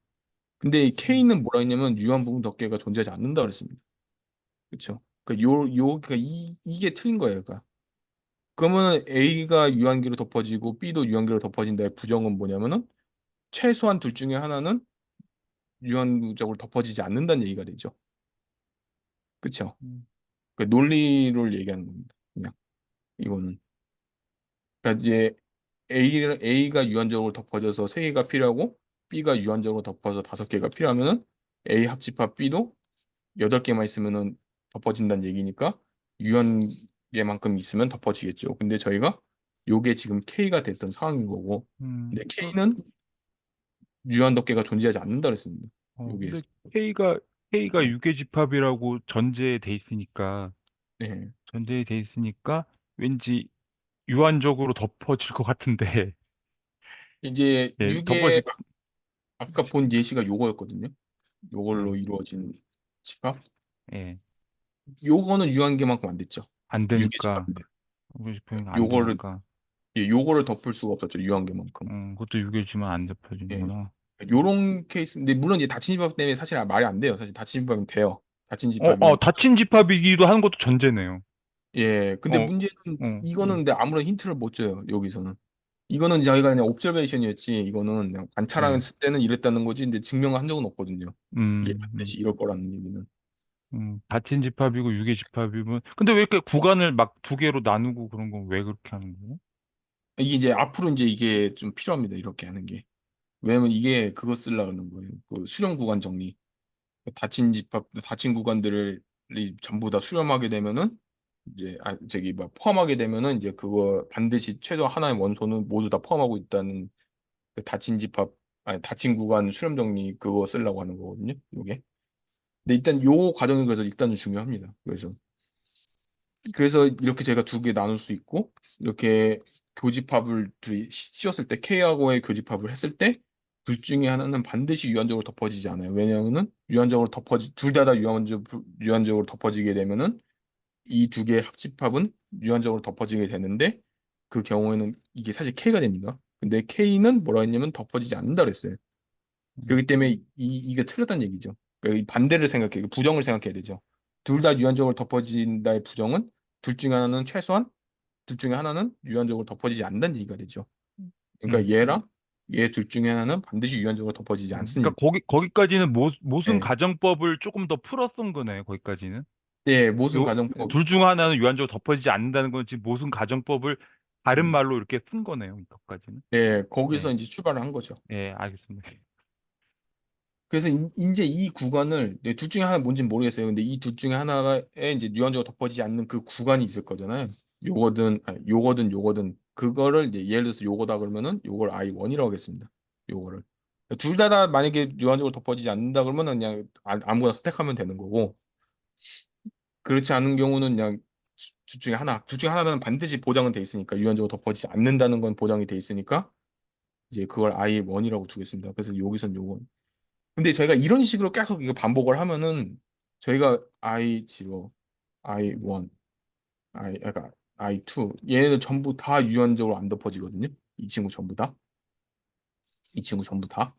근데 이 K는 뭐라 했냐면 유한 부분 덮개가 존재하지 않는다 그랬습니다. 그렇죠? 그러니까 이게 틀린 거예요, 그러니까. 그러면 A가 유한기로 덮어지고 B도 유한기로 덮어진다의 부정은 뭐냐면은 최소한 둘 중에 하나는 유한적으로 덮어지지 않는다는 얘기가 되죠. 그렇죠? 음, 그 논리를 얘기하는 겁니다. 그냥 이거는. 그러니까 이제 A가 유한적으로 덮어져서 3개가 필요하고 B가 유한적으로 덮어서 5개가 필요하면은 A 합집합 B도 8개만 있으면은 덮어진다는 얘기니까 유한계만큼 있으면 덮어지겠죠. 근데 저희가 요게 지금 K가 됐던 상황인 거고 근데 K는 유한 덮개가 존재하지 않는다 그랬습니다. 근데 여기에서. K가 네. 유계집합이라고 네. 전제돼 있으니까 왠지 유한적으로 덮어질 것 같은데, 이제 예, 유계 아까 본 예시가 요거였거든요. 요걸로 예, 이루어진 집합. 예, 요거는 유한계만큼 안 됐죠. 안 유계 되니까, 집합인데. 유계집합이 안 요거를 되니까, 요거를 덮을 수가 없었죠. 유한계만큼. 그것도 유계지만 안 예. 덮어지는구나. 요런 케이스인데 물론 이제 닫힌 집합 때문에 사실 말이 안 돼요. 사실 닫힌 집합은 돼요. 닫힌 집합이면 닫힌 집합이기도 하는 것도 전제네요. 예. 근데 어, 문제는 이거는 예, 근데 아무런 힌트를 못 줘요. 여기서는. 이거는 저희가 그냥 옵저베이션이었지. 이거는 그냥 예, 관찰했을 때는 이랬다는 거지. 근데 증명한 적은 없거든요. 이게 음, 음, 반드시 이럴 거라는 얘기는. 닫힌 집합이고 유계집합이면, 근데 왜 이렇게 구간을 막 2개로 나누고 그런 건 왜 그렇게 하는 거예요? 이게 이제 앞으로 이제 이게 좀 필요합니다. 이렇게 하는 게. 왜냐면 이게 그거 쓰려는 거예요. 그 수렴 구간 정리. 닫힌 집합, 닫힌 구간들을 전부 다 수렴하게 되면은 이제 저기 막 포함하게 되면은 이제 그거 반드시 최소 하나의 원소는 모두 다 포함하고 있다는 그 닫힌 집합 아니 닫힌 구간 수렴 정리 그거 쓰려고 하는 거거든요. 요게. 근데 일단 요 과정이 그래서 일단은 중요합니다. 그래서 이렇게 제가 2개 나눌 수 있고 이렇게 교집합을 둘이 씌웠을 때 K하고의 교집합을 했을 때 둘 중에 하나는 반드시 유한적으로 덮어지지 않아요. 왜냐하면은 유한적으로 둘 다 유한적으로 덮어지게 되면은 이 2개의 합집합은 유한적으로 덮어지게 되는데 그 경우에는 이게 사실 K가 됩니다. 근데 K는 뭐라 했냐면 덮어지지 않는다 그랬어요. 음, 그렇기 때문에 이게 틀렸다는 얘기죠. 그러니까 이 반대를 생각해, 부정을 생각해야 되죠. 둘 다 유한적으로 덮어진다의 부정은 둘 중에 하나는 최소한 둘 중에 하나는 유한적으로 덮어지지 않는다는 얘기가 되죠. 그러니까 음. 얘랑 얘 둘 중에 하나는 반드시 유한적으로 덮어지지 그러니까 않습니다. 거기까지는 모순 네, 가정법을 조금 더 풀어쓴 거네요, 거기까지는. 네 모순 요, 가정법. 둘 중 하나는 유한적으로 덮어지지 않는다는 건 지금 모순 가정법을 다른 음, 말로 이렇게 쓴 거네요, 이것까지는. 네, 거기서 예, 이제 출발을 한 거죠. 예, 알겠습니다. 그래서 이제 이 구간을 네, 둘 중에 하나 뭔지는 모르겠어요. 근데 이 둘 중에 하나에 이제 유한적으로 덮어지지 않는 그 구간이 있을 거잖아요. 요거든 그거를 이제 예를 들어서 요거다 그러면은 요걸 I1이라고 하겠습니다. 요거를 둘 다 만약에 유한적으로 덮어지지 않는다 그러면은 그냥 아무거나 선택하면 되는 거고 그렇지 않은 경우는 그냥 둘 중에 하나는 반드시 보장은 돼 있으니까 유한적으로 덮어지지 않는다는 건 보장이 돼 있으니까 이제 그걸 I1이라고 두겠습니다. 그래서 여기선 요거 근데 저희가 이런 식으로 계속 이거 반복을 하면은 저희가 I0, I1, 그러니까 I2 얘네들 전부 다 유한적으로 안 덮어지거든요. 이 친구 전부 다. 이 친구 전부 다.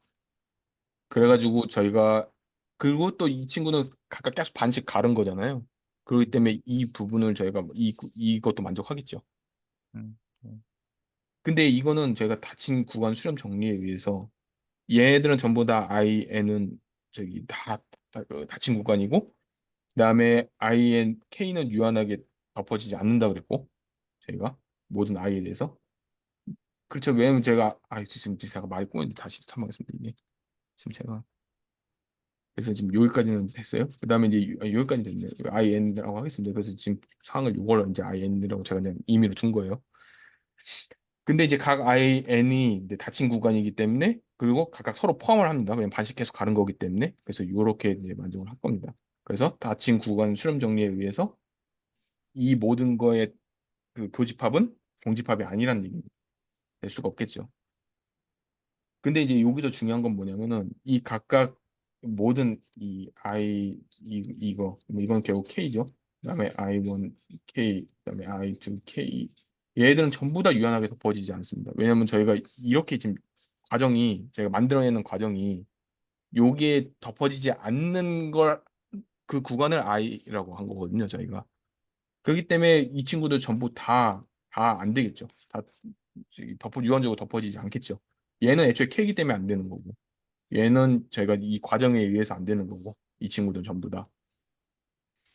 그래가지고 저희가 그리고 또 이 친구는 각각 계속 반씩 가른 거잖아요. 그렇기 때문에 이 부분을 저희가 이것도 만족하겠죠. 음, 음, 근데 이거는 저희가 닫힌 구간 수렴 정리에 의해서 얘네들은 전부 다 IN은 저기 그 닫힌 구간이고 그다음에 K는 유한하게 덮어지지 않는다 그랬고 저희가 모든 I에 대해서 그렇죠. 왜냐면 지금 제가 말이 꼬였는데 다시 설명하겠습니다. 이게 지금 제가 그래서 지금 여기까지는 됐어요. 그다음에 이제 여기까지 됐네요. IN이라고 하겠습니다. 그래서 지금 상을 요걸 이제 IN이라고 제가 그냥 임의로 준 거예요. 근데 이제 각 IN이 이제 닫힌 구간이기 때문에 그리고 각각 서로 포함을 합니다. 왜냐면 반씩 계속 가는 거기 때문에 그래서 이렇게 이제 만족을 할 겁니다. 그래서 닫힌 구간 수렴 정리에 의해서 이 모든 거의 그 교집합은 공집합이 아니라는 얘기입니다. 될 수가 없겠죠. 근데 이제 여기서 중요한 건 뭐냐면은 이 각각 모든 이 I 이거 뭐 이건 결국 K죠. 그다음에 I1K, 그다음에 I2K. 얘들은 전부 다 유연하게 덮어지지 않습니다. 왜냐면 저희가 이렇게 지금 과정이 제가 만들어내는 과정이 여기에 덮어지지 않는 걸 그 구간을 I라고 한 거거든요, 저희가. 그렇기 때문에 이 친구들 전부 다 안 되겠죠. 다 유연적으로 덮어지지 않겠죠. 얘는 애초에 K이기 때문에 안 되는 거고, 얘는 저희가 이 과정에 의해서 안 되는 거고, 이 친구들 전부 다.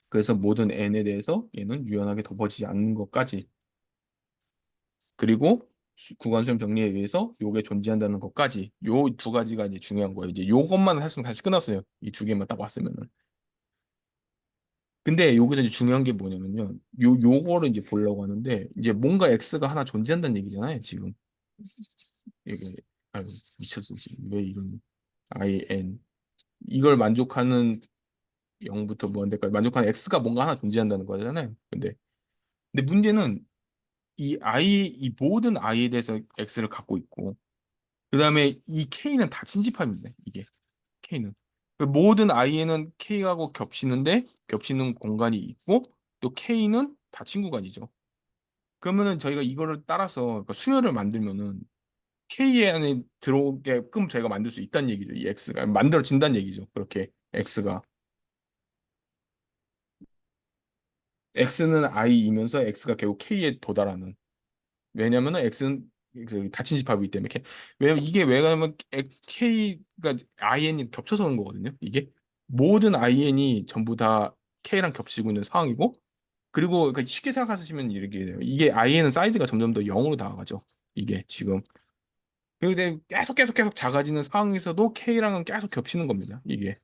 그래서 모든 N에 대해서 얘는 유연하게 덮어지지 않는 것까지, 그리고 구간 수렴 정리에 의해서 요게 존재한다는 것까지, 요 두 가지가 이제 중요한 거예요. 이제 요것만 했으면 다시 끝났어요. 이 두 개만 딱 왔으면은. 근데 여기서 이제 중요한 게 뭐냐면요. 요거를 이제 보려고 하는데, 이제 뭔가 X가 하나 존재한다는 얘기잖아요, 지금. 이게, 아유, 미쳤어, 지금. 왜 이런, IN. 이걸 만족하는 0부터 무한대까지 만족하는 X가 뭔가 하나 존재한다는 거잖아요. 근데 문제는 이 모든 I에 대해서 X를 갖고 있고, 그 다음에 이 K는 다 친집합입니다, 이게. K는. 그 모든 I에는 K하고 겹치는 공간이 있고, 또 K는 닫힌 구간이죠. 그러면은 저희가 이거를 따라서 그러니까 수열을 만들면은 K 안에 들어오게끔 저희가 만들 수 있다는 얘기죠. 이 X가 만들어진다는 얘기죠. 그렇게 X는 I이면서 X가 결국 K에 도달하는. 왜냐면은 X는 그 닫힌 집합이기 때문에 왜냐면 이게 왜냐면 K가 IN이 겹쳐서 오는 거거든요. 이게 모든 IN이 전부 다 K랑 겹치고 있는 상황이고, 그리고 그러니까 쉽게 생각하시면 이렇게 돼요. 이게 IN은 사이즈가 점점 더 0으로 다가가죠. 이게 지금. 그리고 이제 계속 작아지는 상황에서도 K랑은 계속 겹치는 겁니다. 이게.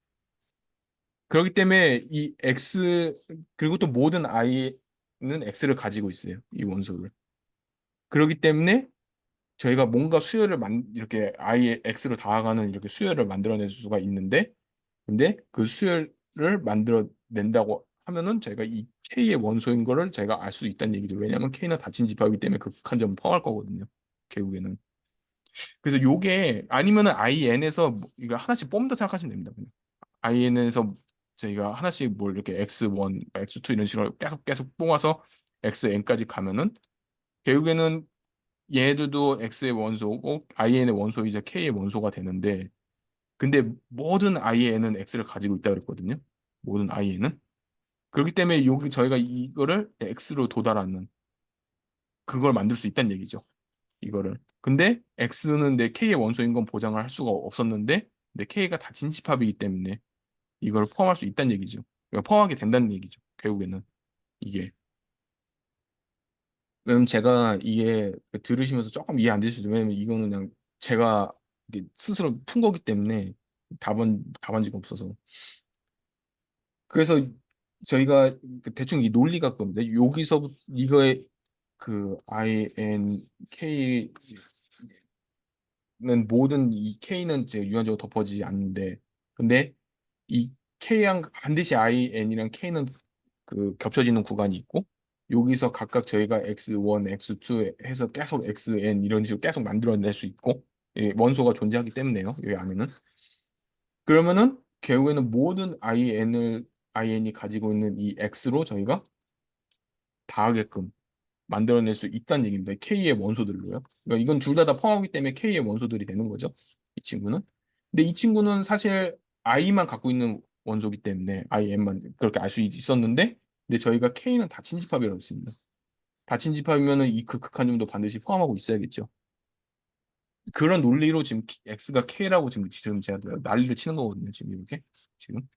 그렇기 때문에 이 X, 그리고 또 모든 I는 X를 가지고 있어요. 이 원소를. 그렇기 때문에 저희가 뭔가 이렇게 I의 X로 다가가는 이렇게 수열을 만들어낼 수가 있는데, 근데 그 수열을 만들어낸다고 하면은 저희가 이 K의 원소인 거를 저희가 알 수 있다는 얘기죠. 왜냐하면 K는 닫힌 집합이기 때문에 그 극한점을 포함할 거거든요. 결국에는. 그래서 요게 아니면은 IN에서 이거 하나씩 뽑는다 생각하시면 됩니다. 그냥. IN에서 저희가 하나씩 뭘 이렇게 X1, X2 이런 식으로 계속 뽑아서 XN까지 가면은 결국에는 얘들도 X의 원소고 IN의 원소이자 K의 원소가 되는데, 근데 모든 IN은 X를 가지고 있다 그랬거든요. 모든 IN은. 그렇기 때문에 여기 저희가 이거를 X로 도달하는 그걸 만들 수 있다는 얘기죠. 이거를. 근데 X는 내 K의 원소인 건 보장을 할 수가 없었는데, 근데 K가 다 진집합이기 때문에 이걸 포함할 수 있다는 얘기죠. 그러니까 포함하게 된다는 얘기죠. 결국에는 이게. 왜냐면 제가 이게 들으시면서 조금 이해 안 되실 수도, 왜냐면 이거는 그냥 제가 이게 스스로 푼 거기 때문에 답안지가 없어서. 그래서 저희가 그 대충 이 논리가 그건데, 여기서 이거의 그 INK는 모든 이 K는 이제 유한적으로 덮어지지 않는데, 근데 이 K랑 반드시 IN이랑 K는 그 겹쳐지는 구간이 있고, 여기서 각각 저희가 X1, X2 해서 계속 XN 이런 식으로 계속 만들어낼 수 있고, 예, 원소가 존재하기 때문에요. 여기 안에는. 그러면은 결국에는 모든 IN이 가지고 있는 이 X로 저희가 다 하게끔 만들어낼 수 있다는 얘기입니다. K의 원소들로요. 그러니까 이건 둘 다 포함하기 때문에 K의 원소들이 되는 거죠. 이 친구는. 근데 이 친구는 사실 I만 갖고 있는 원소기 때문에 IM만 그렇게 알 수 있었는데, 근데 저희가 K는 다 친집합이라고 했습니다. 다 친집합이면은 이 극한 점도 반드시 포함하고 있어야겠죠. 그런 논리로 지금 X가 K라고 지금 제가 난리를 치는 거거든요. 지금 이렇게. 지금.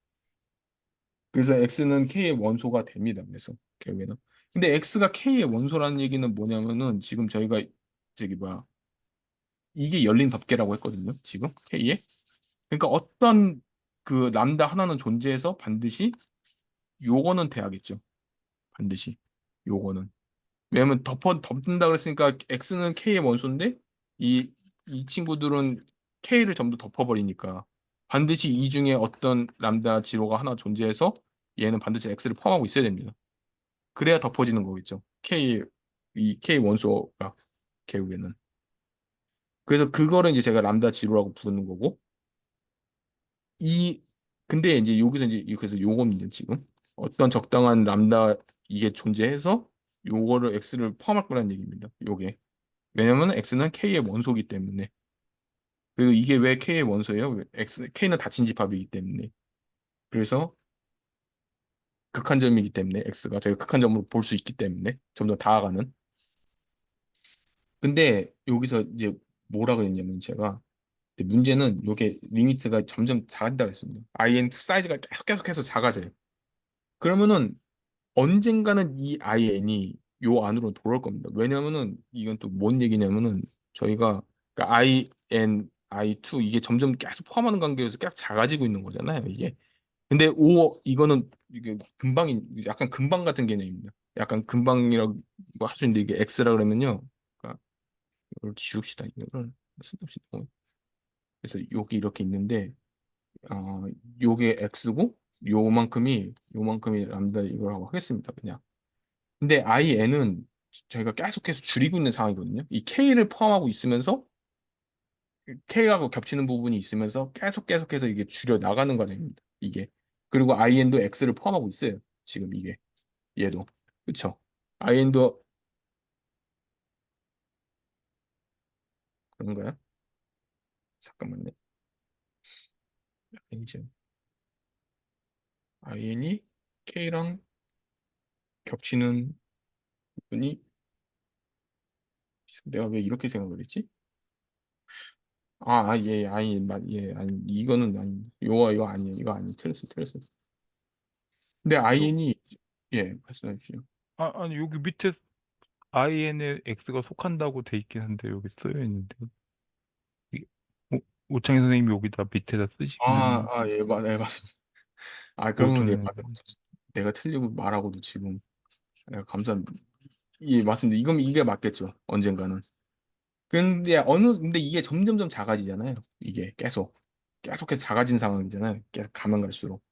그래서 X는 K의 원소가 됩니다. 그래서 결국에는. 근데 X가 K의 원소라는 얘기는 뭐냐면은 지금 저희가 저기 뭐야 이게 열린 덮개라고 했거든요. 지금 K에. 그러니까 어떤 그 람다 하나는 존재해서 반드시 요거는 돼야겠죠. 반드시 요거는. 왜냐면 덮는다 그랬으니까 X는 K의 원소인데 이 친구들은 K를 전부 덮어버리니까 반드시 이 중에 어떤 람다 지로가 하나 존재해서 얘는 반드시 X를 포함하고 있어야 됩니다. 그래야 덮어지는 거겠죠. 이 K 원소가 결국에는. 그래서 그거를 이제 제가 람다 지로라고 부르는 거고, 이 근데 이제 여기서 이제 그래서 요겁니다 지금. 어떤 적당한 람다 이게 존재해서 요거를 x를 포함할 거란 얘기입니다. 요게. 왜냐면 x는 k의 원소이기 때문에. 그리고 이게 왜 k의 원소예요? k는 닫힌 집합이기 때문에. 그래서 극한점이기 때문에 x가 저희가 극한점으로 볼 수 있기 때문에 점점 다가가는. 근데 여기서 이제 뭐라 그랬냐면 제가 근데 문제는 요게 리미트가 점점 작아진다 그랬습니다. IN 사이즈가 계속해서 작아져요. 그러면은 언젠가는 이 IN이 요 안으로 돌아올 겁니다. 왜냐면은 이건 또 뭔 얘기냐면은 저희가 그러니까 IN, I2 이게 점점 계속 포함하는 관계에서 계속 작아지고 있는 거잖아요. 이게. 근데 오 이거는 이게 금방인 약간 금방 같은 개념입니다. 약간 금방이라고 할 수 있는데 이게 X라 그러면요. 그러니까 이걸 지웁시다. 이거를 쓸데없이 그래서 여기 이렇게 있는데 요게 x고 요만큼이 람다 이거라고 하겠습니다. 그냥. 근데 in은 저희가 계속해서 줄이고 있는 상황이거든요. 이 k를 포함하고 있으면서 k하고 겹치는 부분이 있으면서 계속해서 이게 줄여 나가는 과정입니다. 이게. 그리고 in도 x를 포함하고 있어요. 지금 이게 얘도. 그쵸? in도 그런가요? 잠깐만요. 이제 in이 k랑 겹치는 부분이 내가 왜 이렇게 생각을 했지? 예, 아니, 아니, 이거는 아니, 이거 아니에요, 이거 아니에요, 틀렸어. 근데 요, IN이, 예, 말씀해 주시죠. 아니, 여기 밑에 IN에 X가 속한다고 돼 있긴 한데, 여기 쓰여 있는데. 이게, 오창희 선생님이 여기다 밑에다 쓰시긴 했는데. 예, 맞습니다. 그러면 예, 모든, 맞아요. 내가 틀리고 말하고도 지금, 감사합니다. 예, 맞습니다. 이건 이게 맞겠죠, 언젠가는. 근데 이게 점점점 작아지잖아요, 이게 계속해서 작아진 상황이잖아요, 계속 가면 갈수록.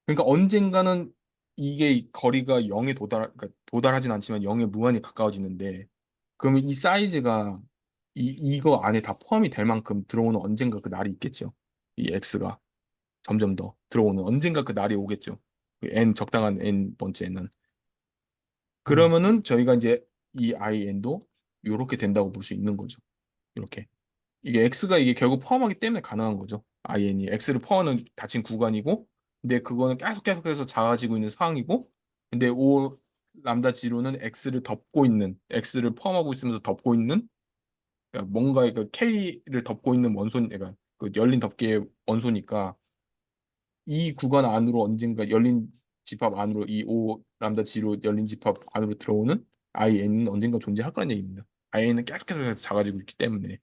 그러니까 언젠가는 이게 거리가 0에 그러니까 도달하진 않지만 0에 무한히 가까워지는데 그러면 이 사이즈가 이거 안에 다 포함이 될 만큼 들어오는 언젠가 그 날이 있겠죠. 이 x가 점점 더 들어오는 언젠가 그 날이 오겠죠. 그 n 적당한 n 번째는 음, 그러면은 저희가 이제 이 in도 이렇게 된다고 볼 수 있는 거죠. 이렇게. 이게 x가 이게 결국 포함하기 때문에 가능한 거죠. in이 x를 포함하는 닫힌 구간이고, 근데 그거는 계속해서 작아지고 있는 상황이고, 근데 O 람다 지로는 x를 포함하고 있으면서 덮고 있는 그러니까 뭔가 그 k를 덮고 있는 원소, 그러니까 그 열린 덮개의 원소니까 이 구간 안으로 언젠가 열린 집합 안으로 이 O 람다 지로 열린 집합 안으로 들어오는 in은 언젠가 존재할 거란 얘기입니다. in은 계속해서 작아지고 있기 때문에.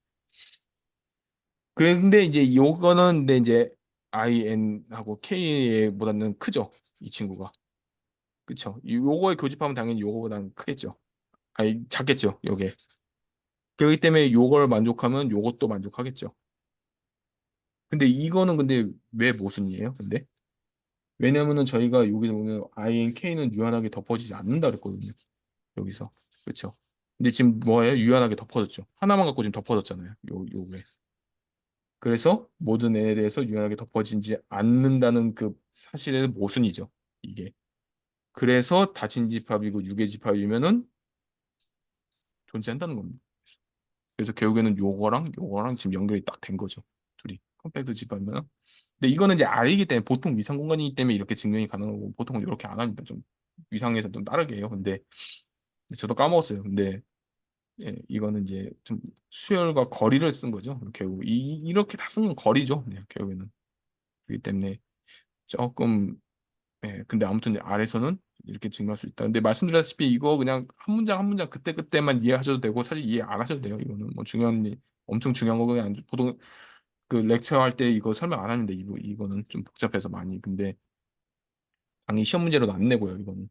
그런데 이제 요거는 근데 이제 IN하고 K보다는 크죠. 이 친구가. 그쵸? 요거에 교집하면 당연히 요거보다는 크겠죠. 아니 작겠죠. 요게. 그렇기 때문에 요걸 만족하면 요것도 만족하겠죠. 근데 이거는 근데 왜 모순이에요? 근데 왜냐면은 저희가 여기서 보면 IN, K는 유한하게 덮어지지 않는다 그랬거든요. 여기서. 그쵸? 근데 지금 뭐예요? 유한하게 덮어졌죠. 하나만 갖고 지금 덮어졌잖아요. 요게. 그래서 모든 애에 대해서 유연하게 덮어지지 않는다는 그 사실의 모순이죠. 이게. 그래서 다친 집합이고 유괴 집합이면은 존재한다는 겁니다. 그래서 결국에는 요거랑 지금 연결이 딱 된 거죠. 둘이 컴팩트 집합이면. 근데 이거는 이제 R이기 때문에 보통 위상 공간이기 때문에 이렇게 증명이 가능하고 보통은 이렇게 안 합니다. 좀 위상에서 좀 다르게 해요. 근데 저도 까먹었어요. 근데 예, 이거는 이제 좀 수열과 거리를 쓴 거죠. 결국 이렇게 다 쓰는 건 거리죠. 네, 결국에는. 그렇기 때문에 조금 근데 아무튼 아래서는 이렇게 증명할 수 있다. 근데 말씀드렸다시피 이거 그냥 한 문장 한 문장 그때그때만 이해하셔도 되고 사실 이해 안 하셔도 돼요. 이거는 뭐 엄청 중요한 거 그냥 보통 그 렉처 할 때 이거 설명 안 하는데 이거는 좀 복잡해서 많이. 근데 당연히 시험 문제로도 안 내고요. 이거는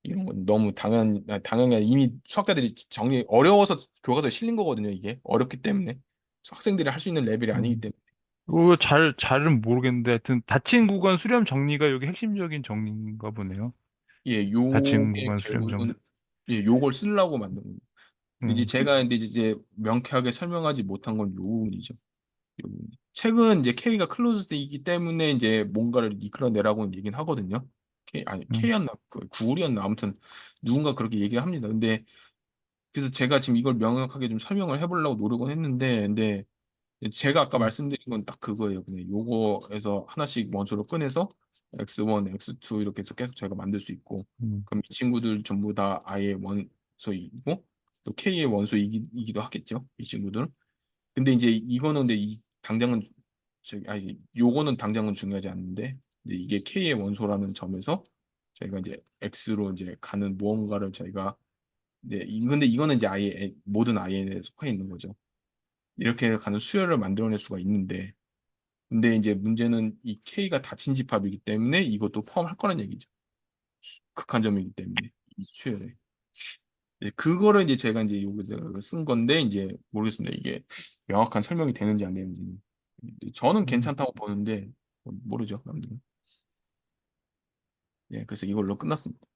이런 건 너무 당연히 이미 수학자들이 정리 어려워서 교과서에 실린 거거든요. 이게 어렵기 때문에 학생들이 할 수 있는 레벨이 아니기 음. 때문에 이거 잘은 모르겠는데, 하여튼, 닫힌 구간 수렴 정리가 여기 핵심적인 정리인가 보네요. 예, 닫힌 요게 구간 수렴 정리. 결국은 요걸 쓰려고 만든 겁니다. 근데 이제 음, 제가 근데 이제 명쾌하게 설명하지 못한 건 요 부분이죠. 요 부분. 책은 이제 K가 클로즈돼 있기 때문에 이제 뭔가를 이끌어내라고는 얘기는 하거든요. 아니 음, K였나 그 구글이었나 아무튼 누군가 그렇게 얘기를 합니다. 근데 그래서 제가 지금 이걸 명확하게 좀 설명을 해보려고 노력은 했는데 근데 제가 아까 음, 말씀드린 건 딱 그거예요. 그냥 요거에서 하나씩 원소를 꺼내서 X1, X2 이렇게 해서 계속 제가 만들 수 있고 음, 그럼 이 친구들 전부 다 I의 원소이고 또 K의 원소이기도 하겠죠. 이 친구들. 근데 이제 이거는 근데 이 당장은 저기 아니 요거는 당장은 중요하지 않는데 이제 이게 K의 원소라는 점에서 저희가 이제 X로 이제 가는 무언가를 저희가 근데 이거는 이제 아예 모든 IN에 속해 있는 거죠. 이렇게 가는 수열을 만들어낼 수가 있는데 근데 이제 문제는 이 K가 닫힌 집합이기 때문에 이것도 포함할 거란 얘기죠. 극한점이기 때문에 이 수열에. 그거를 이제 제가 이제 여기서 쓴 건데 이제 모르겠습니다. 이게 명확한 설명이 되는지 안 되는지. 저는 음. 괜찮다고 보는데 모르죠, 남들은. 예, 그래서 이걸로 끝났습니다.